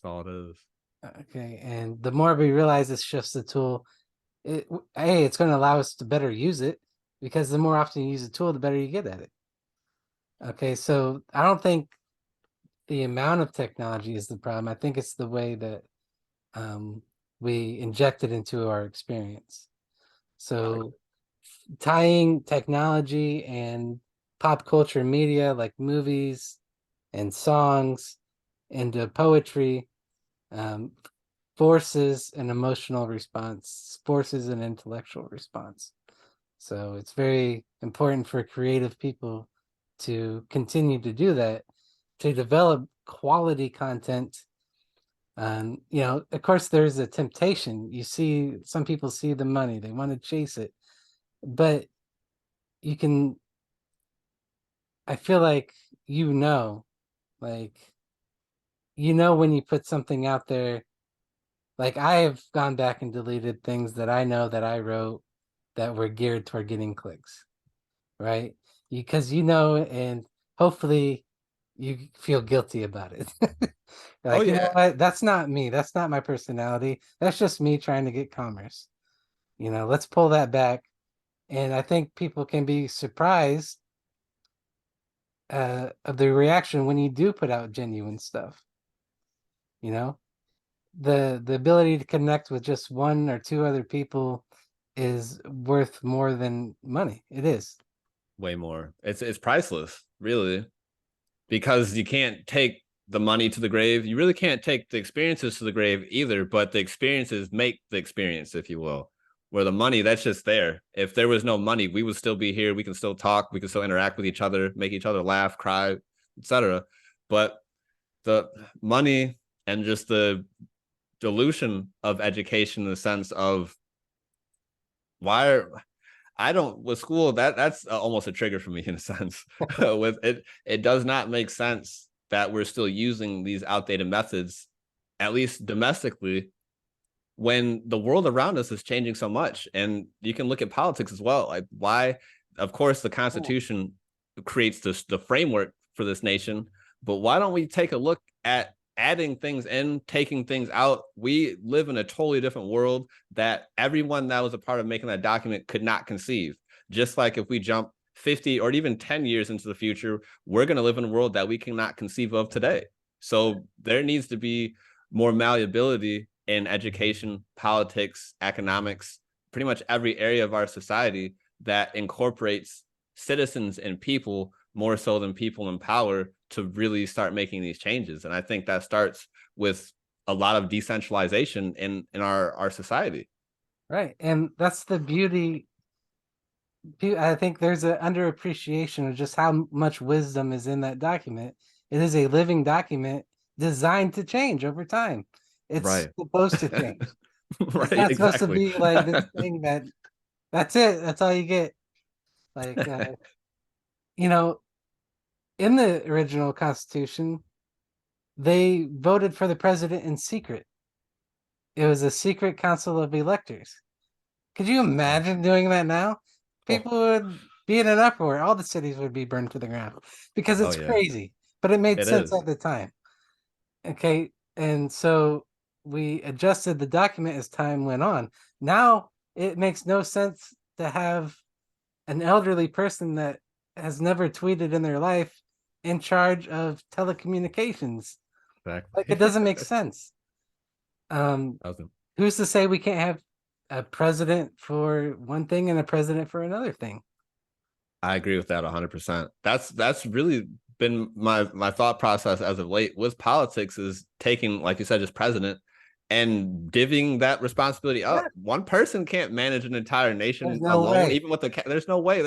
That's all it is. Okay. And the more we realize it's just a tool, it's going to allow us to better use it, because the more often you use a tool, the better you get at it. Okay. So I don't think the amount of technology is the problem. I think it's the way that um, we inject it into our experience. So tying technology and pop culture media like movies and songs into poetry um, forces an emotional response, forces an intellectual response. So it's very important for creative people to continue to do that, to develop quality content You know, of course, there's a temptation. You see, some people see the money, they want to chase it, but you can, I feel like, you know, like, when you put something out there, like I have gone back and deleted things that I know that I wrote that were geared toward getting clicks, right? Because and hopefully you feel guilty about it. Oh Like, you know yeah. what? That's not me. That's not my personality. That's just me trying to get commerce. Let's pull that back. And I think people can be surprised of the reaction when you do put out genuine stuff. You know, the ability to connect with just one or two other people is worth more than money. It is. Way more. It's priceless, really, because you can't take the money to the grave. You really can't take the experiences to the grave either, but the experiences make the experience, if you will. Where the money, that's just there. If there was no money, we would still be here. We can still talk. We can still interact with each other, make each other laugh, cry, etc. But the money and just the dilution of education in the sense of why are I don't with school that's almost a trigger for me in a sense. With it does not make sense that we're still using these outdated methods, at least domestically, when the world around us is changing so much. And you can look at politics as well. Like why, of course, the Constitution creates the framework for this nation, but why don't we take a look at adding things in, taking things out? We live in a totally different world that everyone that was a part of making that document could not conceive. Just like if we jump 50 or even 10 years into the future, we're going to live in a world that we cannot conceive of today. So there needs to be more malleability in education, politics, economics, pretty much every area of our society that incorporates citizens and people more so than people in power to really start making these changes. And I think that starts with a lot of decentralization in our society. Right. And that's the beauty. I think there's an underappreciation of just how much wisdom is in that document. It is a living document designed to change over time. It's Right. supposed to change. It's Right, not supposed to exactly. be like this thing that's it. That's all you get. Like, you know, in the original Constitution, they voted for the president in secret. It was a secret council of electors. Could you imagine doing that now? Oh, People would be in an uproar. All the cities would be burned to the ground because oh it's yeah, crazy, but it made it sense is. at the time. Okay. And so we adjusted the document as time went on. Now it makes no sense to have an elderly person that has never tweeted in their life in charge of telecommunications. Like, it Exactly. doesn't make sense. Um, Awesome. who's to say we can't have a president for one thing and a president for another thing? I agree with that 100%. That's really been my thought process as of late with politics is taking, like you said, just president and divvying that responsibility Yeah, up. One person can't manage an entire there's nation no alone, way. even with there's no way.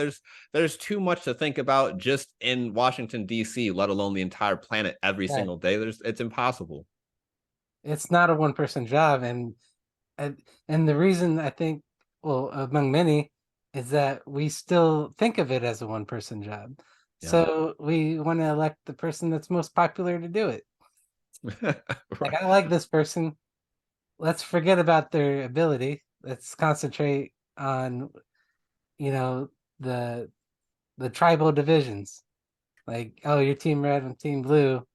There's too much to think about just in Washington D.C., let alone the entire planet every Right. single day. It's impossible. It's not a one person job, and and the reason I think, well, among many, is that we still think of it as a one person job. Yeah. So we want to elect the person that's most popular to do it. Like, Right. I like this person. Let's forget about their ability. Let's concentrate on, you know, the the tribal divisions. Like, oh, you're team red and team blue.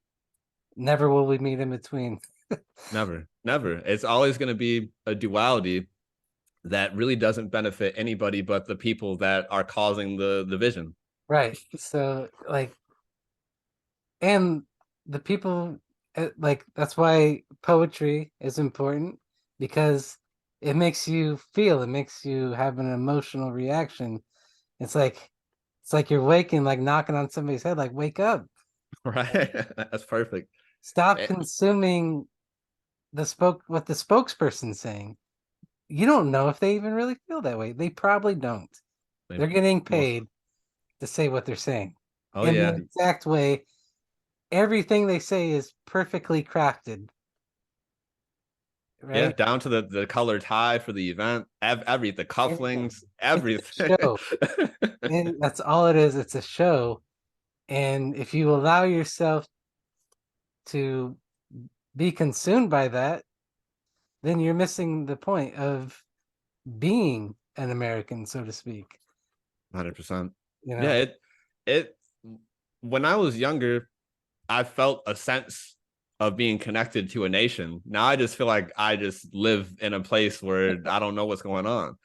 Never will we meet in between. Never, never. It's always going to be a duality that really doesn't benefit anybody but the people that are causing the division. Right. So, like, and the people, like, that's why poetry is important, because it makes you feel, it makes you have an emotional reaction. It's like you're waking, like knocking on somebody's head, like, wake up. Right. That's perfect. Stop Eh, consuming what the spokesperson's saying. You don't know if they even really feel that way. They probably don't. They're getting most. paid to say what they're saying Oh in the yeah. exact way. Everything they say is perfectly crafted. Yeah, right? down to the color tie for the event, the Anything. cufflinks, It's everything. a show. And that's all it is. It's a show. And if you allow yourself to be consumed by that, then you're missing the point of being an American, so to speak. 100%. You Yeah, know, it when I was younger, I felt a sense of being connected to a nation. Now I just feel like I just live in a place where I don't know what's going on.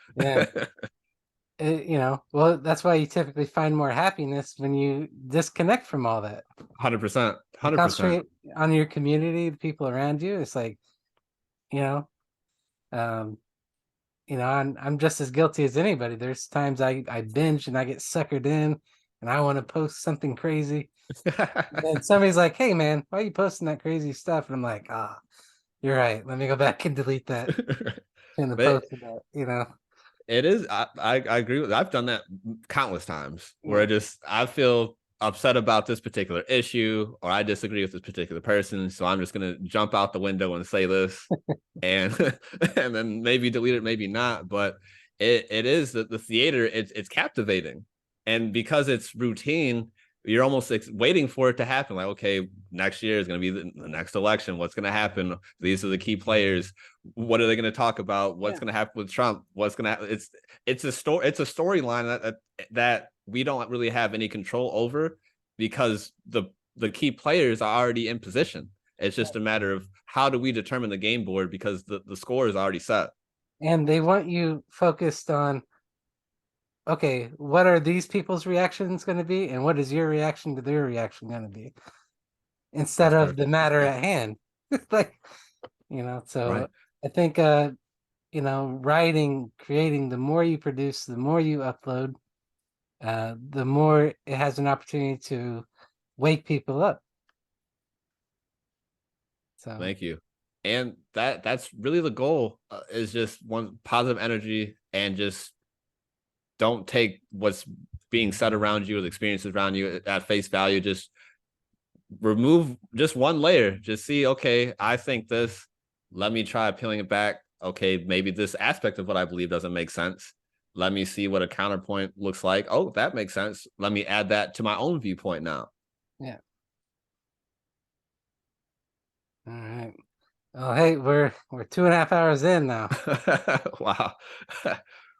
yeah. Well, that's why you typically find more happiness when you disconnect from all that. 100%. You 100%. concentrate on your community, the people around you. It's like, you know, um, I'm just as guilty as anybody. There's times I binge and I get suckered in and I want to post something crazy. And somebody's like, "Hey man, why are you posting that crazy stuff?" And I'm like, "Ah, you're right. Let me go back and delete that." And the But post that. it is. I agree with. I've done that countless times where Yeah. I feel upset about this particular issue or I disagree with this particular person, so I'm just gonna jump out the window and say this, and and then maybe delete it, maybe not. But it is the theater. It's captivating, and because it's routine, you're almost waiting for it to happen. Like, okay, next year is going to be the next election. What's going to happen? These are the key players. What are they going to talk about? What's Yeah. going to happen with Trump? What's going to happen? It's a story. It's a storyline that we don't really have any control over because the key players are already in position. It's just a matter of how do we determine the game board because the score is already set. And they want you focused on, okay, what are these people's reactions going to be, and what is your reaction to their reaction going to be, instead That's of the perfect. matter at hand. Like, so Right. I think writing, creating, the more you produce, the more you upload, the more it has an opportunity to wake people up. So Thank you. And that's really the goal is just one positive energy and just don't take what's being said around you or the experiences around you at face value. Just remove just one layer. Just see, okay, I think this. Let me try peeling it back. Okay, maybe this aspect of what I believe doesn't make sense. Let me see what a counterpoint looks like. Oh, that makes sense. Let me add that to my own viewpoint now. yeah. All right. Oh, hey, we're 2.5 hours in now. Wow.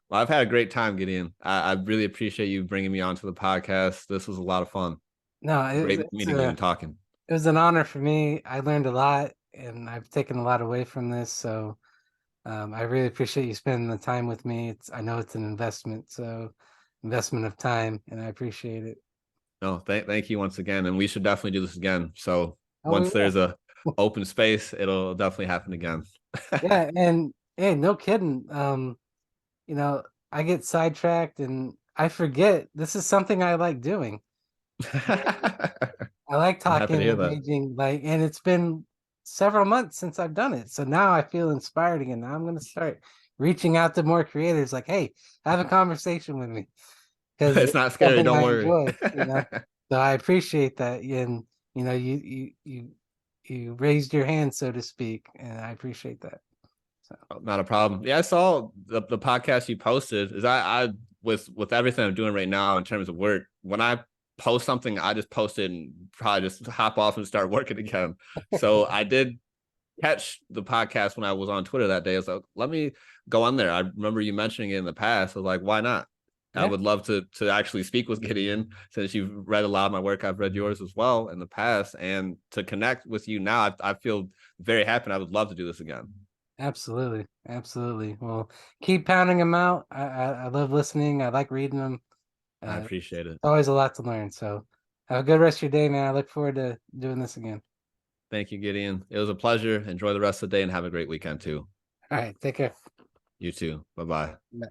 Well, I've had a great time, Gideon. I really appreciate you bringing me onto the podcast. This was a lot of fun. No, Great meeting you and talking. it was an honor for me. I learned a lot, and I've taken a lot away from this. So I really appreciate you spending the time with me. I know it's an investment, so investment of time, and I appreciate it. No, thank you once again. And we should definitely do this again. So Oh once yeah, there's a open space, it'll definitely happen again. yeah, and hey, no kidding. You know, I get sidetracked and I forget this is something I like doing. I like I'm happy to talking, hear that. engaging, and it's been several months since I've done it. So now I feel inspired again. Now I'm going to start reaching out to more creators like, hey, have a conversation with me because It's it's not scary. something Don't I enjoy. worry. So I appreciate that. And, you raised your hand, so to speak, and I appreciate that. So, Not a problem. Yeah, I saw the podcast you posted. Is I with everything I'm doing right now in terms of work, when I post something, I just post it and probably just hop off and start working again. So I did catch the podcast when I was on Twitter that day. I was like, let me go on there. I remember you mentioning it in the past. I was like, why not? I yeah, would love to actually speak with Gideon since you've read a lot of my work. I've read yours as well in the past, and to connect with you now, I feel very happy. And I would love to do this again. absolutely. Absolutely. Well, keep pounding them out. I love listening. I like reading them. I Uh, appreciate it. Always a lot to learn. So have a good rest of your day, man. I look forward to doing this again. Thank you, Gideon. It was a pleasure. Enjoy the rest of the day and have a great weekend too. All right. Take care. You too. Bye bye. Bye.